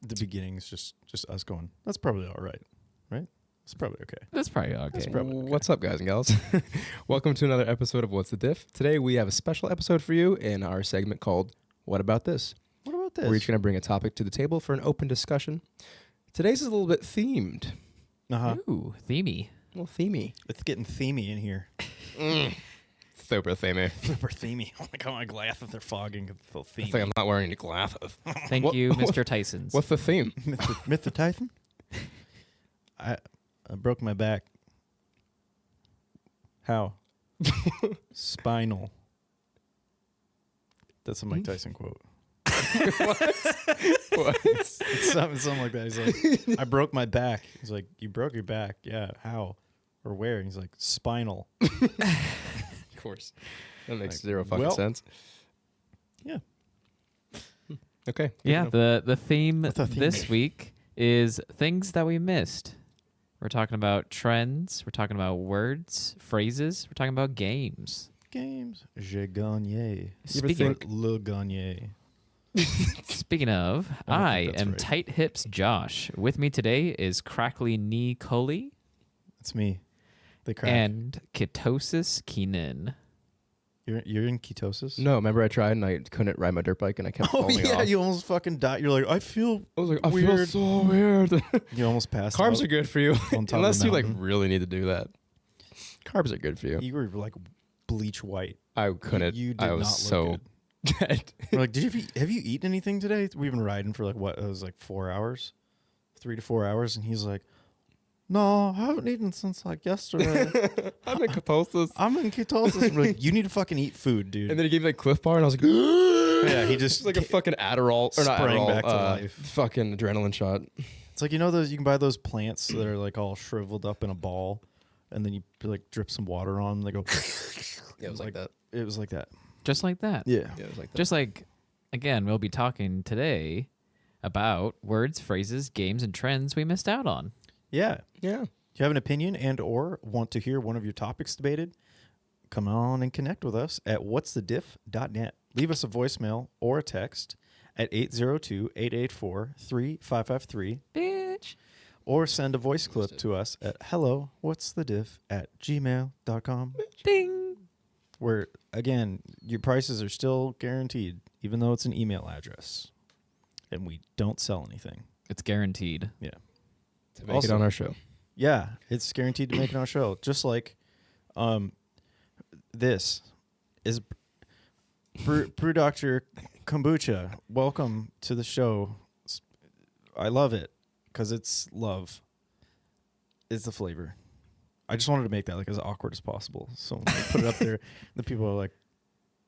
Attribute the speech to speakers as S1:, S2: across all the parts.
S1: the beginning's just us going, that's probably all right, right? It's probably okay.
S2: That's probably okay.
S1: That's probably okay.
S3: What's up, guys and gals? Welcome to another episode of What's the Diff. Today we have a special episode for you in our segment called What About This?
S1: What about this?
S3: We're each going to bring a topic to the table for an open discussion. Today's is a little bit themed.
S1: Uh-huh.
S2: Ooh, themey.
S3: A little themey.
S1: It's getting themey in here.
S3: Super themey.
S1: Super themey. Oh my god, my glasses they're fogging. It's so
S3: I think
S1: themey.
S3: I'm not wearing any glasses.
S2: Thank
S3: What-
S2: you, Mr. Tyson's.
S3: What's the theme?
S1: Mr. Tyson? I broke my back. How? Spinal. That's a Mike Tyson quote.
S3: What?
S1: It's something like that. He's like, I broke my back. He's like, you broke your back? Yeah. How? Or where? And he's like, spinal.
S3: Of course. That makes
S1: Like,
S3: zero fucking
S1: well-
S3: sense.
S1: Yeah.
S3: Okay.
S2: Yeah, the theme
S1: What's the theme?
S2: this week is things that we missed. We're talking about trends. We're talking about words, phrases. We're talking about games.
S1: Games. Je gagne.
S2: Speaking,
S1: Le gagne.
S2: speaking of,
S1: I don't
S2: I
S1: think that's
S2: am
S1: right.
S2: Tight Hips Josh. With me today is Crackly Knee Coley
S1: That's me. They crack.
S2: and Ketosis Keenan.
S1: You're in ketosis?
S3: No, remember I tried and I couldn't ride my dirt bike and I kept
S1: Oh,
S3: falling
S1: yeah.
S3: off.
S1: You almost fucking died. You're like, I feel
S3: I was like, I
S1: weird.
S3: feel so weird.
S1: You almost passed
S3: Carbs
S1: out.
S3: are good for you.
S1: On top of
S3: Unless
S1: the
S3: you like
S1: mountain.
S3: really need to do that. Carbs are good for you.
S1: You were like bleach white.
S3: I couldn't.
S1: You did
S3: I was
S1: not
S3: so
S1: look
S3: dead.
S1: We're like, have you eaten anything today? We've been riding for like what? It was like 4 hours, 3 to 4 hours, and he's like, no, I haven't eaten since like yesterday.
S3: I'm in ketosis.
S1: I'm in ketosis. We're like, you need to fucking eat food, dude.
S3: And then he gave me like Cliff Bar and I was like,
S1: yeah, he just
S3: it's like a fucking Adderall or not
S1: sprang
S3: Adderall,
S1: back to life.
S3: fucking adrenaline shot.
S1: It's like, you know those, you can buy those plants that are like all shriveled up in a ball, and then you like drip some water on them. They go.
S3: Yeah, it was like that.
S1: It was like that.
S2: Just like that.
S1: Yeah.
S3: Yeah, it was like that.
S2: Just like, again, we'll be talking today about words, phrases, games, and trends we missed out on.
S1: Yeah.
S3: yeah.
S1: If you have an opinion and or want to hear one of your topics debated, come on and connect with us at whatsthediff.net. Leave us a voicemail or a text at 802-884-3553
S2: Bitch.
S1: or send a voice clip to us at hellowhatsthediff@gmail.com,
S2: Ding.
S1: where, again, your prices are still guaranteed, even though it's an email address. And we don't sell anything.
S2: It's guaranteed.
S1: Yeah.
S3: To make it
S1: Also-
S3: on our show.
S1: Yeah, it's guaranteed to make it on our show. Just like this is Brew Doctor Kombucha. Welcome to the show. I love it because it's love. It's the flavor. I just wanted to make that like as awkward as possible. So when I put it up there, the people are like,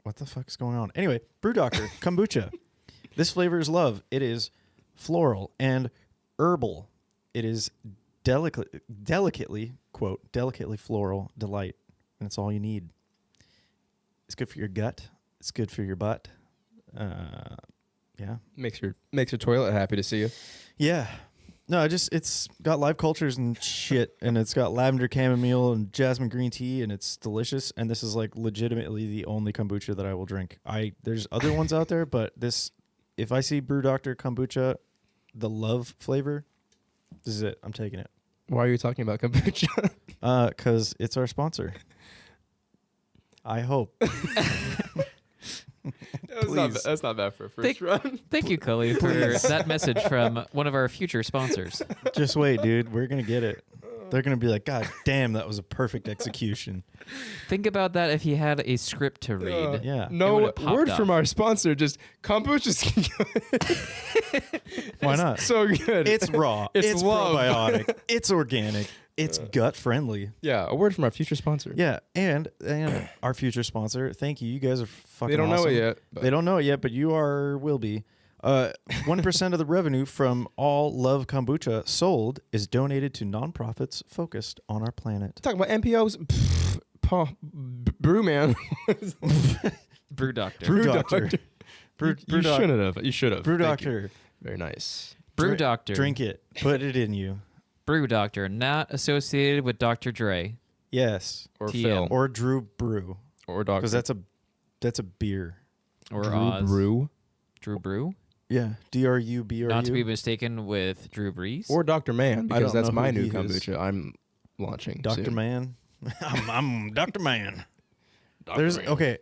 S1: what the fuck's going on? Anyway, Brew Doctor Kombucha. This flavor is love. It is floral and herbal. It is delicately, quote, delicately floral delight. And it's all you need. It's good for your gut. It's good for your butt. Yeah.
S3: Makes your toilet happy to see you.
S1: Yeah. No, it's got live cultures and shit. And it's got lavender chamomile and jasmine green tea. And it's delicious. And this is like legitimately the only kombucha that I will drink. There's other ones out there, but this, if I see Brew Doctor Kombucha, the love flavor, this is it. I'm taking it.
S3: Why are you talking about kombucha?
S1: Because it's our sponsor. I hope. Please.
S3: That's not bad for a first run.
S2: Thank you, Cully, for that message from one of our future sponsors.
S1: Just wait, dude. We're going to get it. They're going to be like, God damn, that was a perfect execution.
S2: Think about that if he had a script to read.
S1: Yeah.
S2: It
S3: No
S2: would've popped
S3: word
S2: up.
S3: from our sponsor. Just kombucha's
S1: Why not?
S3: so good.
S1: It's raw.
S3: It's love.
S1: probiotic. It's organic. It's gut friendly.
S3: Yeah, a word from our future sponsor.
S1: Yeah, and our future sponsor. Thank you. You guys are fucking.
S3: They don't know
S1: awesome.
S3: it yet, but-
S1: They don't know it yet, but you will be. 1% of the revenue from all Love Kombucha sold is donated to nonprofits focused on our planet.
S3: Talking about NPOs. Brew man.
S2: Brew Doctor.
S1: Brew Doctor. Brew
S3: You
S1: Doc-
S3: shouldn't have. You should have.
S1: Brew
S3: Thank you.
S1: Doctor.
S3: Very nice.
S2: Brew
S1: Drink-
S2: Doctor.
S1: Drink it. Put it in you.
S2: Brew Doctor, not associated with Dr. Dre.
S1: Yes.
S3: Or
S2: TM.
S3: Phil.
S1: Or Drew Brew.
S3: Or Doctor.
S1: Because that's a beer.
S2: Or
S3: Drew
S2: Oz.
S3: Brew.
S2: Drew Brew?
S1: Yeah, DRUBRU.
S2: Not to be mistaken with Drew Brees.
S3: Or Dr. Man,
S1: I
S3: because
S1: don't
S3: that's
S1: know
S3: my
S1: who
S3: new
S1: he is.
S3: kombucha I'm launching.
S1: Dr.
S3: soon.
S1: Man. I'm Dr. Man. There's
S3: Man.
S1: okay.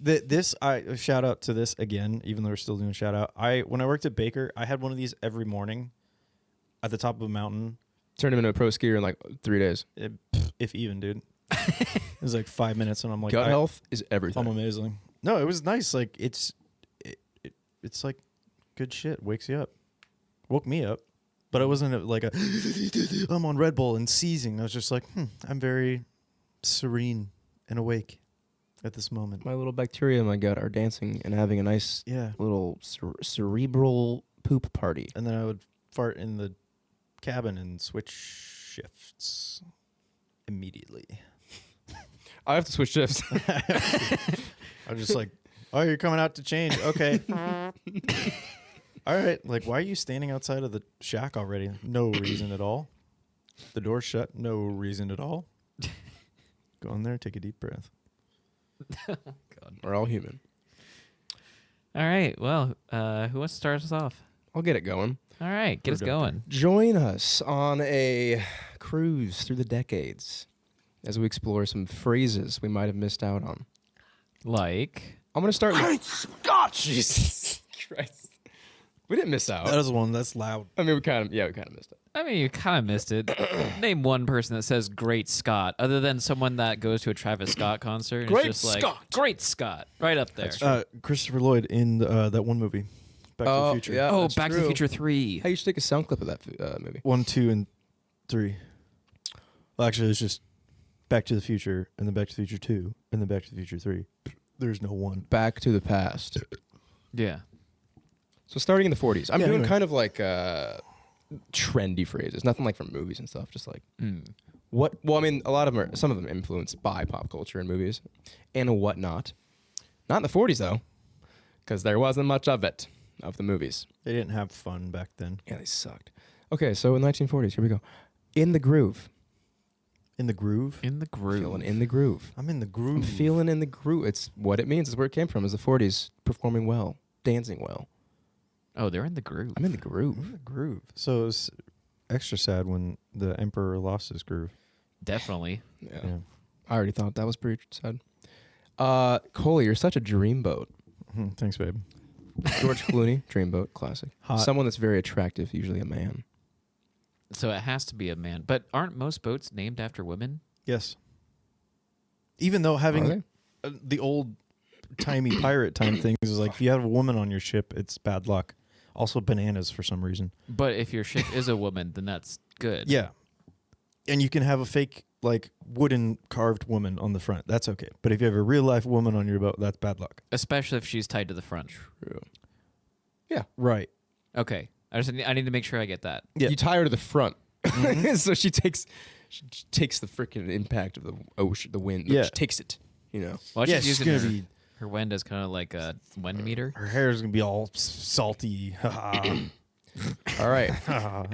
S1: This I shout out to this again, even though we're still doing shout out. When I worked at Baker, I had one of these every morning at the top of a mountain.
S3: Turned him into a pro skier in like 3 days.
S1: If even, dude. It was like 5 minutes, and I'm like,
S3: Gut health is
S1: I'm
S3: everything.
S1: amazing. No, it was nice. Like it's like good shit. Wakes you up. Woke me up, but it wasn't like a I'm on Red Bull and seizing. I was just like, I'm very serene and awake at this moment.
S3: My little bacteria in my gut are dancing and having a nice
S1: Yeah.
S3: little cerebral poop party.
S1: And then I would fart in the cabin and switch shifts immediately.
S3: I have to switch shifts.
S1: I was just like, oh, you're coming out to change. Okay. All right. Like, why are you standing outside of the shack already? No reason at all. The door's shut. No reason at all. Go in there, take a deep breath.
S2: God.
S3: We're all human.
S2: All right. Well, who wants to start us off?
S3: I'll get it going.
S2: All right. Get us going.
S3: Join us on a cruise through the decades as we explore some phrases we might have missed out on.
S2: Like,
S3: I'm going to start. Great Scott! Jesus Christ. We didn't miss out.
S1: That is one that's loud.
S3: I mean, we kind of missed it.
S2: I mean, you kind of missed it. Name one person that says "Great Scott," other than someone that goes to a Travis Scott concert. And
S3: Great
S2: is just like,
S3: Scott.
S2: Great Scott, right up there.
S1: Christopher Lloyd in that one movie, Back to the Future.
S3: Yeah,
S2: Oh,
S3: that's
S2: Back to the
S3: true.
S2: Future 3.
S3: Hey, you should take a sound clip of that movie.
S1: 1, 2, and 3. Well, actually, it's just Back to the Future, and then Back to the Future 2, and then Back to the Future 3. There's no one.
S3: Back to the Past.
S2: Yeah.
S3: So starting in the 40s. I'm
S1: Yeah,
S3: doing
S1: anyway.
S3: kind of like trendy phrases. Nothing like from movies and stuff. Just like
S2: Mm.
S3: what? Well, I mean, some of them influenced by pop culture and movies and whatnot. Not in the 40s though, because there wasn't much of it of the movies.
S1: They didn't have fun back then.
S3: Yeah, they sucked. Okay, so in the 1940s, here we go. In the groove.
S1: In the groove?
S2: In the groove.
S3: Feeling in the groove.
S1: I'm in the groove.
S3: I'm feeling in the groove. It's what it means. It's where it came from. Is the 40s performing well, dancing well.
S2: Oh, they're in the groove.
S3: I'm in the groove.
S1: I'm in the groove. So it was extra sad when the Emperor lost his groove.
S2: Definitely.
S3: Yeah.
S1: Yeah.
S3: I already thought that was pretty sad. Coley, you're such a dreamboat.
S1: Thanks, babe.
S3: George Clooney, dreamboat, classic.
S1: Hot.
S3: Someone that's very attractive, usually a man.
S2: So it has to be a man. But aren't most boats named after women?
S1: Yes. Even though
S3: Are
S1: having
S3: they?
S1: the old timey pirate time things is like, if you have a woman on your ship, it's bad luck. Also bananas for some reason.
S2: But if your ship is a woman, then that's good.
S1: Yeah. And you can have a fake, like, wooden carved woman on the front. That's okay. But if you have a real life woman on your boat, that's bad luck.
S2: Especially if she's tied to the front.
S3: True.
S1: Right.
S2: Okay. I need to make sure I get that.
S1: Yeah.
S3: You tie her to the front, so she takes the freaking impact of the ocean, the wind.
S1: Yeah.
S3: She takes it. You know.
S2: Well,
S1: Yeah,
S2: she's
S1: she's
S2: using
S1: gonna
S2: her,
S1: be-
S2: her wind as kind of like a wind meter.
S1: Her hair is going to be all salty.
S3: All right.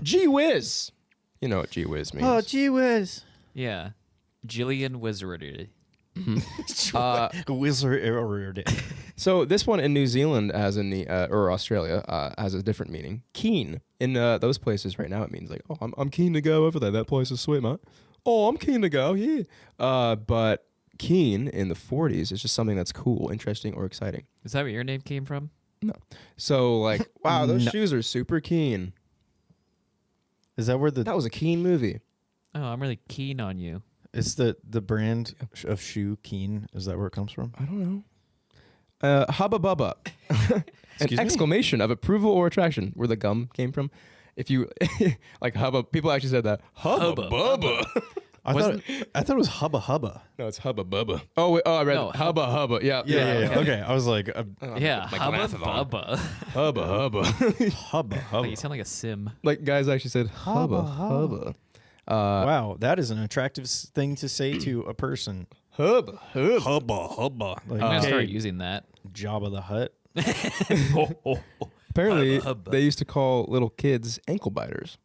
S3: Gee whiz. You know what gee whiz means.
S1: Oh, gee whiz.
S2: Yeah. Jillian Wizard.
S1: Wizard.
S3: So this one in New Zealand, as in the or Australia, has a different meaning. Keen in those places right now, it means like, oh, I'm keen to go over there. That place is sweet, mate. Oh, I'm keen to go. Yeah. But keen in the 40s is just something that's cool, interesting, or exciting.
S2: Is that where your name came from?
S3: So like, wow, those
S1: No.
S3: shoes are super keen.
S1: Is that where the
S3: That was a keen movie.
S2: Oh, I'm really keen on you.
S1: is the brand of shoe Keen? Is that where it comes from?
S3: I don't know. Hubba Bubba. An
S1: Excuse me?
S3: exclamation of approval or attraction, where the gum came from. If you like Hubba, people actually said that. Hubba,
S2: Hubba
S3: Bubba.
S1: I thought it was Hubba Hubba.
S3: No, it's Hubba Bubba. Oh, wait, I read
S2: No,
S3: Hubba Hubba. Yeah,
S1: Okay, I was like
S2: Yeah,
S3: my
S2: Hubba
S3: glasses on.
S2: Bubba.
S3: Hubba Hubba.
S1: Hubba
S2: Like,
S1: Hubba.
S2: you sound like a sim.
S3: Like guys actually said Hubba
S1: Hubba
S3: Hubba.
S1: Wow, that is an attractive thing to say to a person.
S3: Hubba Hubba.
S1: Hubba Hubba. Like,
S2: I'm gonna start
S1: hey,
S2: using that.
S1: Jabba the Hutt.
S3: Apparently,
S2: Hubba Hubba.
S3: they used to call little kids ankle biters.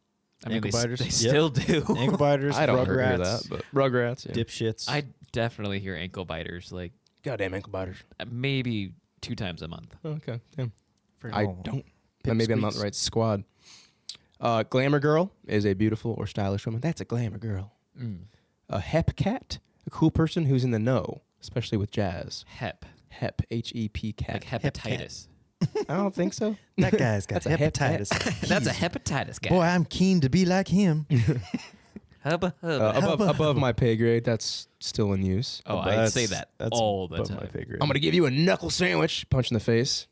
S2: I mean,
S1: Ankle biters?
S2: they
S1: Yep.
S2: still do.
S1: Ankle biters,
S3: I don't hear
S1: rugrats,
S3: that, but Rugrats. Yeah.
S1: dipshits.
S2: I definitely hear ankle biters like
S3: Goddamn ankle biters.
S2: maybe 2 times a month.
S3: Oh, okay, damn. I don't. Maybe I'm not the right squad. Glamour girl is a beautiful or stylish woman. That's a glamour girl. A hep cat, a cool person who's in the know, especially with jazz.
S2: Hep.
S3: Hep, H-E-P cat.
S2: Like hepatitis.
S3: I don't think so.
S1: That guy's got
S3: That's a hep cat.
S1: hepatitis.
S2: That's a hepatitis guy.
S1: Boy, I'm keen to be like him.
S2: Hubba, hubba.
S3: Above my pay grade, that's still in use.
S2: Oh, I
S1: That's-
S2: say that
S1: that's
S2: all the
S1: above
S2: time.
S1: my pay grade.
S3: I'm gonna give you a knuckle sandwich, punch in the face.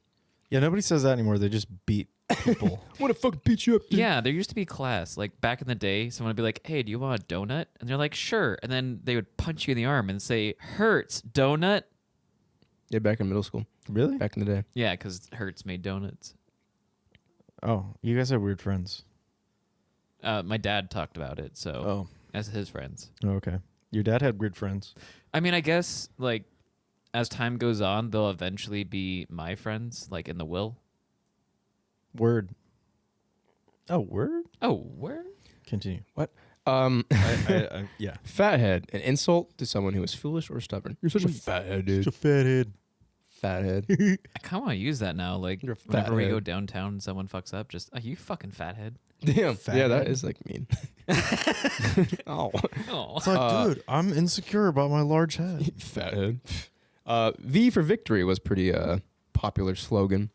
S1: Yeah, nobody says that anymore. They just beat people.
S3: I want to fucking beat you up. Dude.
S2: Yeah, there used to be class. Like back in the day, someone would be like, "Hey, do you want a donut?" And they're like, "Sure." And then they would punch you in the arm and say, "Hurts donut."
S3: Yeah, back in middle school,
S1: Really?
S3: back in the day.
S2: Yeah, because Hertz made donuts.
S1: Oh, you guys have weird friends.
S2: My dad talked about it, so
S1: Oh,
S2: as his friends.
S1: okay. Your dad had weird friends.
S2: I mean, I guess like as time goes on, they'll eventually be my friends, like in the will.
S1: Word. Oh, word?
S2: Oh, where?
S1: Continue. Yeah.
S3: Fathead, an insult to someone who is foolish or stubborn. You're such a fathead, dude.
S1: fathead.
S3: Fathead.
S2: I kind of want to use that now. Like
S3: You're a
S2: whenever we
S3: fathead.
S2: go downtown and someone fucks up, just you fucking fathead.
S3: Damn. Yeah, that
S1: Fathead.
S3: is like mean. Oh,
S2: Oh,
S1: It's like, dude, I'm insecure about my large head.
S3: fathead. V for victory was pretty popular slogan.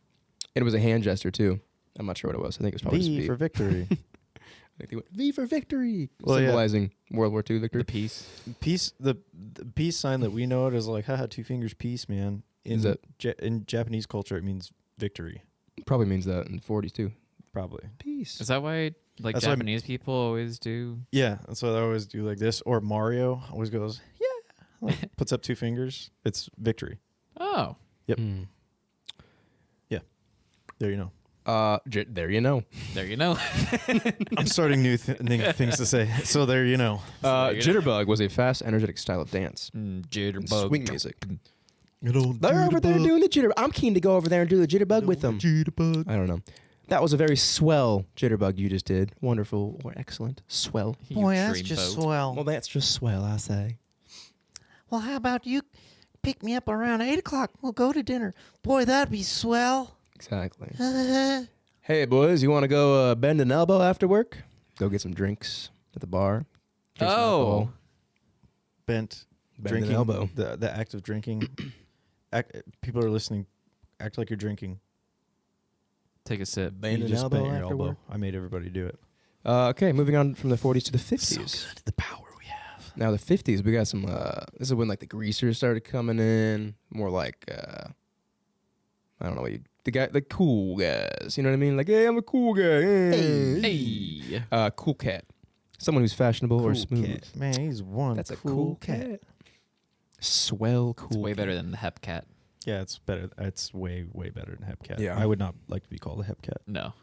S3: And it was a hand gesture too. I'm not sure what it was. I think it was probably just
S1: V
S3: V.
S1: for victory.
S3: I think they went V for victory,
S1: Well, yeah.
S3: symbolizing World War II victory.
S2: the peace.
S1: Peace. The peace sign that we know it is like, haha, two fingers, peace, man. In
S3: Is that-
S1: in Japanese culture, it means victory.
S3: Probably means that in the 40s too.
S1: Probably.
S3: Peace.
S2: Is that why like
S1: That's why I'm-
S2: Japanese people always do?
S1: Yeah, that's what I always do like this. Or Mario always goes, yeah, like, puts up two fingers. It's victory.
S2: Oh,
S1: Yep.
S3: Mm.
S1: There you know.
S3: There you know.
S2: there you know.
S1: I'm starting new things to say. So there you know.
S2: there you go.
S3: Jitterbug was a fast, energetic style of dance. and
S2: Jitterbug.
S3: swing music.
S1: Good old
S3: They're over there doing the jitterbug. I'm keen to go over there and do the jitterbug with them.
S1: Jitterbug.
S3: I don't know. That was a very swell jitterbug you just did. Wonderful or excellent. Swell.
S2: You dreamboat.
S1: swell.
S3: Well, that's just swell, I say.
S4: Well, how about you pick me up around 8 o'clock? We'll go to dinner. Boy, that'd be swell.
S3: Exactly. Hey, boys, you want to go bend an elbow after work? Go get some drinks at the bar. Drink some
S2: Oh.
S3: alcohol.
S1: Bent.
S3: Bend
S1: drinking.
S3: an elbow.
S1: The act of drinking. People are listening. Act like you're drinking.
S2: Take a sip.
S3: Bend
S1: You
S3: an
S1: just
S3: elbow
S1: bent your
S3: after
S1: elbow.
S3: work.
S1: I made everybody do it.
S3: Okay, moving on from the 40s to the 50s.
S1: The power we have.
S3: Now the 50s, we got some. This is when like the greasers started coming in. More like I don't know what you. The cool guys. You know what I mean? Like, hey, I'm a cool guy.
S2: Hey.
S3: Cool cat. Someone who's fashionable or
S1: Cool
S3: smooth.
S1: cat. Man, he's one.
S3: That's a cool cat. Swell cool.
S2: It's way
S3: cat.
S2: better than the Hep Cat.
S1: Yeah, it's better. It's way better than Hepcat.
S3: Yeah.
S1: I would not like to be called a Hepcat.
S2: No.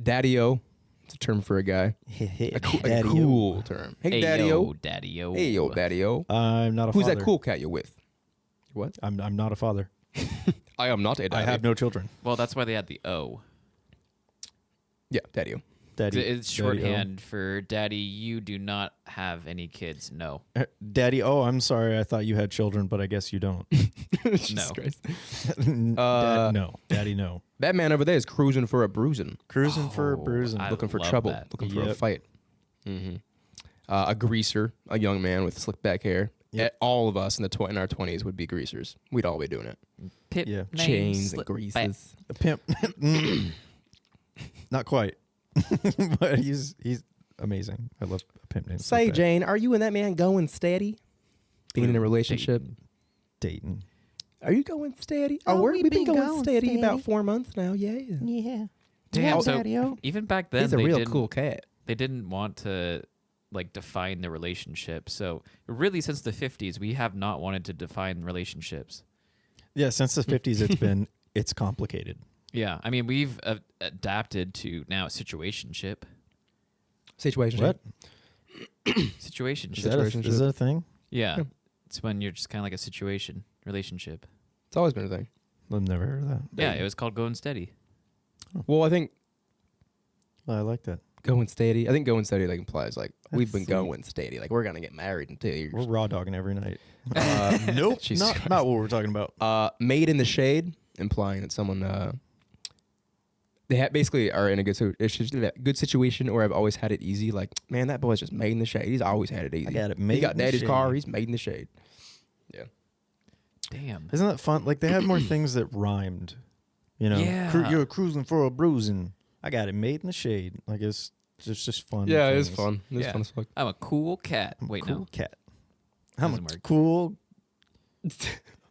S3: Daddy-o. It's a term for a guy. A cool term. Hey, Daddy-o.
S2: Daddy-o.
S3: Hey, yo, Daddy-o.
S1: I'm not a
S3: Who's
S1: father.
S3: that cool cat you're with? What?
S1: I'm not a father.
S3: I am not a daddy.
S1: I have no children.
S2: Well, that's why they had the O.
S3: Yeah, Daddy-o.
S1: Daddy.
S2: It's
S1: Daddy-o.
S2: shorthand for Daddy, you do not have any kids. No.
S1: Daddy. Oh, I'm sorry. I thought you had children, but I guess you don't.
S3: Jesus Christ.
S1: No. Daddy, no.
S3: That man over there is cruising for a bruising.
S1: Cruising for a
S2: Oh,
S1: bruising.
S2: I
S3: Looking for
S2: love
S3: trouble.
S2: that.
S3: Looking for a
S1: Yep.
S3: fight. A greaser. A young man with slick back hair.
S1: Yep.
S3: All of us in our 20s would be greasers. We'd all be doing it.
S2: Pip
S1: Yeah.
S2: name
S3: Chains and
S2: slip
S3: greases.
S1: A pimp. Not quite. But he's amazing. I love a pimp named
S3: Say,
S1: Slipback.
S3: Jane, are you and that man going steady? Being in a relationship.
S1: Dayton.
S3: Are you going steady?
S4: Oh,
S3: we've been going steady,
S4: steady.
S3: about 4 months now. Yeah.
S4: Yeah.
S2: Damn,
S4: Yeah,
S2: so
S4: Daddy-o.
S2: even back then,
S3: He's a
S2: they
S3: real
S2: didn't,
S3: cool cat.
S2: they didn't want to like define the relationship. So really, since the 50s, we have not wanted to define relationships.
S1: Yeah, since the 50s, it's complicated.
S2: Yeah, I mean, we've adapted to now situationship.
S3: Situation.
S1: What?
S2: Situationship.
S1: Is that a thing?
S2: Yeah.
S3: Yeah.
S2: It's when you're just kind of like a situation relationship.
S3: It's always been a thing.
S1: I've never heard of that.
S2: Yeah, it was called Going Steady.
S3: Well, I think
S1: Well, I like that.
S3: going steady. I think going steady like implies like we've been
S1: That's
S3: going steady. Like we're gonna get married in 2 years.
S1: We're raw dogging every night.
S3: Nope.
S1: Not what we're talking about.
S3: Made in the shade, implying that someone they basically are in a good situation, or have always had it easy. Like, man, that boy's just made in the shade. He's always had it easy.
S1: I got it
S3: He
S1: made
S3: got
S1: in the
S3: daddy's car.
S1: shade.
S3: He's made in the shade. Yeah.
S2: Damn.
S1: Isn't that fun? Like they had more things that rhymed. You know,
S2: Yeah.
S1: You're cruising for a bruising. I got it made in the shade. Like it's just fun.
S3: Yeah, it was
S1: things.
S3: fun. It was
S2: Yeah.
S3: fun as fuck.
S2: I'm a cool cat. Wait,
S1: cool
S2: no.
S1: cat. I'm a
S2: Doesn't work.
S1: cool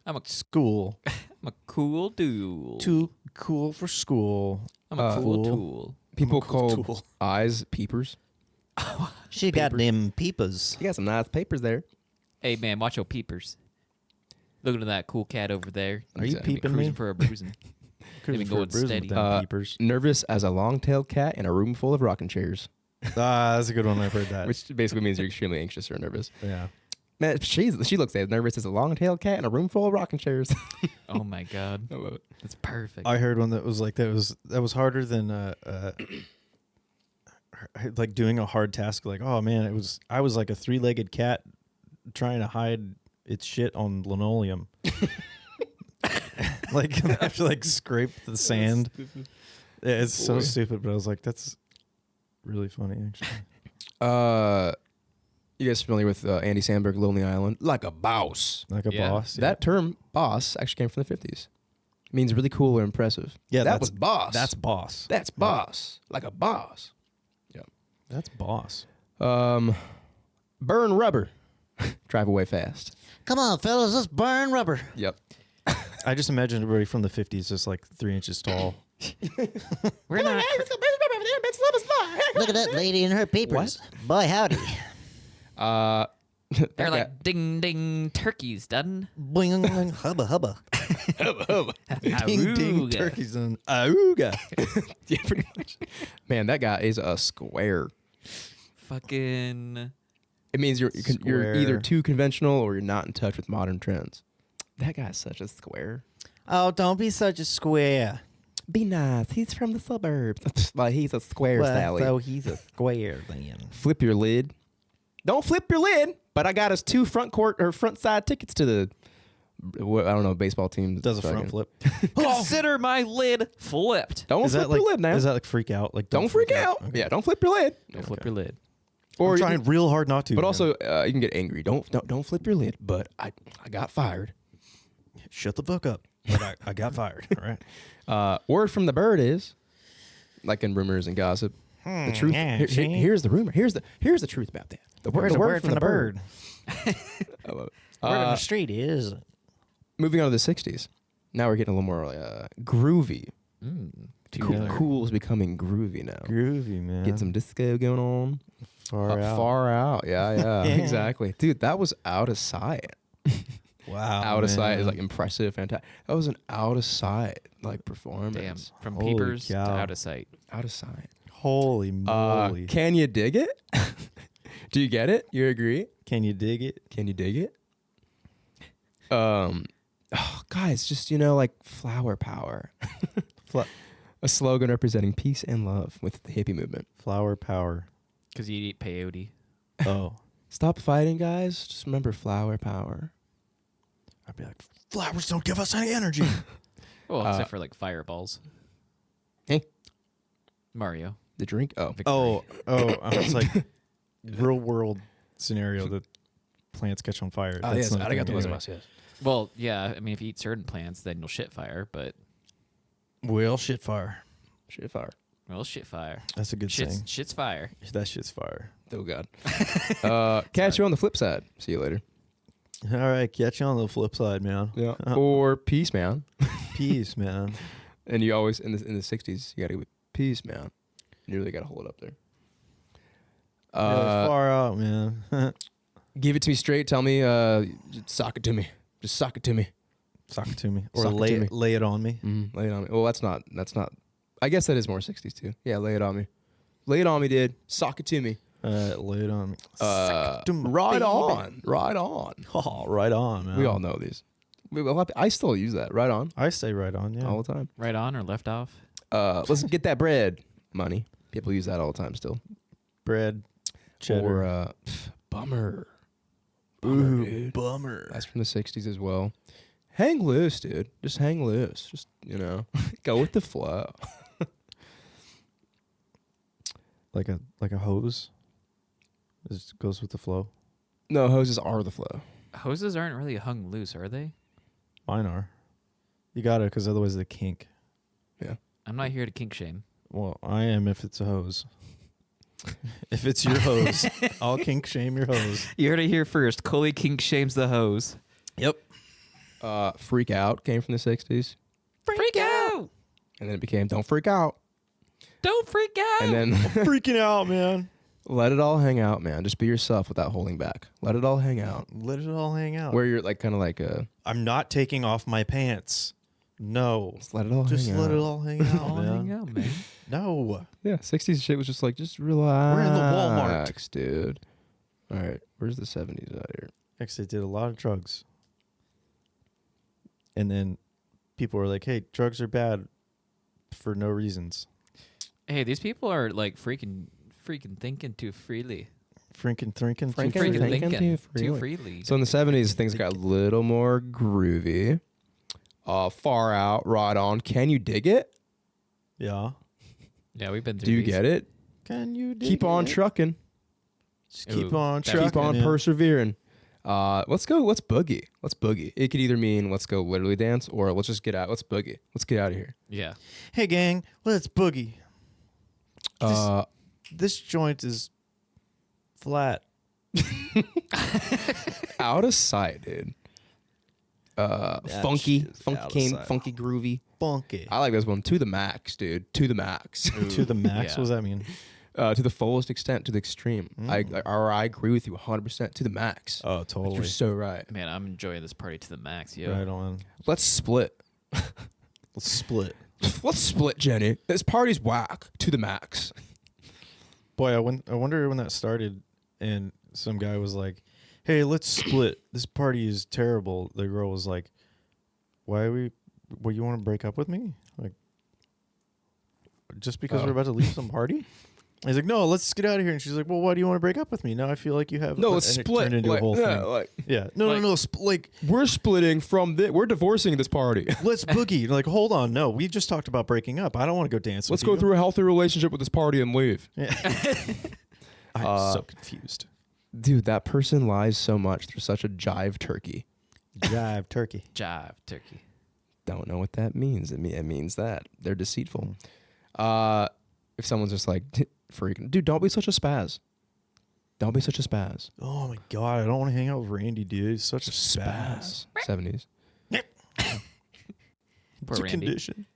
S2: I'm a
S1: school.
S2: I'm a cool dude.
S1: Too cool for school.
S2: I'm a cool
S1: fool.
S2: tool.
S3: People
S1: cool
S3: call
S1: tool.
S3: eyes peepers.
S4: She got them peepers.
S3: You got some nice papers there.
S2: Hey man, watch your peepers. Looking at that cool cat over there.
S1: Are you
S3: Exactly.
S1: peeping
S2: Cruising
S1: me?
S2: for a bruising.
S1: Cruising
S2: going
S1: for a bruising
S2: steady.
S1: with them peepers.
S3: Nervous as a long-tailed cat in a room full of rocking chairs,
S1: That's a good one. I've heard that.
S3: which basically means you're extremely anxious or nervous.
S1: Yeah.
S3: Man, she looks as nervous as a long-tailed cat in a room full of rocking chairs.
S2: Oh my god.
S3: I love it.
S2: That's perfect.
S1: I heard one that was like that was harder than like doing a hard task. Like, oh man, I was like a 3-legged cat trying to hide its shit on linoleum. Like I have to like scrape the sand. Yeah, it's so
S3: Boy.
S1: stupid, but I was like, that's really funny actually.
S3: You guys familiar with Andy Samberg, Lonely Island? Like a boss.
S1: Like a
S2: Yeah.
S1: boss.
S3: That term, boss, actually came from the 50s. It means really cool or impressive.
S1: Yeah,
S3: that was boss.
S1: That's boss.
S3: That's boss. Like a boss.
S1: That's boss.
S3: Burn rubber. Drive away fast.
S4: Come on, fellas, let's burn rubber.
S3: Yep.
S1: I just imagine everybody from the 50s just like 3 inches tall.
S2: We're not.
S4: Look at that lady in her peepers. Boy, howdy.
S3: That
S2: They're
S3: guy-
S2: like ding ding turkeys done.
S4: Boing, boing, hubba, hubba.
S1: Ding ding
S2: Auga.
S1: turkeys and auga.
S3: yeah, pretty much. Man, that guy is a square.
S2: Fucking.
S3: It means you're either
S1: Square.
S3: too conventional or you're not in touch with modern trends. That guy's such a square.
S1: Oh, don't be such a square.
S3: Be nice. He's from the suburbs. Well, he's a square, Sally.
S1: so he's a square then.
S3: Flip your lid. Don't flip your lid. But I got us 2 front side tickets to the I don't know baseball team.
S1: Does a front flip.
S2: Consider my lid flipped.
S3: Don't
S1: Is
S3: flip
S1: that like
S3: your lid now.
S1: Is that like freak out? Like
S3: don't freak out.
S1: Okay.
S3: Yeah, don't flip your lid.
S2: Don't flip your lid.
S3: Or
S1: I'm
S3: you
S1: trying
S3: can-
S1: real hard not to.
S3: but
S1: man.
S3: also you can get angry. Don't flip your lid. But I got fired.
S1: shut the fuck up. But I got fired. All right.
S3: Word from the bird is, like in rumors and gossip, the truth.
S1: yeah,
S3: Here's the rumor. Here's the truth about that. The word from the bird. I love it.
S4: Word on the street is.
S3: Moving on to the 60s. Now we're getting a little more groovy. Cool's becoming groovy now.
S1: Groovy, man.
S3: Get some disco going on.
S1: far out.
S3: Far out. Yeah, yeah,
S1: Yeah.
S3: exactly. Dude, that was out of sight.
S1: Wow.
S3: Out of sight is
S1: man.
S3: like impressive, fantastic. That was an out of sight like performance.
S2: Damn. From
S1: Holy
S2: peepers to
S1: cow.
S2: out of sight.
S3: Out of sight.
S1: Holy moly.
S3: Can you dig it? Do you get it? You agree?
S1: Can you dig it?
S3: Can you dig it? Guys, just like flower power. A slogan representing peace and love with the hippie movement.
S1: Flower power.
S2: Because you eat peyote.
S1: Oh.
S3: Stop fighting, guys. Just remember flower power.
S1: I'd be like, flowers don't give us any energy.
S2: Well, except for like fireballs.
S3: Hey,
S2: Mario.
S3: the drink. Oh,
S2: Victory.
S1: oh. It's like real world scenario that plants catch on fire. That's not a thing. Anyway.
S3: Yes.
S2: Well, yeah. I mean, if you eat certain plants, then you'll shit fire. But
S1: Well, shit fire.
S3: Shit fire.
S2: well, shit fire.
S1: That's a good saying.
S2: Shit's fire.
S1: That shit's fire.
S3: Oh God. Catch you on the flip side. See you later.
S1: All right, catch you on the flip side, man.
S3: Yeah. Or peace, man.
S1: Peace, man.
S3: And you always in the 60s, you gotta go peace, man. You really gotta hold it up there.
S1: Yeah, far out, man.
S3: Give it to me straight. Tell me, just sock it to me. Just sock it to me.
S1: Sock it to me. Or
S3: Sock it to me.
S1: lay it on me.
S3: Lay it on me. Well, that's not. I guess that is more 60s too. Yeah, lay it on me. Lay it on me, dude. Sock it to me.
S1: Lay it on me. Sock it to me,
S3: Right
S1: baby.
S3: on. Right on.
S1: Oh, right on, man.
S3: We all know these. I still use that. Right on.
S1: I say right on, yeah.
S3: All the time.
S2: Right on or left off?
S3: Let's get that bread money. People use that all the time still.
S1: Bread, cheddar.
S3: Or bummer.
S1: Ooh,
S3: dude.
S1: bummer.
S3: That's from the 60s as well. Hang loose, dude. Just hang loose. Just, go with the flow.
S1: like a hose. It just goes with the flow.
S3: No, hoses are the flow.
S2: Hoses aren't really hung loose, are they?
S1: Mine are. You got it, because otherwise they kink.
S3: Yeah.
S2: I'm not here to kink shame.
S1: Well, I am if it's a hose. If it's your hose, I'll kink shame your hose.
S2: You heard it here first. Coley kink shames the hose.
S1: Yep.
S3: Freak Out came from the 60s.
S2: Freak out!
S3: And then it became Don't Freak Out.
S2: Don't freak out!
S3: And then
S1: Freaking out, man.
S3: Let it all hang out, man. Just be yourself without holding back. Let it all hang out.
S1: Let it all hang out.
S3: Where you're like kind of like
S1: I'm not taking off my pants. No.
S3: just let it all
S1: Just
S3: hang
S1: let
S3: out.
S1: it all hang out,
S2: All
S1: man.
S2: hang out, man.
S1: No.
S3: Yeah, 60s shit was just like, just relax.
S1: We're in the Walmart.
S3: Dude. All right, where's the 70s out here?
S1: Actually, did a lot of drugs. And then people were like, hey, drugs are bad for no reasons.
S2: Hey, these people are like freaking thinking too freely.
S1: Freaking thinking.
S3: Franken
S2: Freaking
S3: thinking
S2: thinking
S3: too
S2: too
S3: freely.
S2: freely.
S3: So in the 70s, things got a little more groovy. Far Out, Ride On. Can You Dig It?
S1: Yeah.
S2: Yeah, we've been through
S3: Do you
S2: these.
S3: get it?
S1: Can you dig
S3: Keep on
S1: it?
S3: trucking.
S1: Just keep
S2: Ooh,
S1: on
S2: that-
S1: trucking.
S3: Keep on
S1: man.
S3: persevering. Let's go. Let's boogie. Let's boogie. It could either mean let's go literally dance or let's just get out. Let's boogie. Let's get out of here.
S2: Yeah.
S1: Hey, gang, let's boogie.
S3: Uh,
S1: This joint is flat.
S3: out of sight, dude.
S1: That
S3: Funky,
S1: shit is
S3: funky,
S1: out of
S3: cane,
S1: sight.
S3: funky, groovy.
S1: Funky.
S3: I like this one to the max, dude. To the max.
S1: To the max?
S2: Yeah.
S1: What does that mean?
S3: To the fullest extent, to the extreme. I agree with you 100% to the max.
S1: Oh, totally.
S3: You're so right.
S2: Man, I'm enjoying this party to the max, yo.
S1: Right on.
S3: Let's split.
S1: Let's split.
S3: Let's split, Jenny. This party's whack to the max.
S1: Boy, I wonder when that started and some guy was like, hey, let's split. This party is terrible. The girl was like, why are we, what, you want to break up with me? Like, just because
S3: Oh.
S1: we're about to leave some party? He's like, no, let's get out of here. And she's like, well, why do you want to break up with me? Now I feel like you have.
S3: No, let's
S1: and it
S3: split.
S1: Turned into
S3: like,
S1: a whole
S3: yeah,
S1: thing.
S3: like,
S1: Yeah. No,
S2: Like-
S1: no. Like,
S3: we're splitting from this. We're divorcing this party.
S1: let's boogie. Like, hold on. No, we just talked about breaking up. I don't want to go dance
S3: Let's
S1: with
S3: go
S1: you.
S3: through a healthy relationship with this party and leave.
S1: Yeah. I'm so confused.
S3: Dude, that person lies so much. They're such a jive turkey.
S1: Jive turkey.
S2: Jive turkey.
S3: Don't know what that means. It means that they're deceitful. If someone's just like, freaking, dude, don't be such a spaz. Don't be such a spaz.
S1: Oh my god, I don't want to hang out with Randy, dude. He's such a spaz.
S3: 70s.
S2: Poor
S1: It's a
S2: Randy.
S1: condition.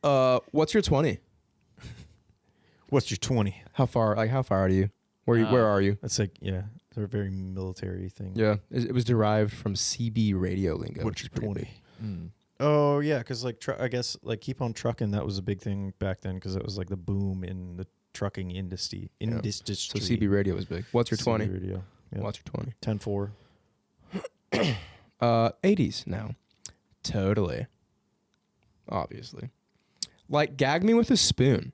S3: What's your 20?
S1: What's your 20?
S3: How far are you? Where are you?
S1: That's like, yeah, they're a very military thing.
S3: Yeah, it was derived from CB radio lingo.
S1: What's
S3: which
S1: your
S3: is pretty
S1: 20?
S3: big.
S2: Mm.
S1: Oh yeah, because like I guess like keep on trucking. That was a big thing back then because it was like the boom in the trucking industry.
S3: So CB radio was big. What's your 20?
S1: Radio. Yeah.
S3: What's your 20?
S1: 10-4.
S3: 80s now. Totally. Obviously. Like, gag me with a spoon.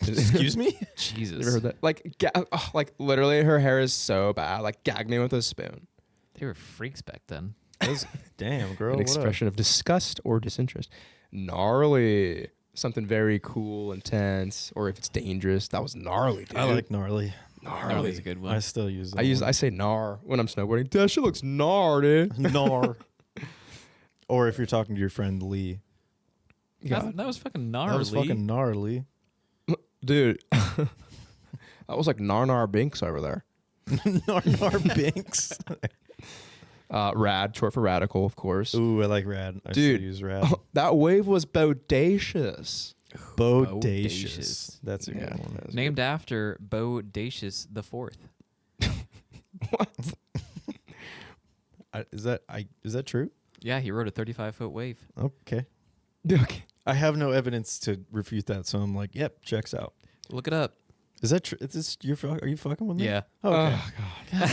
S1: Excuse me.
S2: Jesus.
S3: You ever heard that? Like literally, her hair is so bad. Like, gag me with a spoon.
S2: They were freaks back then.
S1: Damn, girl.
S3: An
S1: what up?
S3: expression of disgust or disinterest. Gnarly. Something very cool, intense, or if it's dangerous, that was gnarly, dude.
S1: I like gnarly.
S2: Gnarly's a good one.
S1: I still use that.
S3: I say gnar when I'm snowboarding. That shit looks gnar, dude.
S1: gnar. Or if you're talking to your friend Lee.
S2: That was fucking gnarly.
S1: That was fucking gnarly.
S3: Dude. That was like Narnar Binks over there.
S1: Narnar Binks.
S3: Rad, short for radical, of course.
S1: Ooh, I like rad. I
S3: Dude.
S1: still use rad.
S3: That wave was bodacious.
S1: Bodacious. That's a
S3: Yeah.
S1: good one.
S2: Named after Bodacious the Fourth.
S1: Is that true?
S2: Yeah, he rode a 35-foot wave.
S1: Okay.
S3: Okay.
S1: I have no evidence to refute that, so I'm like, yep, checks out.
S2: Look it up.
S1: Is that true? Is this are you fucking with me?
S2: Yeah.
S1: Oh, okay.
S3: Oh,
S1: God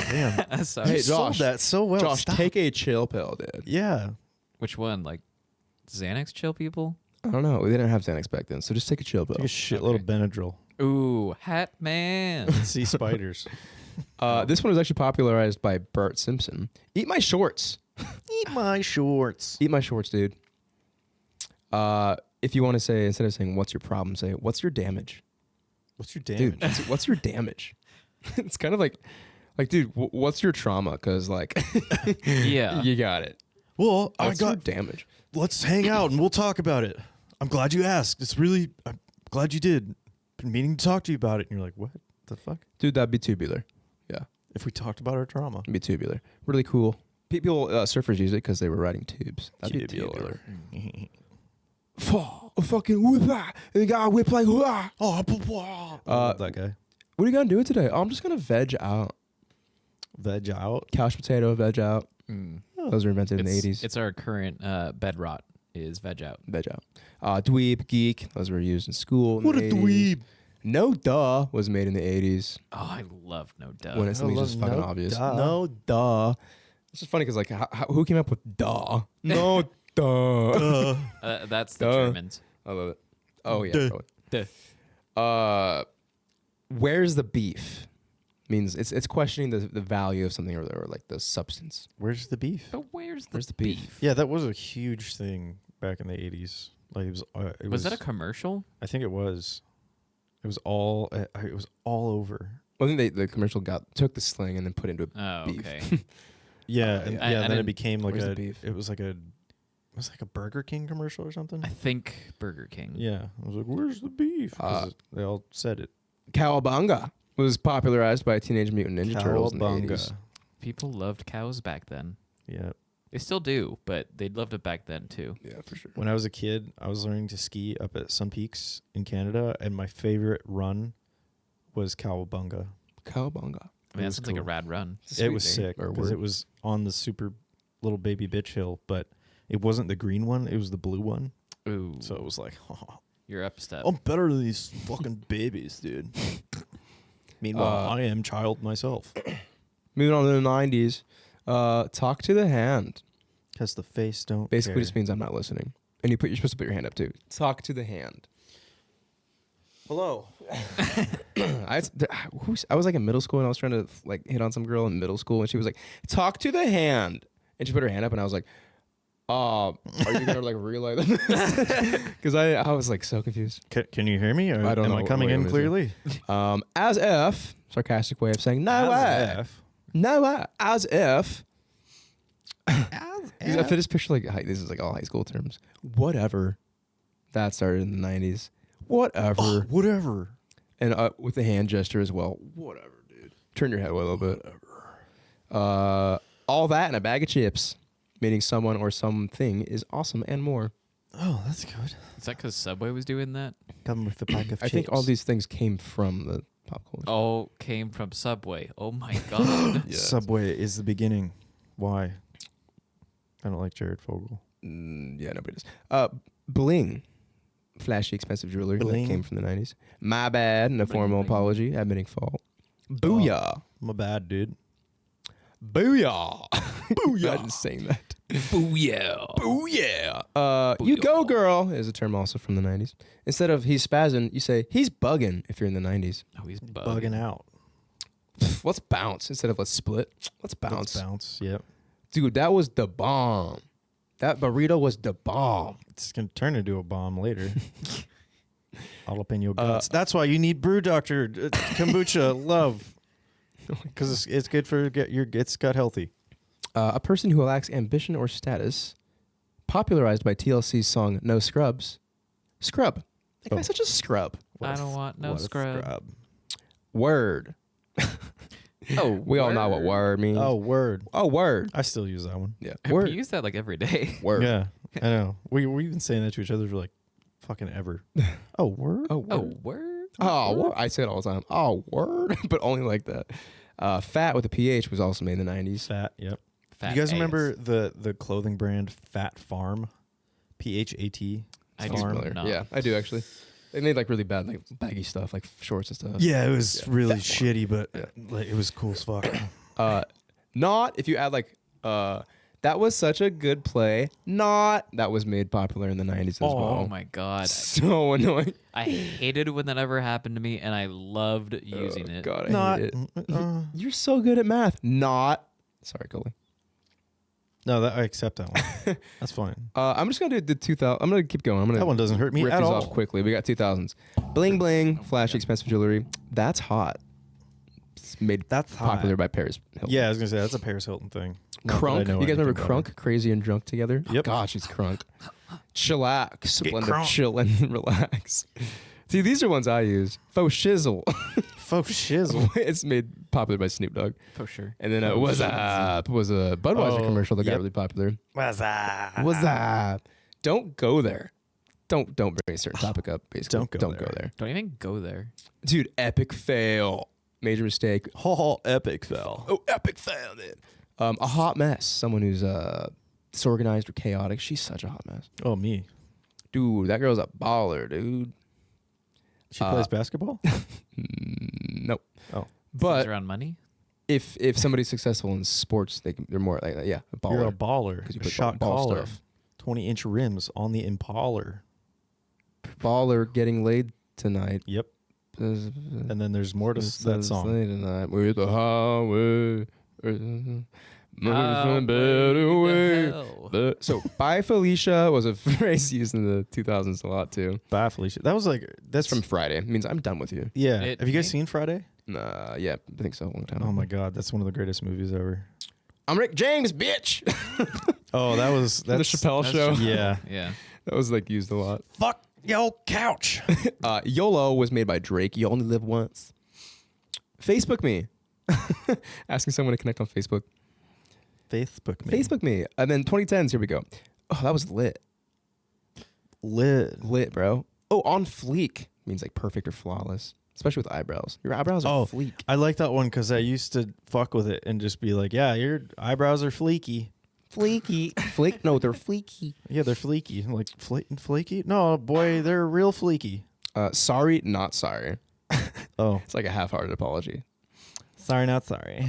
S1: damn.
S2: Sorry.
S1: You
S3: Hey,
S1: sold
S3: Josh.
S1: that so well.
S3: Josh,
S1: Stop.
S3: take a chill pill, dude.
S1: Yeah.
S2: Which one? Like Xanax chill people?
S3: I don't know. We didn't have Xanax back then, so just take a chill pill.
S1: Take a shitload of Benadryl.
S2: Ooh, Hat Man.
S1: See spiders.
S3: This one was actually popularized by Bart Simpson. Eat my shorts.
S1: Eat my shorts.
S3: Eat my shorts, dude. If you want to say, instead of saying, what's your problem, say, what's your damage?
S1: What's your damage?
S3: Dude, what's your damage? It's kind of like, dude, what's your trauma? Because like,
S2: Yeah.
S3: you got it.
S1: Well,
S3: What's your damage?
S1: Let's hang out and we'll talk about it. I'm glad you asked. I'm glad you did. Been meaning to talk to you about it. And you're like, what the fuck?
S3: Dude, that'd be tubular. Yeah,
S1: If we talked about our trauma.
S3: it'd be tubular. Really cool. People, surfers use it because they were riding tubes. That'd be tubular. Fucking whip out. And the guy whip like, wah.
S1: I love that guy.
S3: What are you gonna do today? Oh, I'm just gonna veg out.
S1: Veg out.
S3: Couch potato, veg out.
S2: Mm.
S3: Those were invented in the 80s.
S2: It's our current bed rot is veg out.
S3: Veg out. Dweeb, geek. Those were used in school. in
S1: What
S3: the
S1: a
S3: 80s.
S1: dweeb.
S3: No duh was made in the 80s.
S2: Oh, I love no duh.
S3: When something's
S1: love
S3: just fucking
S1: no
S3: obvious.
S1: duh.
S3: No duh. It's just funny because like, who came up with duh? No duh.
S2: That's the
S3: Duh.
S2: Germans.
S3: I love it. Oh yeah.
S1: Duh.
S3: totally.
S2: Duh.
S3: Where's the beef? Means it's questioning the value of something or like the substance.
S1: Where's the beef?
S2: But where's the
S3: Where's the
S2: beef?
S3: beef?
S1: Yeah, that was a huge thing back in the 80s. Like it
S2: Was that a commercial?
S1: I think it was. It was all over.
S3: I think the commercial took the sling and then put into
S2: Oh,
S3: beef.
S2: okay.
S1: Yeah, and,
S2: I
S1: then it
S2: didn't-
S1: became like
S3: where's the
S1: a
S3: beef?
S1: it was like a Burger King commercial or something.
S2: I think Burger King.
S1: Yeah, I was like, "Where's the beef?" 'Cause they all said it.
S3: Cowabunga was popularized by Teenage Mutant Ninja Turtles in the
S1: Cowabunga.
S3: 80s.
S2: People loved cows back then.
S1: Yeah.
S2: They still do, but they loved it back then too.
S3: Yeah, for sure.
S1: When I was a kid, I was learning to ski up at Sun Peaks in Canada, and my favorite run was Cowabunga.
S3: Cowabunga.
S2: I mean,
S1: was
S2: that sounds like a
S1: cool.
S2: rad run.
S3: It's a
S1: It
S3: sweet
S1: was
S3: name,
S1: sick
S3: or
S1: because
S3: word.
S1: it was on the super little baby bitch hill, but it wasn't the green one; it was the blue one.
S2: Ooh,
S1: So it was like, oh,
S2: you're up step.
S1: I'm better than these fucking babies, dude. Meanwhile, I am child myself.
S3: Moving on to the 90s. Talk to the hand.
S1: Because the face don't.
S3: Basically
S1: care.
S3: just means I'm not listening. And you're supposed to put your hand up too. Talk to the hand.
S1: Hello.
S3: I was like in middle school and I was trying to like hit on some girl in middle school and she was like, talk to the hand. And she put her hand up and I was like, are you gonna like realize this? Because I was like so confused.
S1: Can you hear me? Or
S3: I don't
S1: am
S3: know.
S1: I coming
S3: Wait,
S1: in
S3: let me see.
S1: clearly?
S3: As if, sarcastic way of saying no way. No way. As if. If I just picture like this is like all high school terms. Whatever. That started in the 90s. Whatever.
S1: Whatever.
S3: And with the hand gesture as well. Whatever, dude. Turn your head away a little bit. All that and a bag of chips, meaning someone or something is awesome and more.
S1: Oh, that's good.
S2: Is that because Subway was doing that?
S1: Come with the pack of
S3: I think all these things came from the pop culture.
S2: All came from Subway. Oh my god.
S3: Yeah.
S1: Subway is the beginning. Why? I don't like Jared Fogle.
S3: Yeah, nobody does. Bling. Flashy, expensive jewelry
S1: Bling.
S3: that came from the 90s. My bad. No formal
S2: bling.
S3: apology. Admitting fault. Booyah.
S1: My bad, dude.
S3: Booyah. Booyah. Imagine saying that.
S2: Booyah.
S3: Booyah. You go, girl is a term also from the 90s. Instead of he's spazzing, you say he's bugging if you're in the 90s.
S2: Oh, he's
S1: Bugging out.
S3: Let's bounce instead of let's split. Let's bounce.
S1: Let's bounce. Yep.
S3: Dude, that was the bomb. That burrito was the bomb.
S1: It's gonna turn into a bomb later. Jalapeno guts. That's why you need Brew Doctor kombucha. Love, because it's good for it's gut healthy.
S3: A person who lacks ambition or status, popularized by TLC's song No Scrubs. Scrub. That guy's such a scrub.
S2: I don't want no
S1: What a
S2: scrub.
S3: Word.
S2: Oh,
S3: We all know what word means.
S1: Oh, word.
S3: Oh, word.
S1: I still use that one.
S3: Yeah.
S2: We
S3: Word.
S2: use that like every day.
S3: Word.
S1: Yeah, I know. We've been saying that to each other for like fucking ever. Oh, word.
S3: Oh, word.
S2: Oh, word.
S3: Oh, word. I say it all the time. Oh, word. But only like that. Fat with a PH was also made in the 90s.
S1: Fat. Yep.
S2: Fat
S1: you guys
S2: ass.
S1: remember the clothing brand Fat Farm? PHAT.
S2: I do
S1: Farm.
S2: No.
S3: Yeah, I do actually. They made like really bad, like baggy stuff, like shorts and stuff.
S1: Yeah, it was
S3: Yeah.
S1: really
S3: Fat Farm.
S1: shitty, but like it was cool as fuck.
S3: Not if you add like, that was such a good play. Not that was made popular in the 90s as
S2: Oh
S3: well.
S2: my god.
S3: So annoying.
S2: I hated when that ever happened to me, and I loved using it.
S3: God, I
S1: Not.
S3: hate it. You're so good at math. Not. Sorry, Coley.
S1: No, I accept that one. That's fine.
S3: I'm just gonna do the 2000. I'm gonna keep going. I'm gonna
S1: That one doesn't hurt me
S3: rip
S1: at
S3: these
S1: all.
S3: off quickly. We got 2000s. Bling bling, flashy, expensive jewelry. That's hot. It's made
S1: That's
S3: popular
S1: hot.
S3: by Paris Hilton.
S1: Yeah, I was gonna say that's a Paris Hilton thing. Not that I
S3: Crunk.
S1: know
S3: You guys
S1: anything
S3: remember
S1: about
S3: Crunk? Crazy and Drunk Together?
S1: Yep.
S3: Gosh, she's Crunk. Chillax.
S1: Get
S3: Blend of
S1: crunk.
S3: chill and relax. See, these are ones I use. Faux shizzle.
S1: her. Faux shizzle.
S3: It's made popular by Snoop Dogg.
S2: For sure.
S3: And then
S1: Faux
S3: What's
S1: shizzle.
S3: Up was a Budweiser
S1: Oh,
S3: commercial that got
S1: yep.
S3: really popular.
S1: What's that?
S3: What's up? Don't go there. Don't bring a certain topic up. Basically,
S1: Don't go there.
S2: Don't even go there.
S3: dude. Epic fail. Major mistake.
S1: Oh, epic fell.
S3: Oh, epic fail, dude. A hot mess. Someone who's disorganized or chaotic. She's such a hot mess,
S1: Oh, me.
S3: dude. That girl's a baller, dude.
S1: She plays basketball.
S3: Nope.
S1: Oh,
S3: But
S2: around money.
S3: if somebody's successful in sports, they're more like yeah, a baller.
S1: you're a baller.
S3: 'Cause you
S1: A
S3: put
S1: shot
S3: ball
S1: caller.
S3: stuff.
S1: 20-inch rims on the Impaler.
S3: Baller getting laid tonight.
S1: Yep.
S3: And
S1: And then there's more to that song.
S3: Tonight with the highway.
S2: How
S3: Better
S2: way
S3: way.
S2: the hell?
S3: So, Bye Felicia was a phrase used in the 2000s a lot too.
S1: Bye, Felicia. That was like
S3: That's
S1: that's
S3: from Friday. It means I'm done with you.
S1: Yeah.
S2: It
S1: Have you guys
S2: came-
S1: seen Friday?
S3: Yeah, I think so. A long time.
S1: Oh my god, that's one of the greatest movies ever.
S3: I'm Rick James, bitch.
S1: Oh, that was
S3: the
S1: that's
S3: Chappelle
S2: That's
S3: show.
S1: Yeah.
S2: Yeah.
S3: That was like used a lot.
S1: Fuck your couch.
S3: YOLO was made by Drake. You only live once. Facebook me. Asking someone to connect on Facebook.
S1: Facebook me.
S3: Facebook me. And then 2010s, here we go. Oh, that was lit.
S1: Lit.
S3: Lit, bro. Oh, on fleek means like perfect or flawless, especially with eyebrows. Your eyebrows are
S1: Oh,
S3: fleek.
S1: I like that one because I used to fuck with it and just be like, yeah, your eyebrows are fleeky.
S3: Fleeky. Flake? No, they're fleeky.
S1: Yeah, they're fleeky. Like flaky? No, boy, they're real fleeky.
S3: Sorry, not sorry.
S1: Oh,
S3: It's like a half-hearted apology.
S1: sorry, not sorry.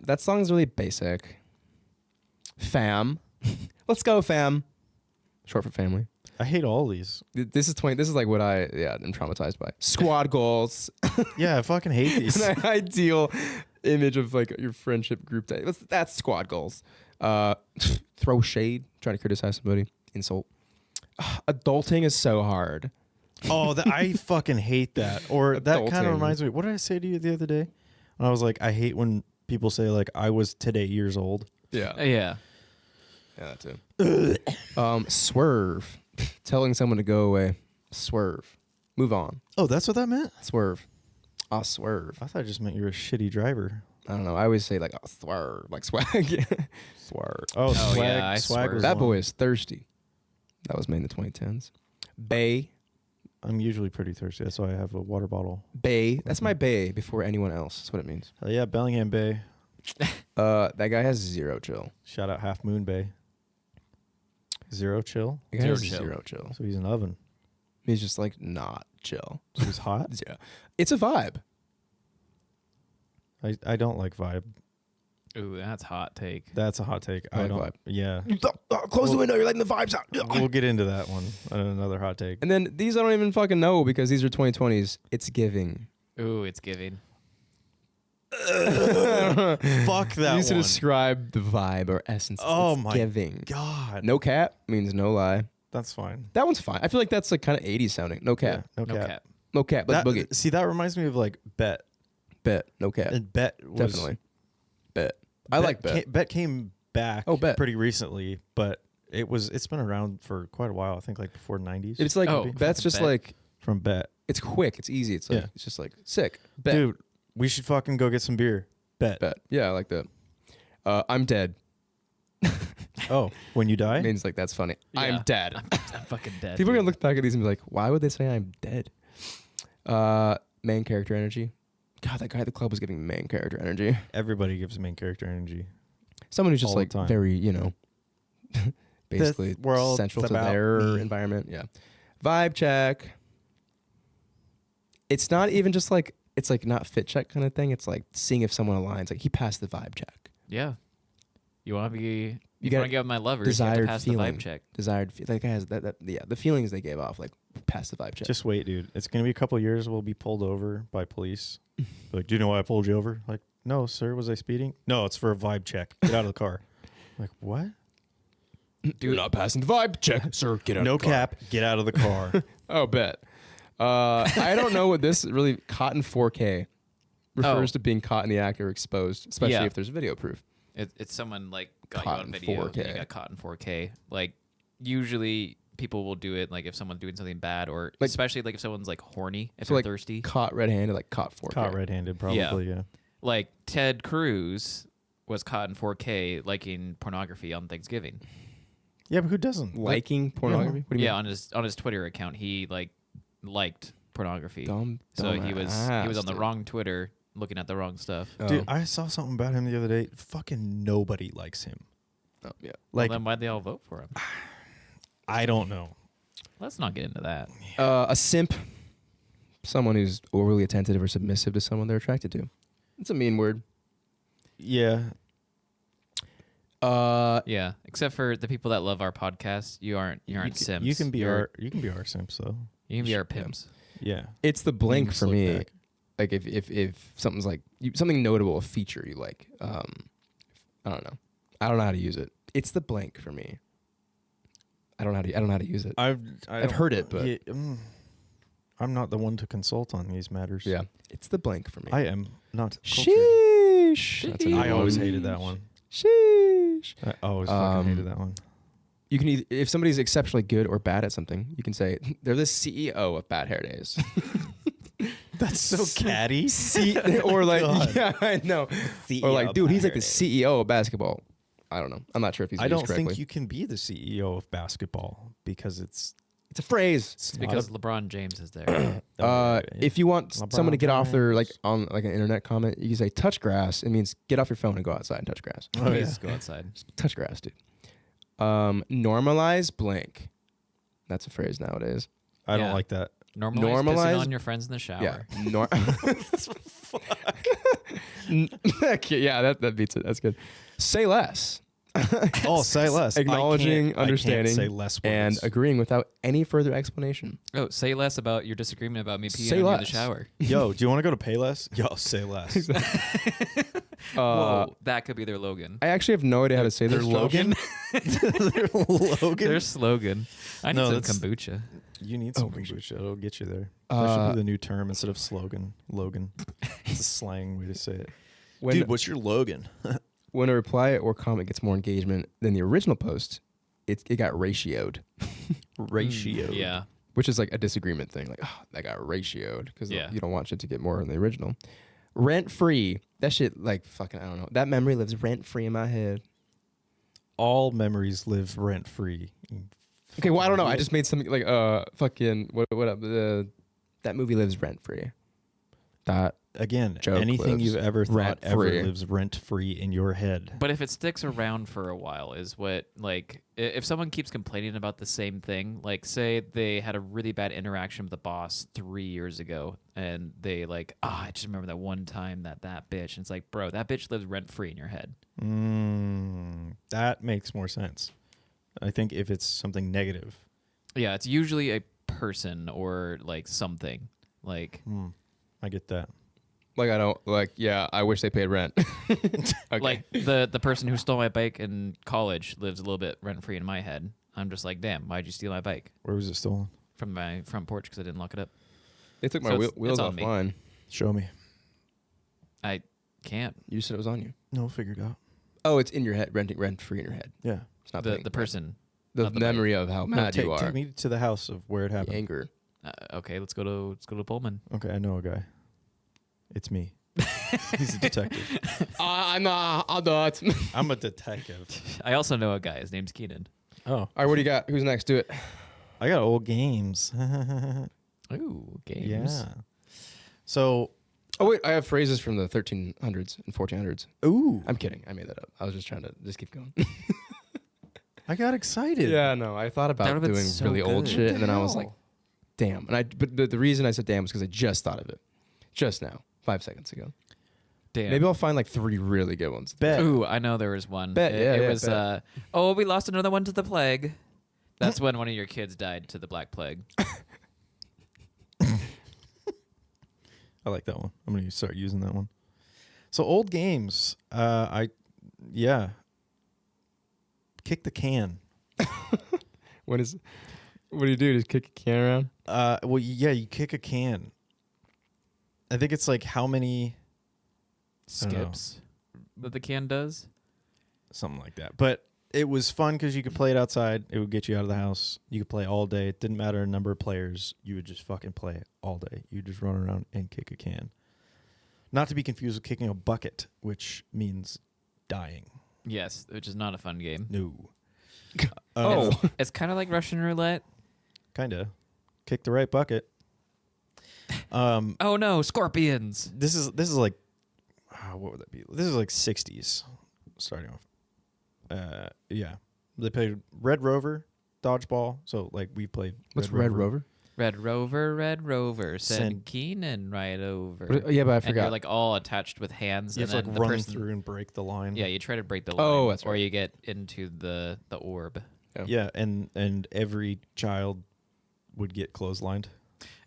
S3: That song is really basic. Fam. Let's go, fam. Short for family.
S1: I hate all these.
S3: This is 20. This is like what I'm traumatized by. Squad goals.
S1: Yeah, I fucking hate these.
S3: An ideal image of like your friendship group. That's squad goals. Throw shade. Try to criticize somebody. Insult. Adulting is so hard.
S1: Oh, I fucking hate that. Or that kind
S3: Adulting.
S1: of reminds me. What did I say to you the other day? When I was like, I hate when people say like I was today years old.
S3: Yeah.
S2: Yeah.
S3: Yeah, that too. Swerve. Telling someone to go away. Swerve. Move on.
S1: Oh, that's what that meant?
S3: Swerve. Ah, swerve.
S1: I thought it just meant you're a shitty driver.
S3: I don't know. I always say like oh, swerve, like swag. Swerve.
S1: Oh, swag.
S2: yeah, I
S1: swag
S2: swerve.
S1: was
S3: That
S1: one.
S3: boy is thirsty. That was made in the 2010s. Bay.
S1: I'm usually pretty thirsty. That's why I have a water bottle.
S3: Bay. That's my bay before anyone else. That's what it means.
S1: Yeah, Bellingham Bay.
S3: That guy has zero chill.
S1: Shout out Half Moon Bay. Zero chill.
S3: That guy
S2: Zero
S3: has
S2: chill.
S3: zero chill.
S1: So he's an oven.
S3: He's just like not chill.
S1: So he's hot.
S3: Yeah. It's a vibe.
S1: I don't like vibe.
S2: Ooh, that's hot take.
S1: That's a hot take.
S3: I
S1: I
S3: like
S1: don't.
S3: vibe.
S1: Yeah.
S3: Close the window. You're letting the vibes out.
S1: We'll get into that one. Another hot take.
S3: And then these I don't even fucking know because these are 2020s. It's giving.
S2: Ooh, it's giving.
S1: Fuck that
S3: Used to
S1: one.
S3: describe the vibe or essence.
S1: Oh
S3: it's
S1: my
S3: giving.
S1: God.
S3: No cap means no lie.
S1: That's fine.
S3: That one's fine. I feel like that's like kind of 80s sounding. No
S1: Yeah,
S3: cap.
S1: no
S2: No
S1: cap.
S2: cap.
S3: No cap. Like
S1: That,
S3: boogie.
S1: see, that reminds me of like Bet.
S3: Bet. No cap.
S1: And Bet was
S3: Definitely. Bet. I like Bet.
S1: Bet came back
S3: Oh, Bet.
S1: pretty recently, but it's been around for quite a while. I think like before 90s.
S3: It's like
S2: Oh,
S3: Bet's
S2: fucking
S3: just
S2: Bet.
S3: like
S1: from Bet.
S3: it's quick. It's easy. It's like
S1: Yeah.
S3: it's just like sick. Bet.
S1: Dude, we should fucking go get some beer. Bet.
S3: Bet. Yeah, I like that. I'm dead.
S1: Oh, when you die?
S3: Means like that's funny. I'm
S2: Yeah.
S3: dead.
S2: I'm fucking dead.
S3: People are
S2: dude.
S3: gonna look back at these and be like, why would they say I'm dead? Main character energy. God, that guy at the club was giving main character energy.
S1: Everybody gives main character energy.
S3: Someone who's just
S1: All the
S3: like
S1: time.
S3: very, basically
S1: world's
S3: central to
S1: about
S3: their
S1: me.
S3: environment. Yeah. Vibe check. It's not even just like it's like not fit check kind of thing. It's like seeing if someone aligns. Like he passed the vibe check.
S2: Yeah. You want to be.
S3: You
S2: You
S3: got
S2: want to get with my lovers. You have to
S3: desired
S2: pass
S3: feeling.
S2: the vibe check.
S3: Desired. That guy has that. Yeah. The feelings they gave off like passed the vibe check.
S1: Just wait, dude. It's gonna be a couple years. We'll be pulled over by police. Like, do you know why I pulled you over? Like, no, sir. Was I speeding? No, it's for a vibe check. Get out of the car. Like, what?
S3: Do not passing the vibe check, sir. Get out.
S1: No
S3: of the car.
S1: cap. Get out of the car.
S3: Oh, bet. I don't know what this really caught in 4K refers to being caught in the act or exposed, especially
S2: Yeah.
S3: if there's video proof.
S2: It's someone like got
S3: Caught
S2: you on
S3: in
S2: video
S3: 4K.
S2: and you got caught in 4K. Like usually people will do it like if someone's doing something bad or
S3: Like-
S2: especially like if someone's like horny, if
S3: So
S2: they're
S3: like
S2: thirsty.
S3: caught red-handed, like caught 4K.
S1: Caught red-handed, probably. Yeah.
S2: Like Ted Cruz was caught in 4K liking pornography on Thanksgiving.
S1: Yeah, but who doesn't?
S3: Liking pornography. What do you
S2: Yeah,
S3: mean?
S2: on his Twitter account, he like liked pornography.
S3: Dumb,
S2: So he was
S3: ass,
S2: on the
S3: dude.
S2: wrong Twitter looking at the wrong stuff.
S3: Oh.
S1: Dude, I saw something about him the other day. Fucking nobody likes him.
S3: Oh, yeah.
S1: Like,
S2: Well, then why'd they all vote for him?
S1: I don't know.
S2: Let's not get into that.
S3: A simp, someone who's overly attentive or submissive to someone they're attracted to. It's a mean word.
S1: Yeah.
S2: Yeah, except for the people that love our podcast, you aren't simps.
S1: You can be
S2: You're-
S1: our simps though.
S2: you can be our
S3: Yeah.
S2: pimps.
S1: Yeah.
S3: It's the blink
S1: Memes
S3: for
S1: look
S3: me.
S1: back.
S3: Like if something's like something notable, a feature you like. I don't know. I don't know how to use it. It's the blank for me. I don't know how to use it.
S1: I've
S3: heard it, but-
S1: yeah, I'm not the one to consult on these matters.
S3: Yeah, it's the blank for me.
S1: I am not cultured.
S3: Sheesh. That's a new
S1: I always
S3: one.
S1: hated that one.
S3: Sheesh.
S1: I always fucking
S3: Um,
S1: hated that one.
S3: You can either, if somebody's exceptionally good or bad at something, you can say they're the CEO of Bad Hair Days.
S1: That's so catty.
S3: Or like,
S1: God.
S3: yeah, I know. Or like, dude, he's like the CEO of basketball. I don't know. I'm not sure if he's
S1: I
S3: used
S1: don't
S3: correctly.
S1: think you can be the CEO of basketball because it's
S3: It's a phrase.
S2: It's because LeBron James is there.
S3: If you want someone to
S1: LeBron
S3: get off their like
S1: James.
S3: on like an internet comment, you can say touch grass. It means get off your phone and go outside and touch grass.
S1: Oh, yeah.
S2: Please go outside.
S3: Touch grass, dude. Normalize blank. That's a phrase nowadays.
S1: I
S2: Yeah.
S1: don't like that.
S2: Normalize
S3: Normalize-
S2: pissing on your friends in the shower.
S3: Yeah. Okay, yeah, that beats it. That's good. Say less.
S1: Oh, say less.
S3: Acknowledging,
S1: I can't
S3: understanding,
S1: say less
S3: and
S1: words.
S3: agreeing without any further explanation.
S2: Oh, say less about your disagreement about me peeing
S3: Say
S2: on you in the
S3: less.
S2: shower.
S1: Yo, do you want to go to Payless? Yo, say less.
S2: Whoa, that could be their Logan.
S3: I actually have no idea how to say
S1: Their
S3: their
S1: Logan? Their Logan?
S2: Their slogan. I need
S1: No,
S2: some
S1: that's-
S2: kombucha.
S1: You need some kombucha. It'll get you there. That
S3: Uh,
S1: should be the new term instead of slogan. Logan. It's a slang way to say it.
S3: When,
S1: Dude, what's your Logan?
S3: when a reply or comment gets more engagement than the original post, it got ratioed,
S1: Ratio.
S2: Yeah.
S3: which is like a disagreement thing. Like, oh, that got ratioed because
S2: Yeah.
S3: you don't want shit to get more than the original. Rent free. That shit, like, fucking, I don't know. That memory lives rent free in my head.
S1: All memories live rent free.
S3: Okay, well, I don't know. I just made something like, fucking, what up? That movie lives rent free. That.
S1: Again,
S3: Joke
S1: anything
S3: lives
S1: you've ever thought ever
S3: rent-free.
S1: lives rent free in your head.
S2: But if it sticks around for a while, is what, like, if someone keeps complaining about the same thing, like, say they had a really bad interaction with the boss 3 years ago, and they, like, I just remember that one time that bitch. And it's like, bro, that bitch lives rent free in your head.
S1: That makes more sense. I think if it's something negative.
S2: Yeah, it's usually a person or, like, something. Like,
S1: I get that.
S3: Like, I don't, like, yeah, I wish they paid rent. Okay.
S2: like the person who stole my bike in college lives a little bit rent free in my head. I'm just like, damn, why'd you steal my bike
S1: Where was it stolen?
S2: from my front porch because I didn't lock it up?
S3: They took my
S2: So it's
S3: wheels
S2: on me.
S3: offline.
S1: Show me.
S2: I can't.
S3: You said it was on you.
S1: No, figured out.
S3: Oh, it's in your head, rent free in your head.
S1: Yeah.
S3: It's not
S2: The
S3: paying rent.
S2: person.
S3: The
S2: not the
S3: memory of how mad
S1: take,
S3: you are.
S1: Take me to the house of where it
S3: The
S1: happened.
S3: anger.
S2: Okay, let's go to Pullman.
S1: Okay, I know a guy. It's me. He's a detective.
S3: I'm not.
S1: I'm a detective.
S2: I also know a guy. His name's Keenan.
S1: Oh,
S3: All right, what do you got? Who's next? Do it.
S1: I got old games.
S2: Ooh, games.
S1: Yeah. So,
S3: Oh wait, I have phrases from the 1300s and 1400s.
S1: ooh,
S3: I'm kidding. I made that up. I was just trying to just keep going.
S1: I got excited.
S3: Yeah, no, I thought
S2: That
S3: about
S2: would've been
S3: doing
S2: so
S3: really old
S2: good.
S3: shit,
S1: What
S3: and
S1: the
S3: then I was
S1: hell?
S3: like, damn. But the reason I said damn was because I just thought of it, just now, 5 seconds ago.
S2: Damn.
S3: Maybe I'll find like 3 really good ones.
S1: Bet.
S2: Ooh, I know there was one.
S3: Bet, yeah,
S2: it
S3: yeah,
S2: was.
S3: bet.
S2: Oh, we lost another one to the plague. That's when one of your kids died to the Black Plague.
S1: I like that one. I'm gonna start using that one. So old games. Kick the can.
S3: What do you do? Just kick a can around?
S1: Well, yeah, you kick a can. I think it's like how many, I don't know.
S2: Skips that the can does.
S1: Something like that. But it was fun because you could play it outside. It would get you out of the house. You could play all day. It didn't matter a number of players. You would just fucking play it all day. You just run around and kick a can. Not to be confused with kicking a bucket, which means dying.
S2: Yes, which is not a fun game.
S1: No.
S3: Oh.
S2: It's kind of like Russian roulette.
S1: Kind of. Kick the right bucket.
S2: Oh no, scorpions.
S1: This is like, what would that be? This is like 60s starting off. Yeah. They played Red Rover, dodgeball. So like we played.
S3: What's Red Rover?
S2: Red Rover, send Keenan right over.
S3: Yeah, but I
S2: And
S3: forgot.
S2: you're like all attached with hands,
S1: You have
S2: and
S1: to
S2: then
S1: like
S2: the
S1: run
S2: person,
S1: through and break the line.
S2: yeah, you try to break the
S3: Oh,
S2: line,
S3: that's
S2: or
S3: right.
S2: you get into the orb.
S1: Yeah, and every child would get clotheslined.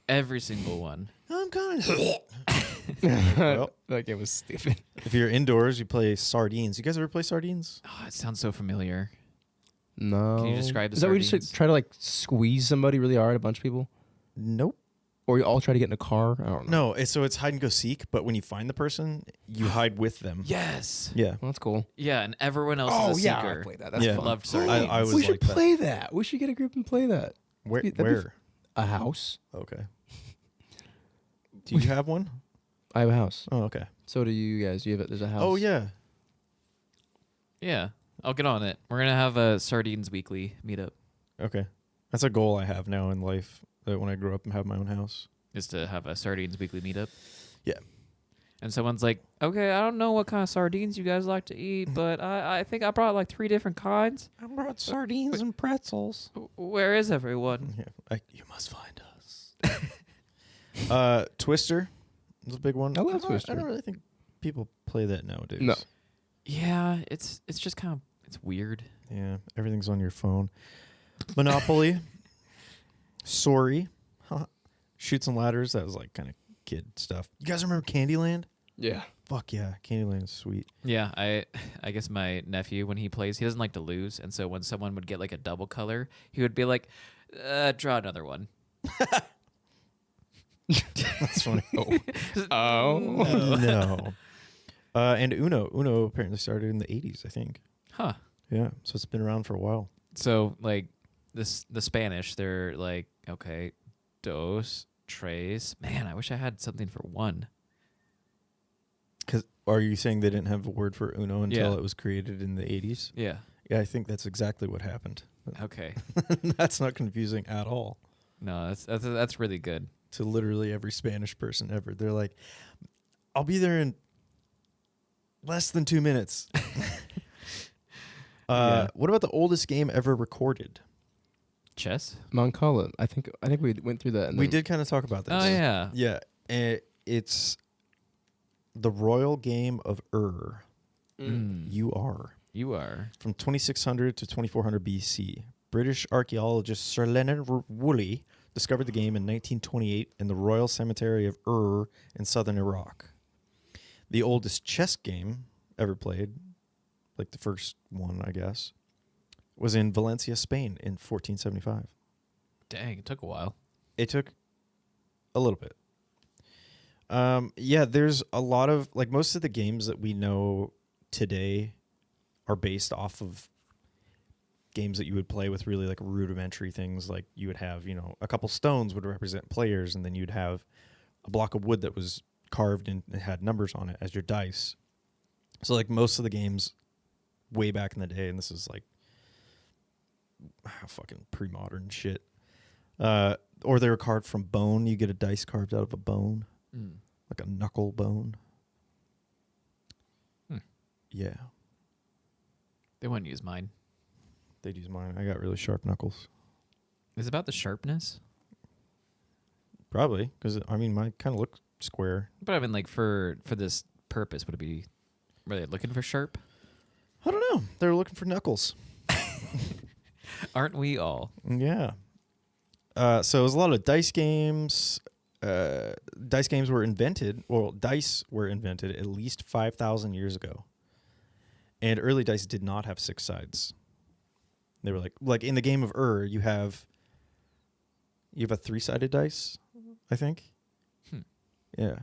S2: Every single one.
S1: I'm coming. Well,
S3: That game was stupid.
S1: if you're indoors, you play sardines. You guys ever play sardines?
S2: Oh, it sounds so familiar.
S3: No.
S2: Can you describe the
S3: Is that where you
S2: sardines?
S3: just try to like squeeze somebody really hard, a bunch of people?
S1: Nope.
S3: Or you all try to get in a car? I don't know.
S1: No, so it's hide and go seek, but when you find the person, you hide with them.
S2: Yes.
S1: Yeah.
S3: Well, that's cool.
S2: Yeah, and everyone else
S3: Oh,
S2: is a
S3: yeah, I
S2: seeker.
S3: played that. That's
S1: Yeah.
S3: fun.
S2: Loved sardines.
S1: I was
S3: we should
S1: like that.
S3: play that. We should get a group and play that.
S1: Where?
S3: That'd be
S1: Where?
S3: A house.
S1: Okay. Do you have one?
S3: I have a house.
S1: Oh, okay.
S3: So do you guys. You have there's a house.
S1: Oh, yeah.
S2: Yeah, I'll get on it. We're gonna have a sardines weekly meetup.
S1: Okay. That's a goal I have now in life, that when I grow up and have my own house.
S2: Is to have a sardines weekly meetup.
S1: Yeah.
S2: And someone's like, okay, I don't know what kind of sardines you guys like to eat, but I think I brought like 3 different kinds.
S1: I brought sardines and pretzels.
S2: Where is everyone?
S1: Yeah, you must find us. Twister is a big one.
S3: I love
S1: I don't
S3: Twister.
S1: really think people play that nowadays.
S3: No.
S2: Yeah, it's just kind of it's weird.
S1: Yeah, everything's on your phone. Monopoly. Sorry. Shoots and Ladders. That was like kind of kid stuff. You guys remember Candyland?
S3: Yeah.
S1: Fuck yeah, Candyland is sweet.
S2: Yeah, I guess my nephew, when he plays, he doesn't like to lose, and so when someone would get like a double color, he would be like, draw another one.
S1: That's funny.
S3: Oh.
S1: No. And Uno. Uno apparently started in the 80s, I think.
S2: Huh.
S1: Yeah, so it's been around for a while.
S2: So like the Spanish, they're like, okay, dos, tres. Man, I wish I had something for one.
S1: Cause are you saying they didn't have a word for Uno until
S2: Yeah.
S1: it was created in the 80s?
S2: Yeah.
S1: Yeah, I think that's exactly what happened.
S2: Okay.
S1: That's not confusing at all
S2: No, that's really good.
S1: to literally every Spanish person ever. They're like, I'll be there in less than 2 minutes.
S2: Yeah.
S1: What about the oldest game ever recorded?
S2: Chess?
S3: Mancala. I think we went through that. And
S1: We
S3: then-
S1: did kind of talk about this.
S2: Oh yeah.
S1: Yeah, it's the Royal Game of Ur.
S2: You are.
S1: From 2600 to 2400 BC. British archaeologist Sir Leonard Woolley discovered the game in 1928 in the Royal Cemetery of Ur in southern Iraq. The oldest chess game ever played, like the first one, I guess, was in Valencia, Spain in 1475.
S2: Dang, it took a while.
S1: It took a little bit. Yeah, there's a lot of, like, most of the games that we know today are based off of games that you would play with really like rudimentary things. Like you would have, you know, a couple stones would represent players, and then you'd have a block of wood that was carved and it had numbers on it as your dice. So like most of the games way back in the day, and this is like fucking pre-modern shit, or they were carved from bone. You get a dice carved out of a bone, like a knuckle bone. Yeah,
S2: They wouldn't use mine.
S1: they'd use mine. I got really sharp knuckles.
S2: Is it about the sharpness?
S1: Probably, because I mean, mine kind of look square.
S2: But I mean, like for this purpose, would it be? Were they looking for sharp?
S1: I don't know. They were looking for knuckles.
S2: Aren't we all?
S1: Yeah. So it was a lot of dice games. Dice games were invented. Well, dice were invented at least 5,000 years ago. And early dice did not have 6 sides. They were like in the game of you have a 3-sided dice, I think.
S2: Hmm.
S1: Yeah.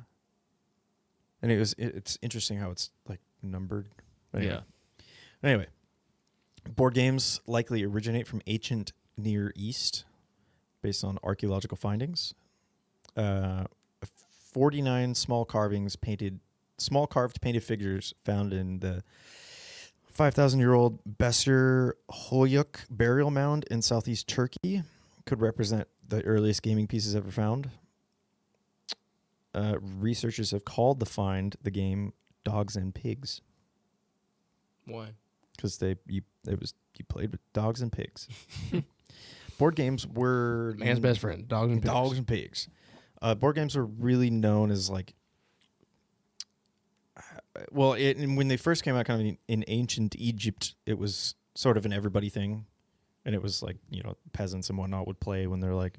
S1: And it's interesting how it's like numbered. Anyway, board games likely originate from ancient Near East, based on archaeological findings. 49 small carved painted figures found in the 5,000-year-old Besir Hoyuk burial mound in southeast Turkey could represent the earliest gaming pieces ever found. Researchers have called the find the game Dogs and Pigs
S3: Why?
S1: because you played with dogs and pigs. Board games were
S3: Man's best friend. Dogs and pigs.
S1: Dogs and pigs. Board games were really known as like, when they first came out, kind of in ancient Egypt, it was sort of an everybody thing, and it was like peasants and whatnot would play when they're like,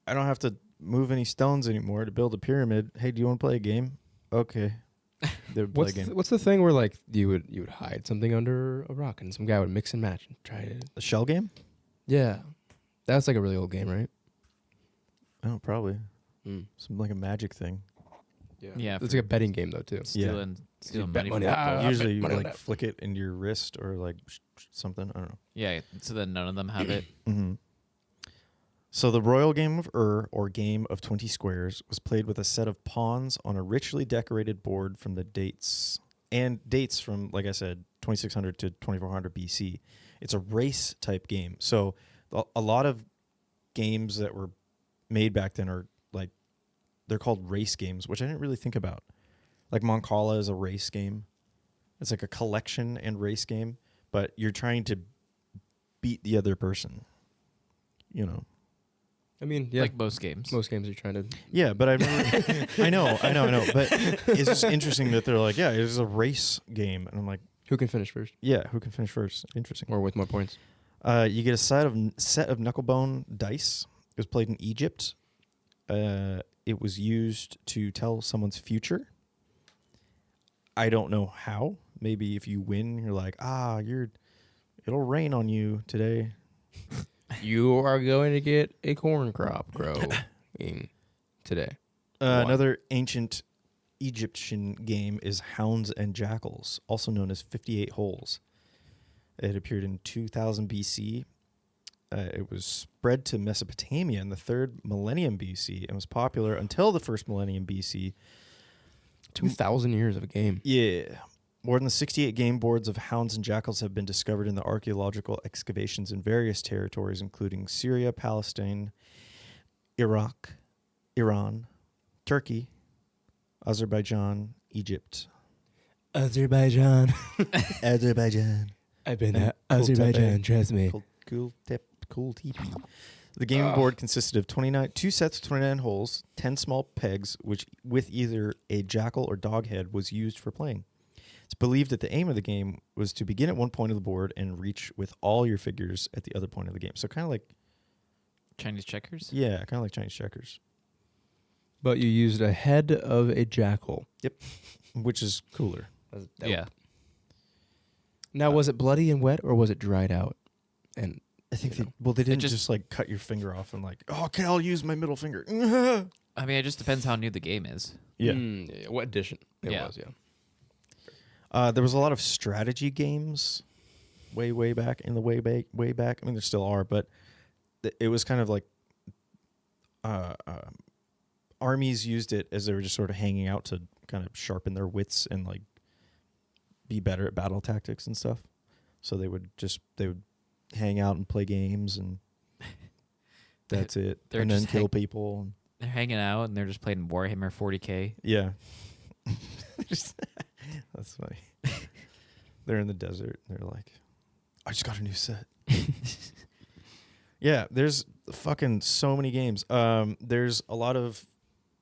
S1: I don't have to move any stones anymore to build a pyramid. Hey, do you want to play a game? Okay. They would play a game.
S3: What's the thing where like you would hide something under a rock and some guy would mix and match and try to?
S1: A shell game?
S3: Yeah, that's like a really old game, right?
S1: Oh, probably.
S3: Mm.
S1: Some like a magic thing.
S2: Yeah,
S3: It's like a betting game though too.
S2: stealing
S3: bet
S2: money.
S3: money.
S2: From
S3: Ah,
S2: people.
S1: Usually you
S3: money on
S1: like
S3: that.
S1: flick it into your wrist or like something. I don't know.
S2: Yeah, so then none of them have it.
S1: Mm-hmm. So the royal game of or game of 20 squares was played with a set of pawns on a richly decorated board from the dates from, like I said, 2600 to 2400 BC. It's a race type game. So a lot of games that were made back then are like, they're called race games, which I didn't really think about. Like Moncala is a race game. It's like a collection and race game, but you're trying to beat the other person,
S3: I mean, yeah,
S2: Like most games.
S3: most games are trying to.
S1: Yeah, but I remember, I know. But it's just interesting that they're like, yeah, it's a race game, and I'm like,
S3: Who can finish first
S1: yeah, who can finish first? Interesting.
S3: or with more points?
S1: You get a set of knucklebone dice. It was played in Egypt. It was used to tell someone's future. I don't know how. Maybe if you win, you're like, it'll rain on you today.
S3: You are going to get a corn crop growing today. One.
S1: Another ancient Egyptian game is Hounds and Jackals, also known as 58 Holes. It appeared in 2000 BC. It was spread to Mesopotamia in the 3rd millennium BC and was popular until the 1st millennium BC.
S3: 2,000 years of a game.
S1: Yeah. More than 68 game boards of Hounds and Jackals have been discovered in the archaeological excavations in various territories, including Syria, Palestine, Iraq, Iran, Turkey, Azerbaijan, Egypt.
S3: Azerbaijan.
S1: Azerbaijan.
S3: I've been
S1: And
S3: to Azerbaijan,
S1: Kultepe.
S3: trust me.
S1: Cool teepee. The game board consisted of 2 sets of 29 holes, 10 small pegs, which with either a jackal or dog head was used for playing. It's believed that the aim of the game was to begin at one point of the board and reach with all your figures at the other point of the game. So kind of like,
S2: Chinese checkers.
S1: yeah, kind of like Chinese checkers,
S3: But you used a head of a jackal.
S1: which is cooler.
S2: Yeah.
S3: Now, was it bloody and wet or was it dried out? And
S1: I think
S3: You
S1: they didn't
S2: just-
S1: just like cut your finger off and like, okay, I'll use my middle finger.
S2: I mean, it just depends how new the game is.
S1: Yeah.
S3: yeah, what edition it
S2: Yeah.
S3: was? Yeah.
S1: There was a lot of strategy games way back in the way back. I mean, there still are, but it was kind of like armies used it as they were just sort of hanging out to kind of sharpen their wits and like be better at battle tactics and stuff. So they would hang out and play games and that's it.
S2: They're
S1: And then
S2: just
S1: kill people.
S2: They're hanging out and they're just playing Warhammer 40K.
S1: Yeah. That's funny. They're in the desert. And they're like, I just got a new set. Yeah, there's fucking so many games. There's a lot of,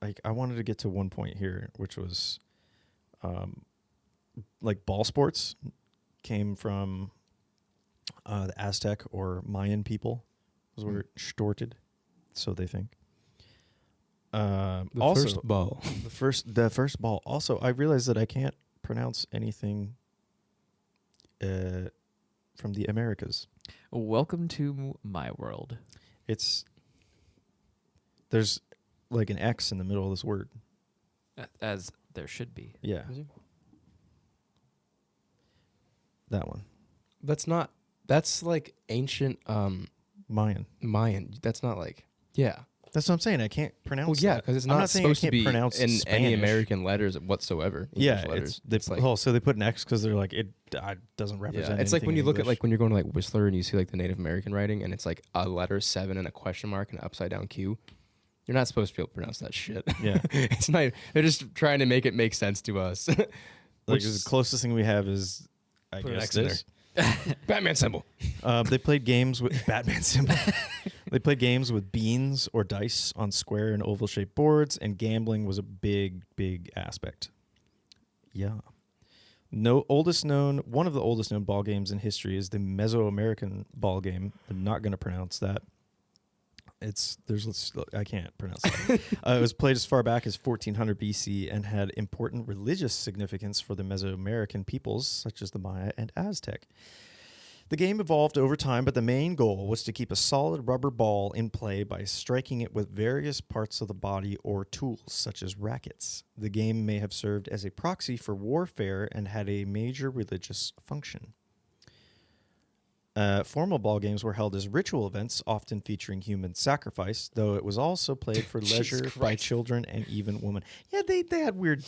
S1: like, I wanted to get to one point here, which was, like, ball sports came from the Aztec or Mayan people. Those were started, so they think.
S3: The
S1: Also,
S3: first ball.
S1: the first ball. Also, I realized that I can't pronounce anything from the Americas.
S2: Welcome to my world.
S1: There's like an X in the middle of this word.
S2: As there should be.
S1: Yeah, that one.
S3: That's like ancient
S1: Mayan.
S3: Mayan. That's not like, yeah.
S1: That's what I'm saying. I can't pronounce.
S3: Well, yeah,
S1: that.
S3: because it's
S1: I'm
S3: not
S1: saying I
S3: supposed to
S1: can't
S3: be
S1: pronounce
S3: in any
S1: Spanish.
S3: American letters whatsoever.
S1: Yeah,
S3: English letters.
S1: it's
S3: like,
S1: so they put an X because they're like it doesn't
S3: yeah.
S1: represent.
S3: It's like
S1: anything
S3: when you
S1: in
S3: look at
S1: English.
S3: like when you're going to like Whistler and you see like the Native American writing and it's like a letter 7 and a question mark and an upside down Q. You're not supposed to be able to pronounce that shit.
S1: Yeah.
S3: It's not. They're just trying to make it make sense to us.
S1: like
S3: which
S1: the
S3: is
S1: closest thing we have is I
S3: Put an
S1: guess
S3: X in
S1: this.
S3: Batman symbol.
S1: They played games with Batman symbol. They played games with beans or dice on square and oval shaped boards, and gambling was a big aspect. Yeah. One of the oldest known ball games in history is the Mesoamerican ball game. I'm not going to pronounce that. I can't pronounce that. It was played as far back as 1400 BC and had important religious significance for the Mesoamerican peoples such as the Maya and Aztec. The game evolved over time, but the main goal was to keep a solid rubber ball in play by striking it with various parts of the body or tools, such as rackets. The game may have served as a proxy for warfare and had a major religious function. Formal ball games were held as ritual events, often featuring human sacrifice, though it was also played for leisure by children and even women. Yeah, they had weird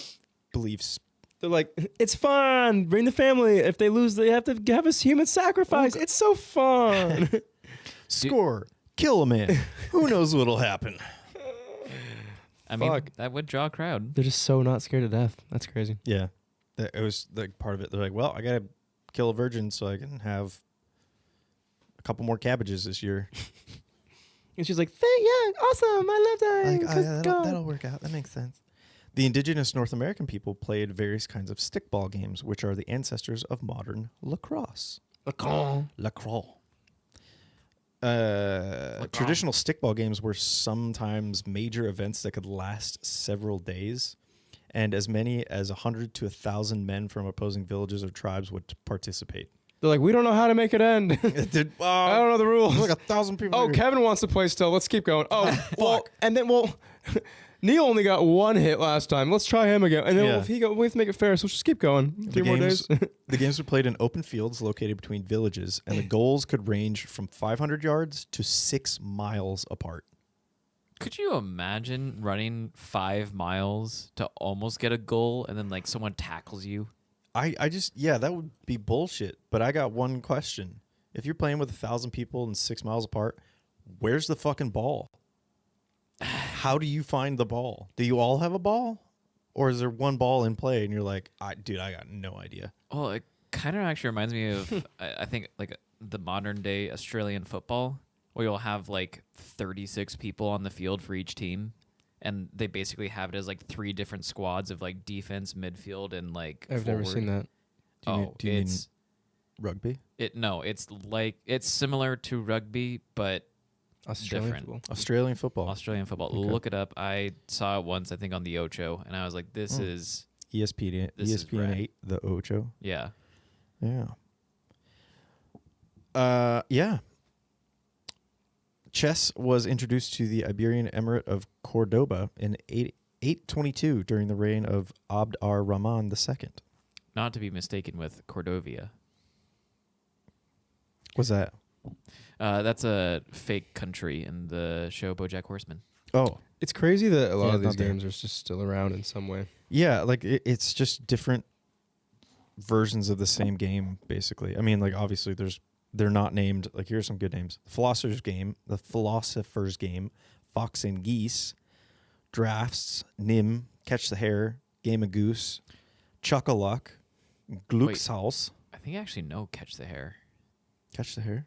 S1: beliefs.
S3: They're like, it's fun. Bring the family. If they lose, they have to have a human sacrifice. It's so fun.
S1: Score. Kill a man. Who knows what'll happen?
S2: I mean,
S3: Fuck.
S2: that would draw a crowd.
S3: They're just so not scared of death. That's crazy.
S1: Yeah. It was like part of it. They're like, well, I got to kill a virgin so I can have a couple more cabbages this year.
S3: And she's like, yeah, awesome. I love that.
S1: Like,
S3: 'cause
S1: yeah,
S3: God."
S1: that'll work out. That makes sense. The indigenous North American people played various kinds of stickball games, which are the ancestors of modern lacrosse. Lacrosse. Traditional stickball games were sometimes major events that could last several days, and as many as 100 to 1,000 men from opposing villages or tribes would participate.
S3: They're like, we don't know how to make it end. I don't know the rules.
S1: There's like 1,000 people.
S3: Oh,
S1: here.
S3: Kevin wants to play still. Let's keep going. Oh, well, and then Neil only got one hit last time. Let's try him again. And then
S1: Yeah.
S3: we have to make it fair, so let's just keep going.
S1: The
S3: 3 more days.
S1: the games were played in open fields located between villages, and the goals could range from 500 yards to 6 miles apart.
S2: Could you imagine running 5 miles to almost get a goal and then like someone tackles you?
S1: That would be bullshit. But I got one question. If you're playing with 1,000 people and 6 miles apart, where's the fucking ball? How do you find the ball? Do you all have a ball? Or is there one ball in play and you're like, I got no idea.
S2: Well, it kind of actually reminds me of, I think, like the modern day Australian football, where you'll have like 36 people on the field for each team. And they basically have it as like 3 different squads of like defense, midfield, and like
S3: I've never seen that.
S1: Do you mean
S2: it's
S1: rugby?
S2: it's similar to rugby, but
S3: Australian
S2: different.
S3: football.
S1: Australian football.
S2: Australian football.
S1: Okay.
S2: Look it up. I saw it once, I think, on the Ocho, and I was like, "This is
S1: ESPN,
S2: This is
S1: ESPN
S2: rad.
S1: 8, the Ocho.
S2: yeah."
S1: Yeah. Yeah. Chess was introduced to the Iberian Emirate of Cordoba in 822 during the reign of Abd ar-Rahman II.
S2: Not to be mistaken with Cordovia.
S1: What's that?
S2: That's a fake country in the show BoJack Horseman.
S1: Oh,
S3: It's crazy that a lot
S1: Yeah,
S3: of these
S1: not there.
S3: games are just still around in some way.
S1: yeah. Like it's just different versions of the same game, basically. I mean, like obviously they're not named. Like here's some good names: the Philosopher's Game, Fox and Geese, Drafts, Nim, Catch the Hare, Game of Goose, Chuck-a-Luck, Glückshaus.
S2: I think I actually know Catch the Hare.
S1: Catch the Hare.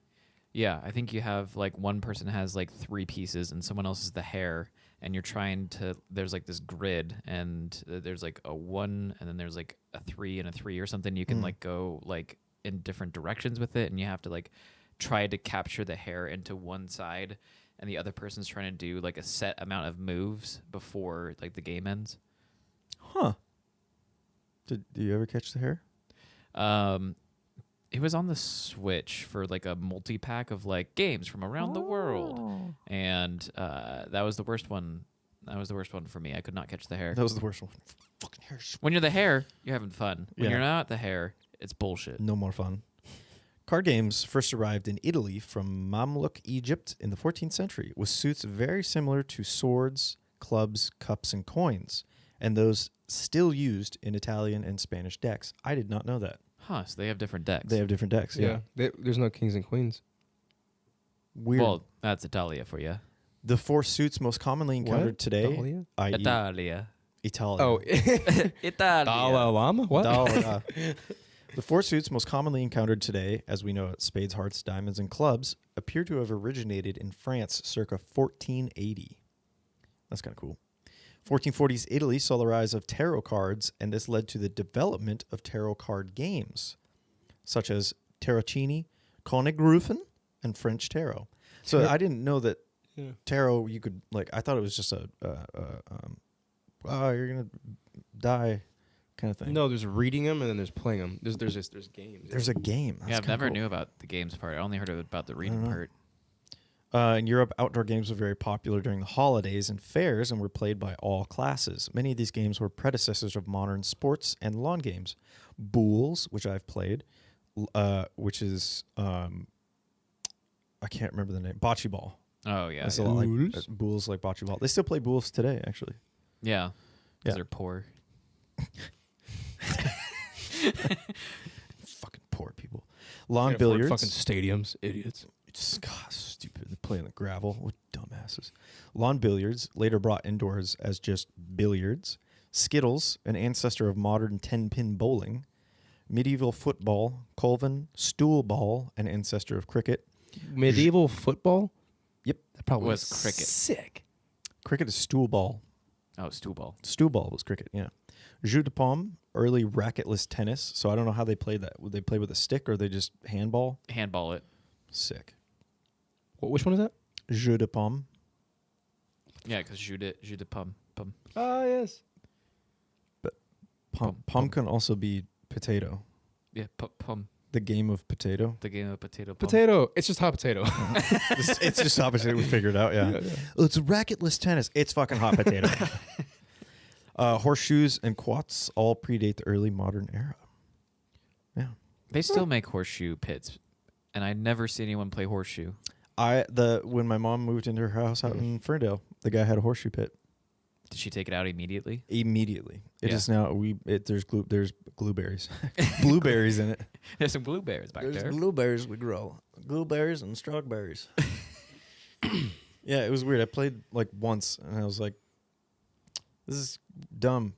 S2: Yeah, I think you have like one person has like 3 pieces and someone else is the hare, and you're trying to. There's like this grid, and there's like a 1, and then there's like a 3 and a 3 or something. You can like go like in different directions with it, and you have to like try to capture the hare into one side, and the other person's trying to do like a set amount of moves before like the game ends.
S1: Huh. Do you ever catch the hare?
S2: It It was on the Switch for like a multi-pack of like games from around the world, and that was the worst one. That was the worst one for me. I could not catch the hare.
S1: That was the worst one. Fucking hair's
S2: When you're the hare, you're having fun. When
S1: Yeah.
S2: you're not the hare, it's bullshit.
S1: no more fun. Card games first arrived in Italy from Mamluk Egypt in the 14th century, with suits very similar to swords, clubs, cups, and coins, and those still used in Italian and Spanish decks. I did not know that.
S2: Huh? So they have different decks.
S1: They have different decks. Yeah.
S3: There's no kings and queens.
S1: Weird.
S2: Well, that's Italia for you.
S1: The four suits most commonly encountered
S3: What?
S1: today,
S3: Dahlia?
S1: i.e.
S2: Italia.
S1: Italia.
S3: Oh,
S2: Italia.
S3: Dalai Lama? What?
S1: Dahlia. The four suits most commonly encountered today, as we know it, spades, hearts, diamonds, and clubs, appear to have originated in France circa 1480. That's kind of cool. 1440s Italy saw the rise of tarot cards, and this led to the development of tarot card games, such as Tarocchini, Königgruppen, and French tarot. So I didn't know that tarot, you could, like, I thought it was just you're going to die kind of thing.
S3: No, there's reading them and then there's playing them. There's games.
S1: There's a game. That's
S2: Yeah, I've
S1: kinda
S2: never
S1: cool.
S2: knew about the games part. I only heard about the reading
S1: know.
S2: part.
S1: In Europe, outdoor games were very popular during the holidays and fairs and were played by all classes. Many of these games were predecessors of modern sports and lawn games. Boules, which I've played, which is, I can't remember the name, bocce ball.
S2: Oh yeah,
S1: It's a
S2: yeah.
S1: lot like
S3: Boules?
S1: Boules, like bocce ball. They still play Boules today, actually.
S2: Yeah, because
S1: Yeah.
S2: they're poor.
S1: Fucking poor people. Lawn
S3: Can't afford
S1: billiards.
S3: fucking stadiums, idiots.
S1: It's God, stupid. They play in the gravel. What dumbasses. Lawn billiards, later brought indoors as just billiards. Skittles, an ancestor of modern 10-pin bowling. Medieval football, Colvin, stool ball, an ancestor of cricket.
S3: Medieval football?
S1: Yep.
S3: That probably
S2: Was cricket.
S3: Sick.
S1: Cricket is stool ball.
S2: Oh, stool ball.
S1: Stool ball was cricket, yeah. Jeu de paume, early racketless tennis. So I don't know how they played that. Would they play with a stick or they just handball?
S2: Handball it.
S1: Sick.
S3: Which one is that?
S1: Jeu de paume.
S2: Yeah, because jus de pomme.
S3: Oh, yes.
S1: Pom can also be potato.
S2: Yeah, pomme.
S1: The game of potato.
S2: The game of potato. Pomme.
S3: Potato. It's just hot potato.
S1: It's just opposite. We figured out. Yeah. Oh, it's racketless tennis. It's fucking hot potato. Horseshoes and quoits all predate the early modern era. Yeah.
S2: They still make horseshoe pits, and I never see anyone play horseshoe.
S1: When my mom moved into her house out in Ferndale, the guy had a horseshoe pit
S2: Did she take it out immediately?
S1: immediately. It
S2: Yeah.
S1: is now there's blueberries, blueberries in it.
S2: There's some blueberries back there.
S1: blueberries we grow, blueberries and strawberries. Yeah, it was weird. I played like once, and I was like, "This is dumb."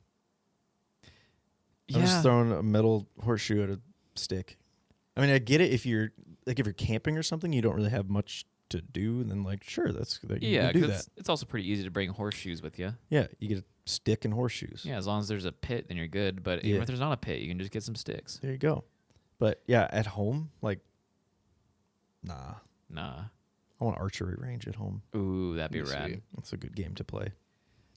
S1: I'm just throwing a metal horseshoe at a stick. I mean, I get it if you're camping or something, you don't really have much to do. Then like, sure, that's you
S2: Yeah,
S1: can do
S2: because
S1: that.
S2: it's also pretty easy to bring horseshoes with you.
S1: Yeah, you get a stick and horseshoes.
S2: Yeah, as long as there's a pit, then you're good. But
S1: Yeah.
S2: even if there's not a pit, you can just get some sticks.
S1: There you go. But yeah, at home, like, nah.
S2: Nah.
S1: I want archery range at home.
S2: Ooh, that'd be
S3: Yes,
S2: rad.
S3: sweet.
S1: That's a good game to play.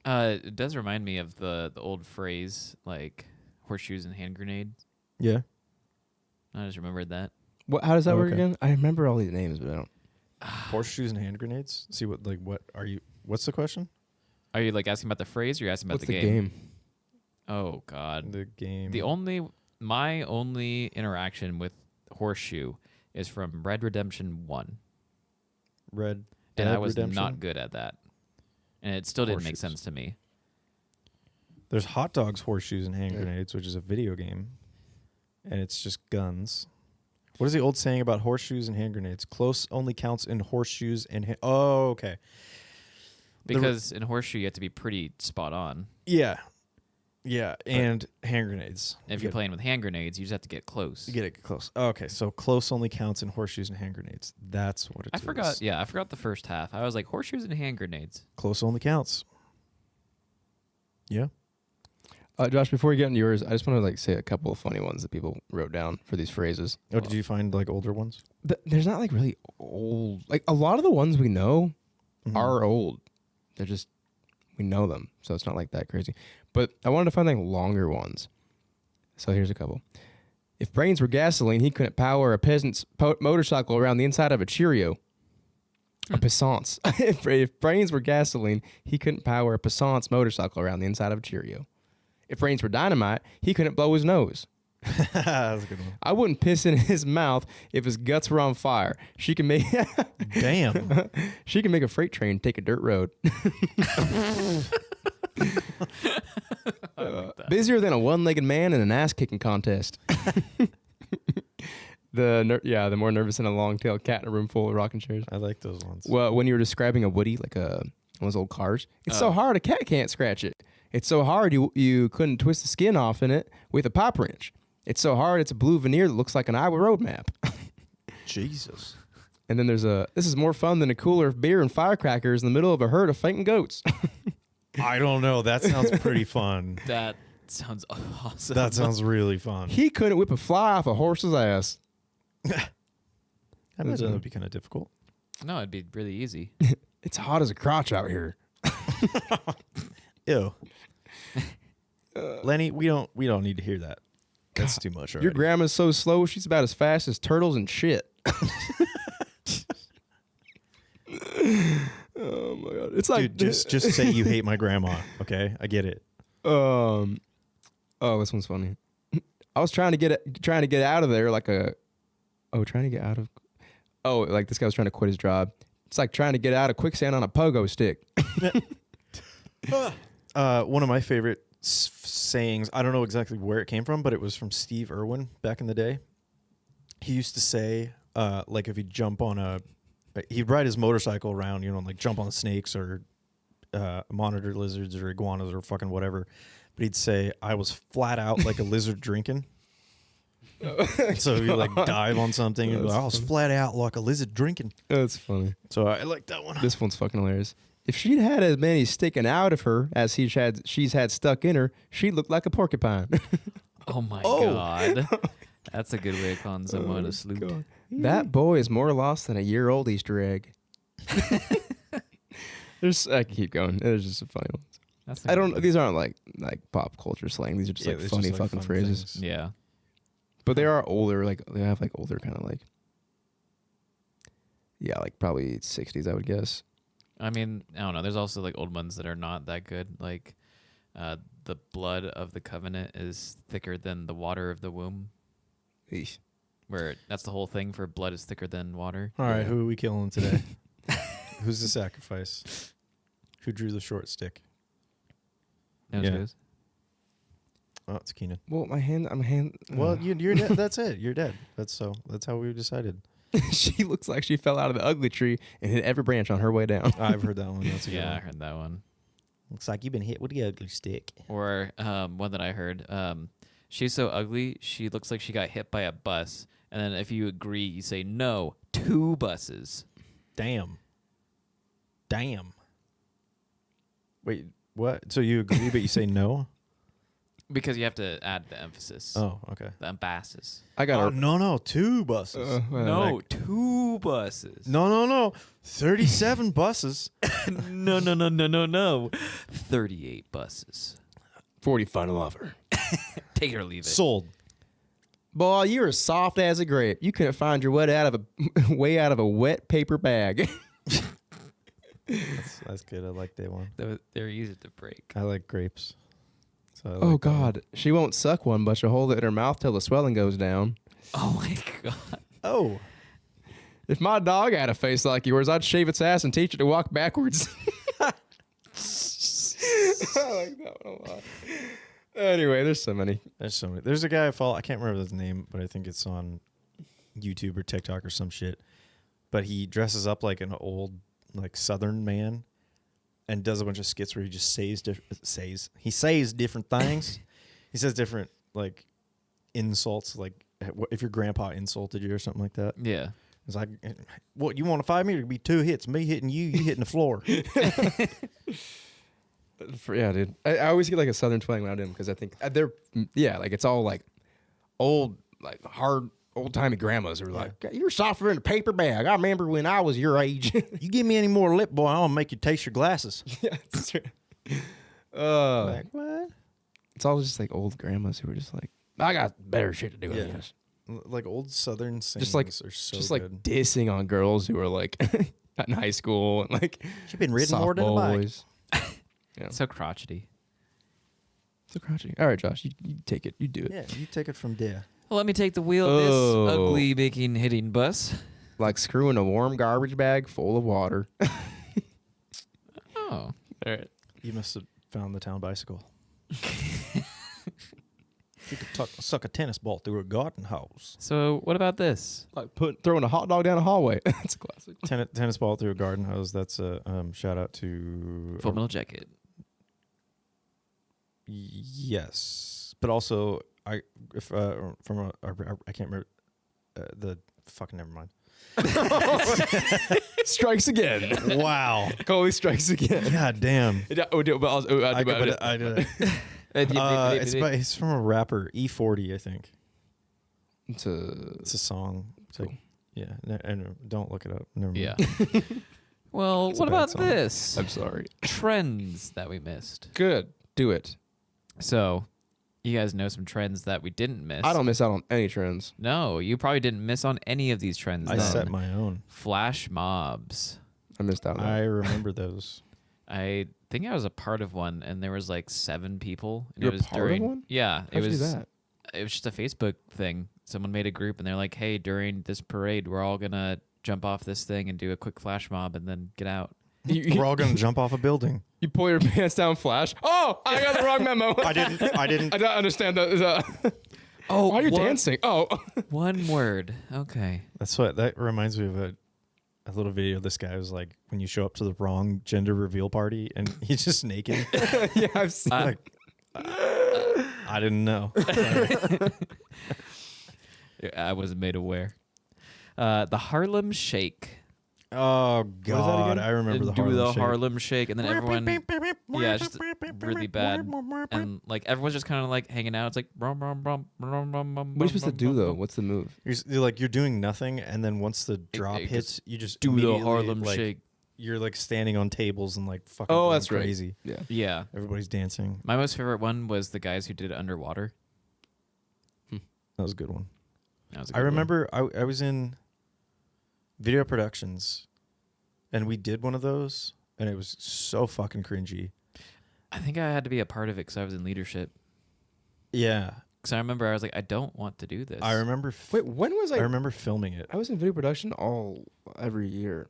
S2: It does remind me of the old phrase, like horseshoes and hand grenades.
S1: Yeah.
S2: I just remembered that.
S3: How does that
S1: Oh,
S3: work
S1: okay.
S3: again? I remember all these names, but I don't.
S1: Horseshoes and hand grenades. See what's the question?
S2: Are you like asking about the phrase or you're asking about
S3: What's
S2: the
S3: the
S2: game?
S3: game?
S2: Oh God.
S1: The game.
S2: My only interaction with horseshoe is from Red Redemption 1.
S1: Red
S2: And
S1: Dead
S2: I was
S1: Redemption?
S2: not good at that. And it still didn't make
S1: Horseshoes.
S2: sense to me.
S1: There's Hot Dogs, Horseshoes, and Hand
S3: Yeah.
S1: Grenades, which is a video game, and it's just guns. What is the old saying about horseshoes and hand grenades? Close only counts in horseshoes and oh, okay.
S2: Because in horseshoe you have to be pretty spot on.
S1: Yeah, and hand grenades.
S2: If
S1: You
S2: you're playing with hand grenades, you just have to get close.
S1: get it close. Okay, so close only counts in horseshoes and hand grenades. That's what it is.
S2: I forgot. Yeah, I forgot the first half. I was like horseshoes and hand grenades.
S1: Close only counts. Yeah.
S3: Josh, before we get into yours, I just want to say a couple of funny ones that people wrote down for these phrases.
S1: Oh, did you find like older ones?
S3: There's not like really old. Like a lot of the ones we know
S1: Mhm.
S3: are old. They're just we know them, so it's not like that crazy. But I wanted to find like longer ones. So here's a couple. If brains were gasoline, he couldn't power a peasant's motorcycle around the inside of a Cheerio. A Passance. If brains were gasoline, he couldn't power a Passance motorcycle around the inside of a Cheerio. If brains were dynamite, he couldn't blow his nose.
S1: That's a good one.
S3: I wouldn't piss in his mouth if his guts were on fire. She can make
S1: Damn.
S3: she can make a freight train take a dirt road. Busier than a one-legged man in an ass-kicking contest. The more nervous than a long-tailed cat in a room full of rocking chairs.
S1: I like those ones.
S3: Well, when you were describing a Woody, like one of those old cars, it's so hard a cat can't scratch it. It's so hard you couldn't twist the skin off in it with a pop wrench. It's so hard it's a blue veneer that looks like an Iowa road map.
S1: Jesus.
S3: And then there's this is more fun than a cooler of beer and firecrackers in the middle of a herd of fainting goats.
S1: I don't know. That sounds pretty fun.
S2: That sounds awesome.
S1: That sounds really fun.
S3: He couldn't whip a fly off a horse's ass.
S1: I imagine that would be kind of difficult.
S2: No, it'd be really easy.
S3: It's hot as a crotch out here.
S1: Ew. Lenny, we don't need to hear that. That's too much already.
S3: Your grandma's so slow, she's about as fast as turtles and shit. Oh my god. It's like
S1: Dude, just say you hate my grandma, okay? I get it.
S3: oh, this one's funny. I was trying to get out of there like this guy was trying to quit his job. It's like trying to get out of quicksand on a pogo stick.
S1: One of my favorite sayings, I don't know exactly where it came from, but it was from Steve Irwin back in the day. He used to say, like if he'd jump on he'd ride his motorcycle around, like jump on the snakes or monitor lizards or iguanas or fucking whatever. But he'd say, I was flat out like a lizard drinking. So you like dive on something and I was flat out like a lizard drinking.
S3: That's funny.
S1: So I like that one.
S3: This one's fucking hilarious. If she'd had as many sticking out of her as she's had stuck in her, she'd look like a porcupine.
S2: Oh my god. That's a good way of calling someone a sloop.
S3: God. That boy is more lost than a year-old Easter egg. I can keep going. There's just some funny ones.
S2: That's
S3: I don't. These aren't like pop culture slang. These are just like
S1: it's
S3: funny
S1: just, like,
S3: fucking
S1: fun
S3: phrases.
S1: things.
S2: Yeah.
S3: But they are older. Like they have like older kind of like. Yeah, like probably 60s, I would guess.
S2: I mean, I don't know. There's also like old ones that are not that good. Like, the blood of the covenant is thicker than the water of the womb.
S3: Eesh.
S2: Where that's the whole thing for blood is thicker than water.
S1: All right, who are we killing today? Who's the sacrifice? Who drew the short stick?
S2: Knows
S1: Yeah.
S2: who's?
S1: Oh, it's Keenan.
S3: Well, I'm hand.
S1: Well, you're dead. That's it. You're dead. That's how we decided.
S3: She looks like she fell out of the ugly tree and hit every branch on her way down.
S1: I've heard that one. That's a good
S2: Yeah, I
S1: one.
S2: heard that one.
S1: Looks like you've been hit with the ugly stick.
S2: Or one that I heard. She's so ugly, she looks like she got hit by a bus. And then if you agree, you say no, 2 buses.
S1: Damn. Wait, what? So you agree, but you say no?
S2: Because you have to add the emphasis.
S1: Oh, okay.
S2: The emphasis.
S3: I got
S1: Oh,
S3: her.
S1: no, 2 buses.
S2: No, 2 buses.
S1: No. 37 buses.
S2: No. 38 buses.
S3: 40 final offer.
S2: Take it or leave it.
S1: Sold.
S3: Boy, you're as soft as a grape. You couldn't find your way out of a wet paper bag.
S1: That's good. I like that one.
S2: They're easy to break.
S1: I like grapes. So I like
S3: Oh
S1: that one.
S3: God, she won't suck one, but she'll hold it in her mouth till the swelling goes down.
S2: Oh my god.
S1: Oh.
S3: If my dog had a face like yours, I'd shave its ass and teach it to walk backwards. I like that one a lot. Anyway, there's so many.
S1: There's so many. There's a guy I follow. I can't remember his name, but I think it's on YouTube or TikTok or some shit. But he dresses up like an old, like Southern man, and does a bunch of skits where he just says different things. He says different like insults, like if your grandpa insulted you or something like that.
S2: Yeah.
S1: It's like, what, you want to fight me? It'd be 2 hits. Me hitting you, you hitting the floor.
S3: Yeah, dude. I always get like a Southern twang when I do them because I think they're like it's all like old, like hard, old timey grandmas who are like, "You're softer in a paper bag." I remember when I was your age.
S1: You give me any more lip, boy, I'm gonna make you taste your glasses.
S3: Yeah, that's right.
S1: Like, what?
S3: It's all just like old grandmas who are just like, I got better shit to do.
S1: Yeah.
S3: I guess.
S1: Like old Southern sayings
S3: Just like
S1: are so
S3: just
S1: good.
S3: like dissing on girls who are like in high school and like
S1: You've been riding
S3: soft
S1: more than a bike.
S3: boys. Yeah.
S2: So crotchety.
S3: So crouching. All right, Josh, you take it. You do it.
S1: Yeah, you take it from there.
S2: Well, let me take the wheel of this
S3: Oh.
S2: ugly making hitting bus.
S3: Like screwing a warm garbage bag full of water.
S2: Oh.
S3: All right.
S1: You must have found the town bicycle. You could suck a tennis ball through a garden hose.
S2: So what about this?
S3: Like throwing a hot dog down a hallway. That's a classic.
S1: Tennis ball through a garden hose. That's a shout out to
S2: Full Metal Jacket.
S1: Yes, but also I can't remember the fucking never mind.
S3: Strikes again.
S1: Wow.
S3: Coley strikes again.
S1: God damn.
S3: I
S1: It's from a rapper, E40, I think.
S3: It's a
S1: It's a song. It's
S3: Cool.
S1: like, yeah, and don't look it up. Never mind.
S2: Yeah. Well,
S1: It's a
S2: what
S1: bad
S2: about
S1: song.
S2: this?
S3: I'm sorry.
S2: Trends that we missed.
S3: Good. Do it.
S2: So, you guys know some trends that we didn't miss.
S3: I don't miss out on any trends.
S2: No, you probably didn't miss on any of these trends.
S1: I
S2: then.
S1: set my own.
S2: Flash mobs.
S3: I missed out on
S1: I
S3: that.
S1: remember those.
S2: I think I was a part of one, and there was like 7 people. And
S3: You're
S2: it was
S3: a part of one?
S2: Yeah,
S3: How'd
S2: it
S3: you
S2: was.
S3: do that?
S2: It was just a Facebook thing. Someone made a group, and they're like, "Hey, during this parade, we're all gonna jump off this thing and do a quick flash mob, and then get out."
S1: We're all gonna jump off a building.
S3: You pull your pants down, flash. Oh, I got the wrong memo.
S1: I didn't.
S3: I don't understand that.
S2: Oh,
S3: why are you dancing? Oh,
S2: One word. Okay.
S1: That's what that reminds me of a little video. This guy was like, when you show up to the wrong gender reveal party and he's just naked.
S3: yeah, I've seen.
S1: Like, I didn't know.
S2: I wasn't made aware. The Harlem Shake.
S1: Oh God,
S3: again?
S1: I remember the
S2: Do
S1: Harlem
S2: the
S1: Shake.
S2: Harlem Shake, and then everyone. Yeah, it's just really bad, and like everyone's just kind of like hanging out. It's like. What
S3: What are you supposed to do though? What's the move?
S1: You're doing nothing, and then once the drop
S2: it
S1: hits, you just
S2: Do the
S1: immediately,
S2: Harlem
S1: like,
S2: Shake.
S1: You're like standing on tables and like fucking.
S3: Oh,
S1: going
S3: that's right.
S1: crazy.
S3: Yeah.
S2: Yeah.
S1: Everybody's dancing.
S2: My most favorite one was the guys who did it underwater.
S1: That was a good one.
S2: That was a
S1: I
S2: good one.
S1: remember I was in video productions, and we did one of those, and it was so fucking cringy.
S2: I think I had to be a part of it because I was in leadership.
S1: Yeah,
S2: Because I remember I was like, I don't want to do this.
S1: I remember.
S3: Wait, when was
S1: I
S3: I?
S1: remember filming it.
S3: I was in video production every year.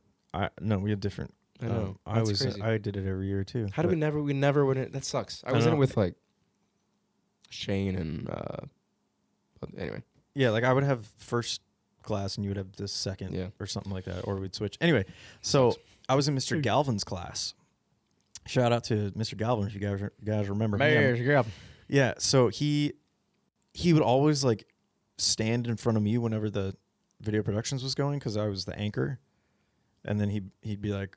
S1: No, we had different.
S3: I know.
S1: I
S3: That's
S1: was.
S3: crazy.
S1: I did it every year too.
S3: How did we never win it? That sucks. I was in it with like Shane and but anyway.
S1: Yeah, like I would have first class, and you would have the second,
S3: Yeah.
S1: or something like that, or we'd switch. Anyway, so I was in Mr. Galvin's class. Shout out to Mr. Galvin if you guys remember him. Yeah, so he would always like stand in front of me whenever the video productions was going because I was the anchor, and then he'd be like,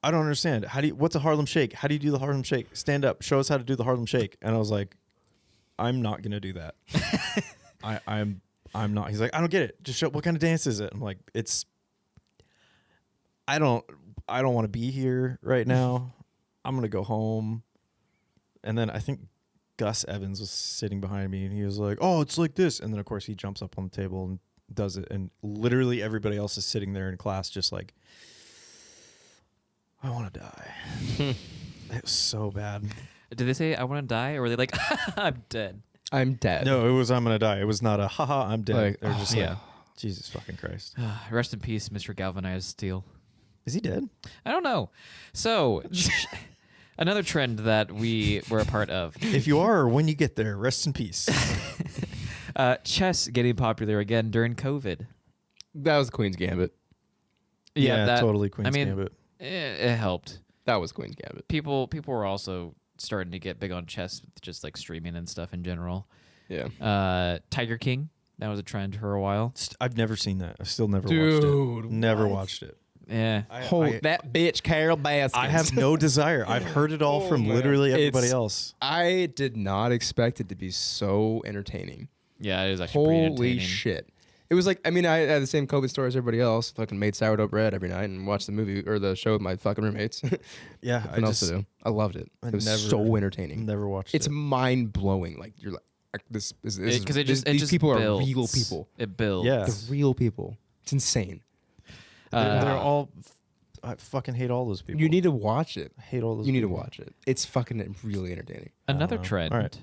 S1: "I don't understand. What's a Harlem Shake? How do you do the Harlem Shake? Stand up, show us how to do the Harlem Shake." And I was like, "I'm not gonna do that. I'm not." He's like, "I don't get it. Just show. What kind of dance is it?" I'm like, I don't want to be here right now. I'm gonna go home." And then I think Gus Evans was sitting behind me, and he was like, "Oh, it's like this." And then of course he jumps up on the table and does it, and literally everybody else is sitting there in class just like, "I want to die." It was so bad.
S2: Did they say I want to die, or were they like, I'm dead?
S3: I'm dead.
S1: No, it was "I'm gonna die." It was not a "haha, I'm dead."
S3: Like,
S1: They're just
S2: yeah.
S1: like, Jesus fucking Christ.
S2: Rest in peace, Mr. Galvanized Steel.
S1: Is he dead?
S2: I don't know. So, another trend that we were a part of.
S1: If you are, or when you get there, rest in peace.
S2: Chess getting popular again during COVID.
S3: That was Queen's Gambit.
S1: Yeah,
S2: that,
S1: totally Queen's
S2: I mean,
S1: Gambit.
S2: It helped.
S3: That was Queen's Gambit.
S2: People were also starting to get big on chess, with just like streaming and stuff in general.
S3: Yeah.
S2: Tiger King, that was a trend for a while.
S1: I've never seen that. I still never
S3: Dude,
S1: watched it. Never
S3: what?
S1: watched it.
S2: Yeah.
S3: That bitch Carol Baskins.
S1: I have no desire. I've heard it all from
S3: man.
S1: literally everybody
S3: It's-
S1: else.
S3: I did not expect it to be so entertaining.
S2: Yeah, it was actually pretty
S3: Holy
S2: entertaining.
S3: shit. It was like, I mean, I had the same COVID story as everybody else. Fucking made sourdough bread every night and watched the movie or the show with my fucking roommates.
S1: Yeah,
S3: Nothing else to do. I loved it.
S1: I
S3: It was
S1: never-
S3: so entertaining.
S1: Never watched
S3: It's
S1: it.
S3: mind blowing. Like you're like, this is
S2: Because
S3: these people are real people.
S2: It builds.
S1: Yeah.
S3: They're real people. It's insane.
S1: They're all. I fucking hate all those people.
S3: You need to watch it.
S1: I hate all those.
S3: You need to
S1: people.
S3: watch it. It's fucking really entertaining.
S2: Another
S1: know.
S2: trend.
S1: All right.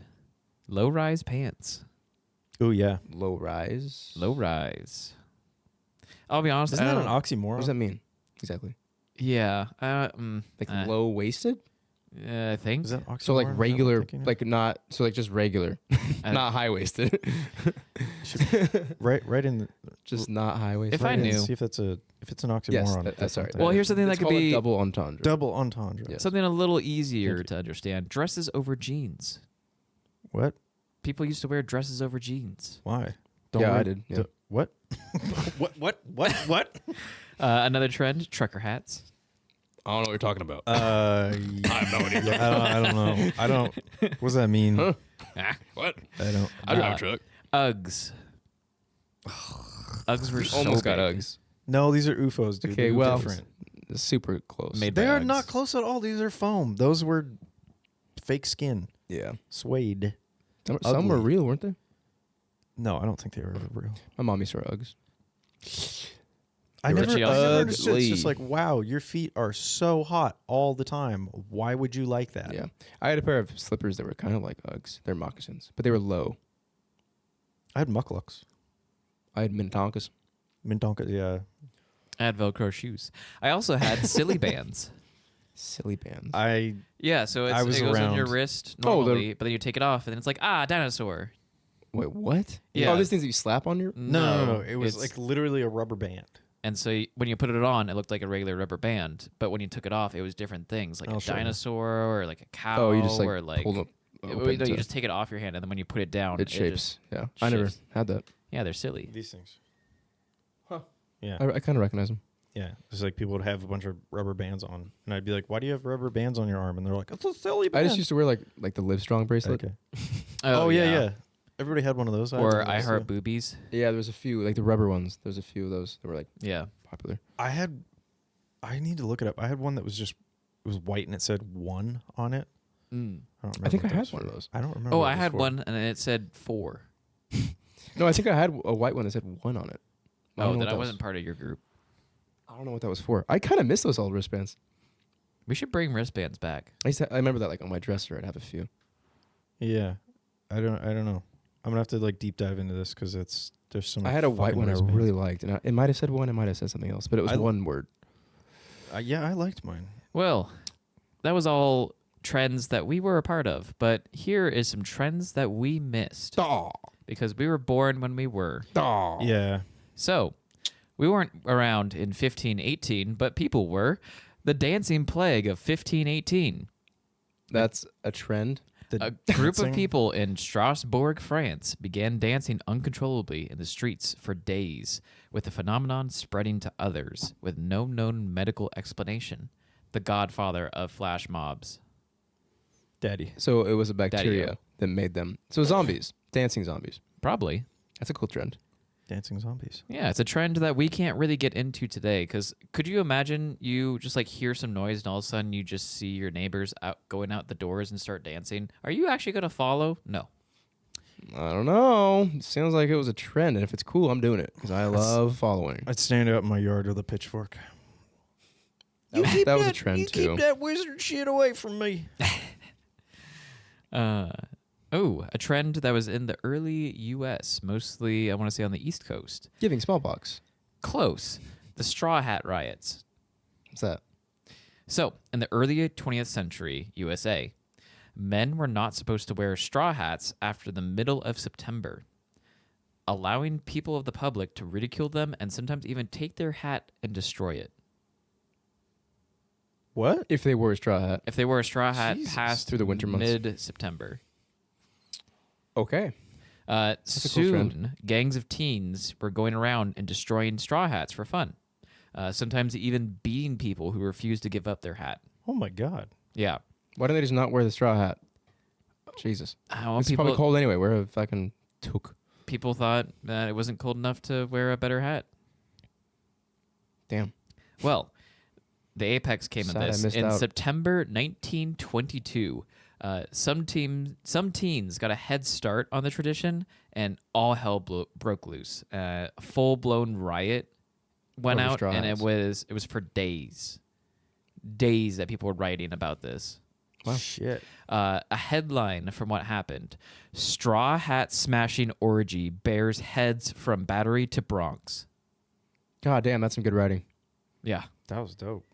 S2: Low rise pants.
S1: Oh yeah.
S3: Low rise.
S2: Low rise. I'll be honest.
S1: Isn't
S2: I
S1: that an
S2: don't-
S1: oxymoron?
S3: What does that mean? Exactly.
S2: Yeah.
S3: Like low waisted.
S2: I think.
S1: Is that oxymoron?
S3: So like
S1: Is that what I'm
S3: regular,
S1: thinking of?
S3: like not so like just regular, not high waisted.
S1: right in the.
S3: Just not high waisted.
S2: If I knew.
S1: See if it's an oxymoron.
S3: Yes,
S1: that's
S3: sorry.
S1: something.
S2: Well, here's something that
S3: It's
S2: could
S3: called a
S2: be
S3: double entendre.
S1: double entendre.
S3: Yeah.
S2: something a little easier to understand. Dresses over jeans.
S1: What?
S2: People used to wear dresses over jeans.
S1: Why?
S3: Yeah,
S1: wear-
S3: I did. Yeah.
S1: What? What?
S2: Another trend: trucker hats.
S3: I don't know what you're talking about.
S1: I have no idea. I don't know. I don't. What does that mean?
S3: Huh?
S2: What?
S1: I don't.
S3: I drive a truck.
S2: Uggs. Uggs were so
S3: Almost got
S2: big.
S3: Uggs.
S1: No, these are UFOs, dude.
S3: Okay,
S1: They're
S3: well,
S1: different.
S3: super close.
S2: Made
S1: They
S2: by
S1: are
S2: Uggs.
S1: not close at all. These are foam. Those were fake skin,
S3: Yeah.
S1: suede.
S3: Some were
S1: Ugly.
S3: real, weren't they?
S1: No, I don't think they were real.
S3: My mom used to wear Uggs.
S1: I
S2: were
S1: never
S2: actually
S1: understood. It's just
S3: ugly.
S1: like, wow, your feet are so hot all the time. Why would you like that?
S3: Yeah. I had a pair of slippers that were kind of like Uggs. They're moccasins, but they were low.
S1: I had mucklucks,
S3: I had Minnetonkas.
S1: Mintonka. Yeah,
S2: I had Velcro shoes. I also had silly bands.
S3: Silly bands.
S2: Yeah, so
S1: I was
S2: it goes on your
S1: around.
S2: wrist
S3: Oh, the-
S2: normally, but then you take it off, and it's like, dinosaur.
S3: Wait, what?
S2: Yeah.
S3: Oh, these things that you slap on your.
S1: no. It was
S2: it's-
S1: like literally a rubber band.
S2: And so when you put it on, it looked like a regular rubber band, but when you took it off, it was different things, like
S1: I'll
S2: a
S1: show you.
S2: dinosaur or like a cow.
S3: Oh, you just like
S2: or like
S3: pulled them.
S2: no, you just take it off your hand, and then when you put it down,
S3: it shapes. Yeah, I never
S2: shapes.
S3: had that.
S2: Yeah, they're silly.
S1: These things. Huh? Yeah.
S3: I kind of recognize them.
S1: Yeah, it's like people would have a bunch of rubber bands on, and I'd be like, "Why do you have rubber bands on your arm?" And they're like, "It's a silly band."
S3: I just used to wear like the Livestrong bracelet.
S1: Okay. Oh, yeah. Everybody had one of those. I had one
S2: Or
S1: of
S2: I
S1: those,
S2: heart
S1: too.
S2: boobies.
S3: Yeah, there was a few like the rubber ones. There was a few of those that were like
S2: Yeah.
S3: popular.
S1: I need to look it up. I had one that was it was white and it said 1 on it. I don't remember.
S3: I think I
S1: what that
S3: had
S1: was
S3: one of
S1: for.
S3: those.
S1: I don't remember.
S2: Oh,
S1: what
S2: I
S1: it was
S2: had
S1: for.
S2: one, and it said 4.
S3: No, I think I had a white one that said 1 on it. I don't
S2: Oh,
S3: know
S2: then
S3: what
S2: I wasn't part of your group.
S3: I don't know what that was for. I kind of miss those old wristbands.
S2: We should bring wristbands back.
S3: I remember that like on my dresser. I'd have a few.
S1: Yeah, I don't know. I'm gonna have to like deep dive into this because there's so.
S3: I
S1: many
S3: had a white
S1: fucking
S3: one I
S1: wristbands.
S3: really liked, and it might have said 1. It might have said something else, but it was
S1: I-
S3: one word.
S1: Yeah, I liked mine.
S2: Well, that was all trends that we were a part of, but here is some trends that we missed because we were born when we were.
S1: Yeah,
S2: So, we weren't around in 1518, but people were. The dancing plague of 1518.
S3: That's a trend.
S2: A group of
S1: dancing?
S2: people in Strasbourg, France, began dancing uncontrollably in the streets for days, with the phenomenon spreading to others with no known medical explanation. The godfather of flash mobs.
S1: Daddy.
S3: So it was a bacteria
S2: Daddy-o.
S3: that made them. So zombies, dancing zombies.
S2: Probably.
S3: That's a cool trend.
S1: Dancing zombies.
S2: Yeah, it's a trend that we can't really get into today. Because could you imagine you just like hear some noise and all of a sudden you just see your neighbors out going out the doors and start dancing? Are you actually going to follow? No.
S3: I don't know. It sounds like it was a trend, and if it's cool, I'm doing it because I love following.
S1: I'd stand out in my yard with a pitchfork.
S3: That was a trend too.
S1: Keep that wizard shit away from me.
S2: A trend that was in the early U.S., mostly, I want to say, on the East Coast.
S3: Giving smallpox.
S2: Close. The Straw Hat Riots.
S3: What's that?
S2: So, in the early 20th century USA, men were not supposed to wear straw hats after the middle of September, allowing people of the public to ridicule them and sometimes even take their hat and destroy it.
S1: What?
S3: If they wore a straw hat.
S2: If they wore a straw hat
S1: Jesus.
S2: past
S3: Through the winter months.
S2: mid-September.
S3: Okay.
S2: Uh,
S3: a cool
S2: soon,
S3: trend.
S2: gangs of teens were going around and destroying straw hats for fun. Sometimes even beating people who refused to give up their hat.
S1: Oh my god.
S2: Yeah.
S3: Why don't they just not wear the straw hat? Jesus. It's probably cold anyway. Wear a fucking toque.
S2: People thought that it wasn't cold enough to wear a better hat.
S3: Damn.
S2: Well, the apex came
S3: Sad
S2: in
S3: I
S2: this.
S3: missed
S2: In
S3: out.
S2: September 1922, Some teens got a head start on the tradition, and all hell broke loose. Full blown riot went
S3: Over
S2: out,
S3: Straw
S2: and
S3: Hats.
S2: it was for days that people were writing about this.
S3: Wow.
S1: Shit.
S2: A headline from what happened: Straw Hat smashing orgy bears heads from Battery to Bronx.
S3: God damn, that's some good writing.
S2: Yeah.
S1: That was dope.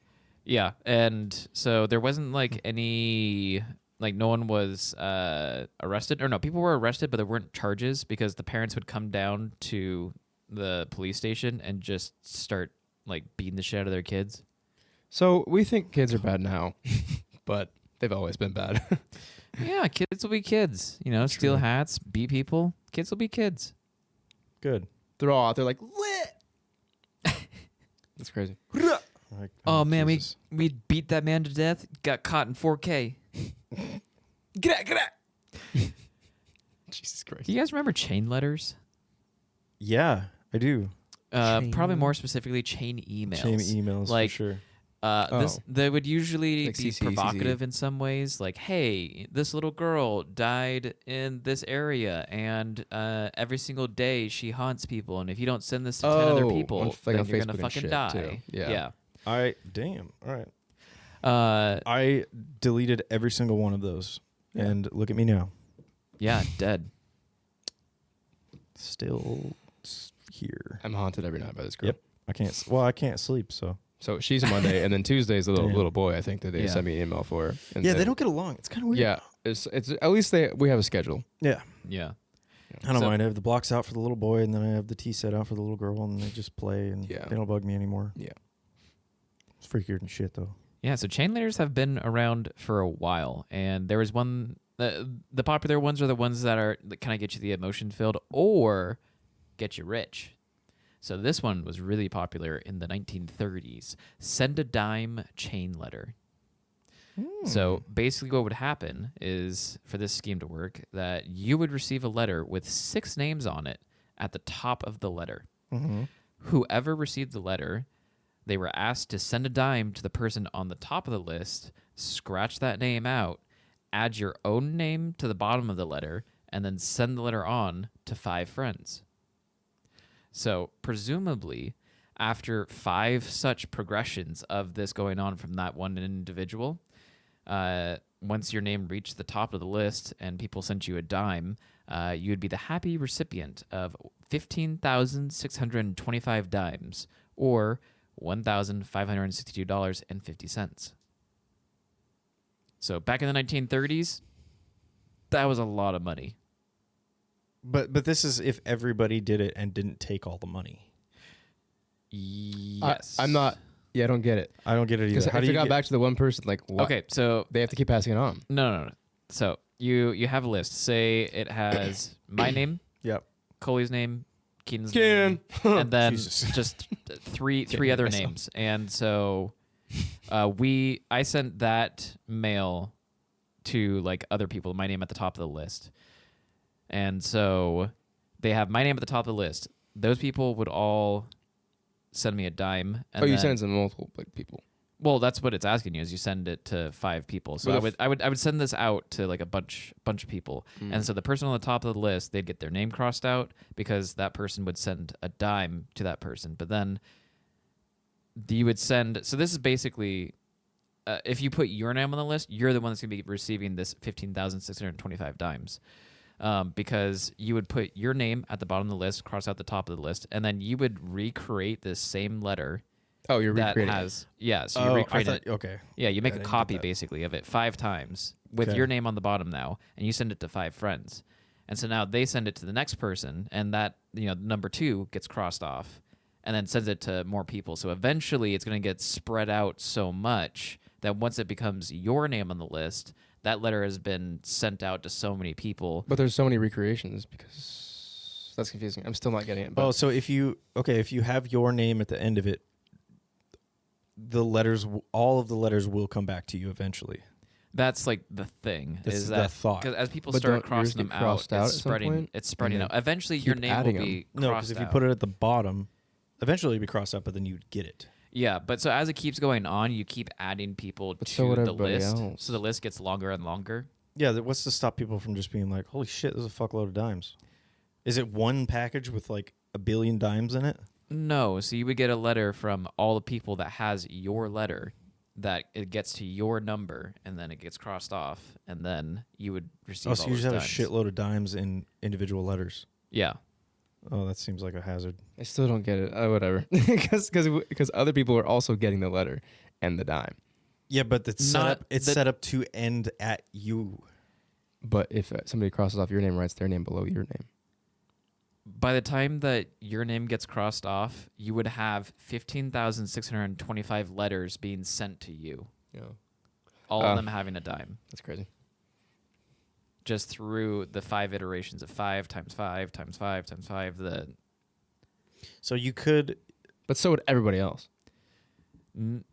S2: Yeah, and so there wasn't like any, like no one was arrested, or no, people were arrested, but there weren't charges because the parents would come down to the police station and just start like beating the shit out of their kids.
S3: So we think kids are bad now, but they've always been bad.
S2: Yeah, kids will be kids. You know, steal
S1: True.
S2: hats, beat people. Kids will be kids.
S1: Good.
S3: They're all out there like lit. That's crazy.
S1: Like,
S2: Oh man,
S1: Jesus.
S2: we beat that man to death. Got caught in 4K.
S3: Get out. Jesus Christ.
S2: Do you guys remember chain letters?
S1: Yeah, I do.
S2: Probably more specifically chain emails.
S1: Chain emails
S2: Like,
S1: for sure.
S3: Oh.
S2: They would usually
S3: Like
S2: be
S3: CC.
S2: provocative in some ways, like, "Hey, this little girl died in this area, and every single day she haunts people, and if you don't send this to 10 other
S3: Oh,
S2: people,
S3: on, like,
S2: then
S3: on
S2: you're gonna
S3: Facebook and
S2: fucking
S3: shit,
S2: die."
S3: too. Yeah.
S1: Damn. All right.
S2: Yeah.
S1: I deleted every single one of those, and look at me now.
S2: Yeah, dead.
S1: Still here.
S3: I'm haunted every night by this girl.
S1: Yep. I can't. Well, I can't sleep. So
S3: So she's a Monday, and then Tuesday's the
S1: Damn.
S3: little boy. I think that they
S2: Yeah.
S3: sent me an email for. And
S1: yeah,
S3: then-
S1: they don't get along. It's kind of weird.
S3: Yeah, it's at least we have a schedule.
S1: Yeah.
S2: Yeah.
S1: I don't
S2: So-
S1: mind. I have the blocks out for the little boy, and then I have the tea set out for the little girl, and they just play, and
S3: Yeah.
S1: they don't bug me anymore.
S3: Yeah.
S1: It's freakier than shit, though.
S2: Yeah, so chain letters have been around for a while, and there was one. The popular ones are the ones that kind of get you the emotion filled or get you rich. So this one was really popular in the 1930s. Send a dime chain letter. So basically, what would happen is for this scheme to work, that you would receive a letter with 6 names on it at the top of the letter.
S1: Mm-hmm.
S2: Whoever received the letter, they were asked to send a dime to the person on the top of the list, scratch that name out, add your own name to the bottom of the letter, and then send the letter on to 5 friends. So, presumably, after 5 such progressions of this going on from that one individual, once your name reached the top of the list and people sent you a dime, you would be the happy recipient of 15,625 dimes, or $1,562.50. So back in the 1930s, that was a lot of money.
S1: But this is if everybody did it and didn't take all the money.
S2: Yes.
S3: I'm not. Yeah, I don't get it.
S1: I don't get it
S3: Because
S1: either. How
S3: if
S1: do
S3: it
S1: you
S3: got
S1: get,
S3: back to the one person, like, what?
S2: Okay, so
S3: They have to keep passing it on.
S2: no. So you have a list. Say it has my name,
S1: Yep.
S2: Coley's name, Keenan's
S3: Keenan.
S2: name, and then
S1: Jesus.
S2: just three other
S3: myself.
S2: names. And so I sent that mail to like other people, my name at the top of the list. And so they have my name at the top of the list. Those people would all send me a dime. And
S3: You
S2: then-
S3: send it to multiple people.
S2: Well, that's what it's asking you is you send it to 5 people. So
S3: But
S2: I would send this out to like a bunch of people. And so the person on the top of the list, they'd get their name crossed out because that person would send a dime to that person. But then you would send, so this is basically if you put your name on the list, you're the one that's going to be receiving this 15,625 dimes. Because you would put your name at the bottom of the list, cross out the top of the list, and then you would recreate this same letter
S3: Oh, you're
S2: that
S3: recreating.
S2: has so you
S1: Oh, I
S2: recreate
S1: thought,
S2: it.
S1: okay.
S2: Yeah, you make
S1: I
S2: a
S1: didn't get
S2: copy
S1: that.
S2: basically of it 5 times with
S1: Okay.
S2: your name on the bottom now, and you send it to 5 friends. And so now they send it to the next person, and that number 2 gets crossed off, and then sends it to more people. So eventually, it's going to get spread out so much that once it becomes your name on the list, that letter has been sent out to so many people.
S3: But there's so many recreations because that's confusing. I'm still not getting it. But
S1: Oh, so if you have your name at the end of it, all of the letters will come back to you eventually.
S2: That's like the thing.
S1: That's
S2: is
S1: the
S2: that
S1: thought.
S2: because as people
S3: But
S2: start
S3: don't yours
S2: crossing
S3: get
S2: them out,
S3: crossed out
S2: it's
S3: at some
S2: spreading.
S3: point?
S2: It's spreading
S3: And
S2: out. Eventually, your
S3: keep
S2: name will
S3: adding
S2: be
S1: No,
S2: crossed
S1: because if you
S2: out.
S1: put it at the bottom, eventually it'll be crossed out, but then you'd get it.
S2: Yeah, but so as it keeps going on, you keep adding people
S3: But
S2: to
S3: so would
S2: the
S3: everybody
S2: list.
S3: else.
S2: So the list gets longer and longer.
S1: Yeah, what's to stop people from just being like, holy shit, there's a fuckload of dimes? Is it one package with like a billion dimes in it?
S2: No, so you would get a letter from all the people that has your letter, that it gets to your number, and then it gets crossed off, and then you would receive
S1: Oh, so
S2: all
S1: you
S2: those
S1: just have
S2: dimes.
S1: a shitload of dimes in individual letters.
S2: Yeah.
S1: Oh, that seems like a hazard.
S3: I still don't get it. Whatever, because other people are also getting the letter and the dime.
S1: Yeah, but it's set
S2: Not
S1: up. It's
S2: the-
S1: set up to end at you.
S3: But if somebody crosses off your name, writes their name below your name.
S2: By the time that your name gets crossed off, you would have 15,625 letters being sent to you,
S3: Yeah,
S2: all of them having a dime,
S3: that's crazy.
S2: just through the 5 iterations of 5 times 5 times 5 times 5.
S1: So you could.
S3: But so would everybody else.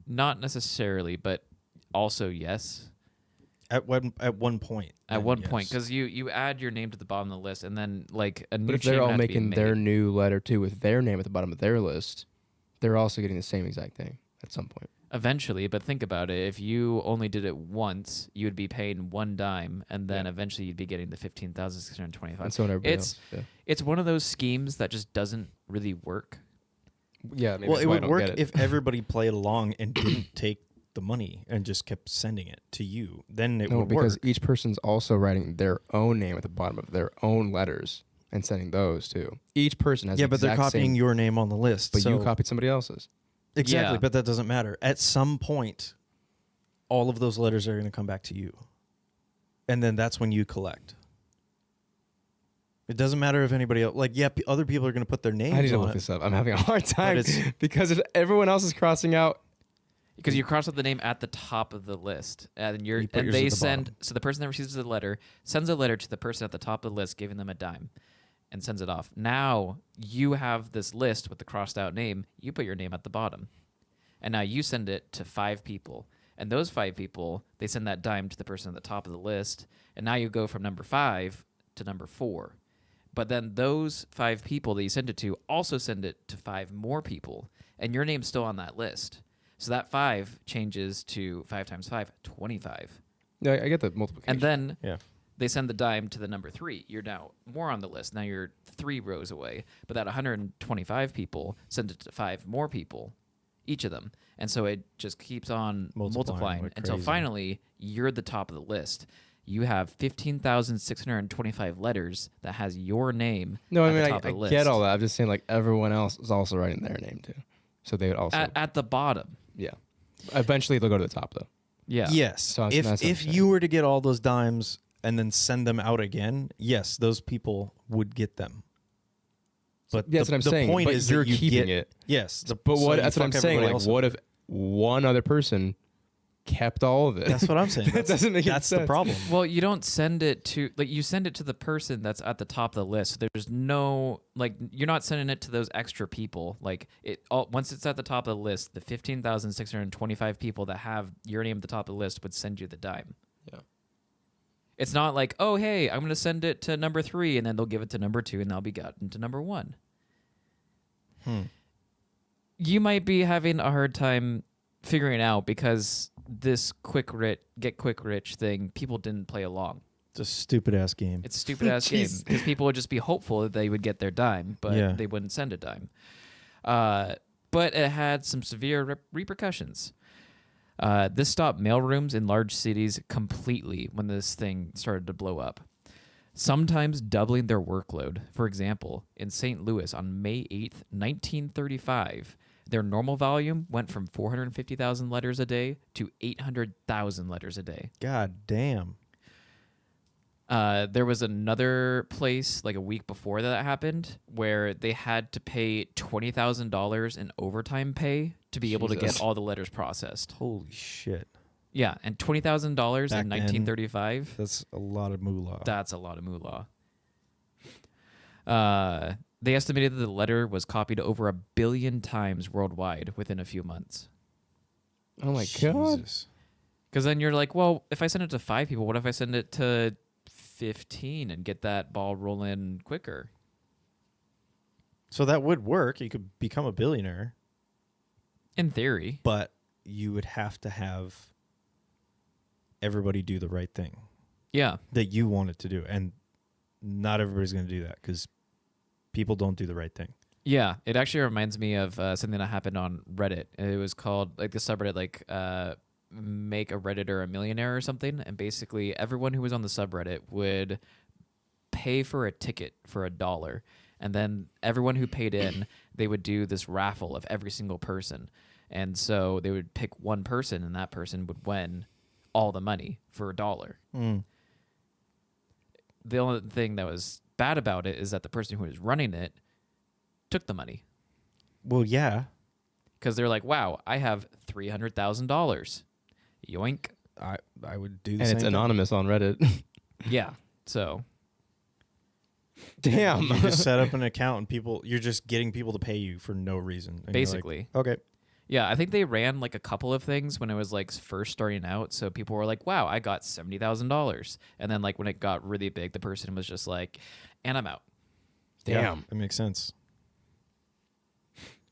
S2: Not necessarily, but also yes.
S1: At one point.
S2: At
S1: then
S2: one point,
S1: yes.
S2: because you add your name to the bottom of the list, and then like a new
S3: But if
S2: chain
S3: they're
S2: would
S3: all
S2: have to be
S3: making their
S2: made.
S3: new letter too with their name at the bottom of their list, they're also getting the same exact thing at some point.
S2: Eventually, but think about it. If you only did it once, you would be paying 1 dime, and then
S3: Yeah.
S2: eventually you'd be getting the 15,625.
S3: And so would everybody
S2: It's
S3: else.
S2: it's one of those schemes that just doesn't really work.
S3: Yeah, maybe
S1: Well,
S3: that's
S1: it
S3: why I
S1: would
S3: don't
S1: work
S3: get it.
S1: if everybody played along and didn't take the money and just kept sending it to you. Then it
S3: No,
S1: would
S3: because
S1: work.
S3: each person's also writing their own name at the bottom of their own letters and sending those too. Each person has
S1: Yeah,
S3: the
S1: but they're
S3: exact
S1: copying
S3: same,
S1: your name on the list.
S3: but you
S1: so-
S3: copied somebody else's.
S1: Exactly,
S2: Yeah.
S1: but that doesn't matter. At some point, all of those letters are going to come back to you. And then that's when you collect. It doesn't matter if anybody else, like, yeah, other people are going to put their names
S3: I need to
S1: on
S3: look
S1: it.
S3: this up. I'm having a hard time
S1: it's-
S3: because if everyone else is crossing out,
S2: Because you cross out the name at the top of the list, and
S1: You put
S2: and
S1: yours
S2: they
S1: at the
S2: send.
S1: bottom.
S2: So the person that receives the letter sends a letter to the person at the top of the list, giving them a dime, and sends it off. Now you have this list with the crossed out name. You put your name at the bottom, and now you send it to 5 people, and those 5 people they send that dime to the person at the top of the list, and now you go from number 5 to number 4. But then those 5 people that you send it to also send it to 5 more people, and your name's still on that list. So that 5 changes to 5 times 5, 25.
S3: no, I get the multiplication.
S2: And then
S1: Yeah.
S2: they send the dime to the number 3. You're now more on the list. Now you're 3 rows away. But that 125 people send it to 5 more people, each of them. And so it just keeps on multiplying
S1: like
S2: until
S1: crazy.
S2: finally you're the top of the list. You have 15,625 letters that has your name
S3: no, I
S2: at
S3: mean
S2: the
S3: I
S2: top of the list.
S3: get all that. I'm just saying like everyone else is also writing their name too, so they would also
S2: At the bottom.
S3: yeah. Eventually they'll go to the top though.
S2: Yeah.
S1: Yes.
S3: So that's what I'm
S1: if
S3: saying.
S1: you were to get all those dimes and then send them out again, yes, those people would get them. But
S3: That's what I'm saying.
S1: point
S3: But
S1: is
S3: you're
S1: that you
S3: keeping
S1: get,
S3: it.
S1: Yes.
S3: But
S1: so
S3: what?
S1: you
S3: That's what I'm
S1: fuck
S3: saying.
S1: everybody
S3: Like,
S1: else
S3: what
S1: up.
S3: if one other person kept all of it?
S1: That's what I'm saying.
S3: That doesn't make any
S1: That's the
S3: sense.
S1: problem.
S2: Well, you don't send it to you send it to the person that's at the top of the list. There's no you're not sending it to those extra people. Once it's at the top of the list, the 15,625 people that have your name at the top of the list would send you the dime.
S3: Yeah.
S2: It's not like, oh hey, I'm gonna send it to number 3, and then they'll give it to number 2, and that'll be gotten to number 1. You might be having a hard time figuring out because this get quick rich thing, people didn't play along.
S1: It's a stupid ass game.
S2: It's a stupid ass game
S3: Jeez.
S2: because people would just be hopeful that they would get their dime, but
S1: Yeah.
S2: they wouldn't send a dime. But it had some severe repercussions. This stopped mailrooms in large cities completely when this thing started to blow up, sometimes doubling their workload. For example, in St. Louis on May 8th, 1935, their normal volume went from 450,000 letters a day to 800,000 letters a day.
S1: God damn.
S2: There was another place like a week before that happened where they had to pay $20,000 in overtime pay to be able to
S3: Jesus.
S2: get all the letters processed.
S1: Holy shit.
S2: Yeah, and $20,000
S1: Back
S2: in
S1: then,
S2: 1935,
S1: That's a lot of moolah.
S2: that's a lot of moolah. They estimated that the letter was copied over 1 billion times worldwide within a few months.
S3: Oh my god.
S1: Jesus.
S2: Because then you're like, well, if I send it to 5 people, what if I send it to 15 and get that ball rolling quicker?
S1: So that would work. You could become a billionaire,
S2: In theory.
S1: but you would have to have everybody do the right thing.
S2: Yeah.
S1: that you wanted to do, and not everybody's going to do that because people don't do the right thing.
S2: Yeah, it actually reminds me of something that happened on Reddit. It was called like the subreddit, like make a Redditor a millionaire or something. And basically, everyone who was on the subreddit would pay for a ticket for $1, and then everyone who paid in, they would do this raffle of every single person. And so they would pick one person, and that person would win all the money for $1. The only thing that was bad about it is that the person who was running it took the money.
S1: Well, yeah,
S2: Because they're like, wow, I have $300,000. Yoink.
S1: I would do the
S3: And
S1: same
S3: it's
S1: thing.
S3: anonymous on Reddit.
S2: Yeah. So,
S3: Damn.
S1: You just set up an account and you're just getting people to pay you for no reason. And you're like,
S2: basically.
S1: okay.
S2: Yeah, I think they ran like a couple of things when it was like first starting out. So people were like, wow, I got $70,000. And then like when it got really big, the person was just like, and I'm out.
S1: Yeah,
S3: Damn.
S1: that makes sense.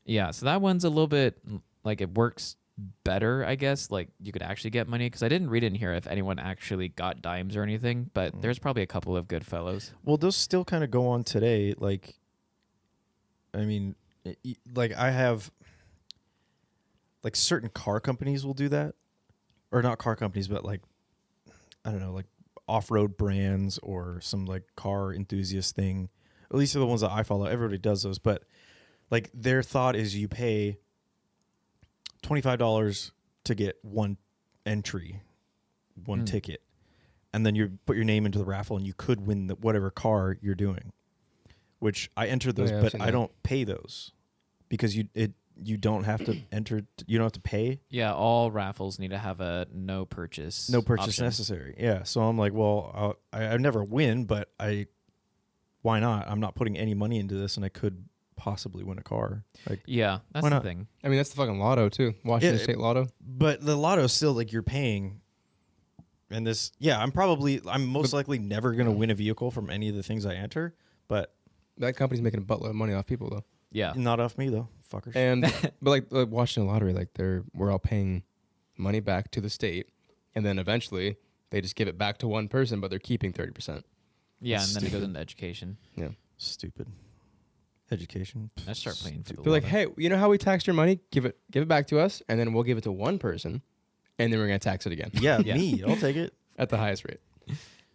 S2: Yeah. So that one's a little bit like it works better, I guess. Like you could actually get money because I didn't read in here if anyone actually got dimes or anything, but there's probably a couple of good fellows.
S1: Well, those still kind of go on today. Like, I mean, like I have, like certain car companies will do that, or not car companies, but like, I don't know, like off-road brands or some like car enthusiast thing. At least they're the ones that I follow. Everybody does those, but like their thought is you pay $25 to get one entry, one ticket, and then you put your name into the raffle and you could win whatever car you're doing. Which I entered those,
S3: yeah, I've
S1: but
S3: seen
S1: I
S3: that.
S1: don't pay those because you don't have to enter. You don't have to pay.
S2: Yeah, all raffles need to have a no purchase.
S1: No purchase
S2: option.
S1: necessary. Yeah. So I'm like, well, I never win, but why not? I'm not putting any money into this, and I could possibly win a car. Like,
S2: Yeah, that's
S1: Why
S2: the
S1: not?
S2: thing.
S3: I mean, that's the fucking lotto, too. Washington
S1: Yeah,
S3: State Lotto.
S1: but the lotto still like you're paying. And this, yeah, I'm most likely never gonna win a vehicle from any of the things I enter, but
S3: That company's making a buttload of money off people, though.
S2: Yeah.
S1: not off me though, fuckers.
S3: And but like Washington Lottery, like we're all paying money back to the state, and then eventually they just give it back to one person, but they're keeping 30%.
S2: Yeah, and
S1: That's
S2: then it goes
S1: stupid.
S2: into education.
S3: Yeah,
S1: Stupid education.
S2: Let's start playing for the
S3: they're like,
S2: lotto.
S3: hey, you know how we taxed your money? Give it back to us, and then we'll give it to one person, and then we're gonna tax it again
S1: Yeah,
S2: Yeah.
S1: me. I'll take it.
S3: at the highest rate.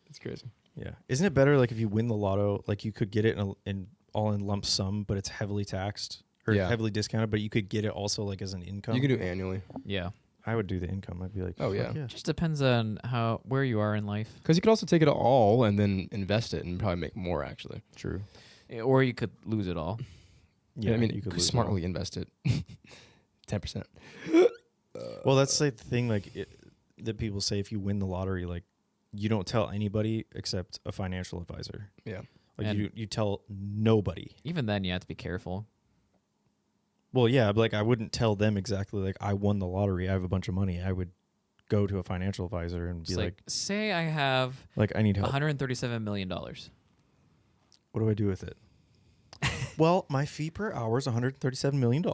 S3: It's crazy.
S1: Yeah, isn't it better like if you win the lotto, like you could get it in all in lump sum, but it's heavily taxed or
S3: Yeah.
S1: heavily discounted, but you could get it also like as an income.
S3: You can do annually
S2: Yeah.
S1: I would do the income. I'd be like,
S3: Oh,
S1: fuck
S3: yeah.
S2: Just depends on where you are in life.
S3: because you could also take it all and then invest it and probably make more. Actually,
S1: true.
S2: Or you could lose it all.
S1: Yeah,
S3: I mean,
S1: you could
S3: could
S1: lose it
S3: smartly invest it. 10%.
S1: all. Well, that's like the thing, like that people say if you win the lottery, like you don't tell anybody except a financial advisor.
S3: Yeah.
S1: Like
S2: And-
S1: you tell nobody.
S2: Even then, you have to be careful.
S1: Well, yeah, but like I wouldn't tell them exactly like I won the lottery. I have a bunch of money. I would go to a financial advisor and be
S2: It's
S1: like,
S2: say I have
S1: I need help.
S2: $137 million.
S1: What do I do with it? Well, my fee per hour is $137 million.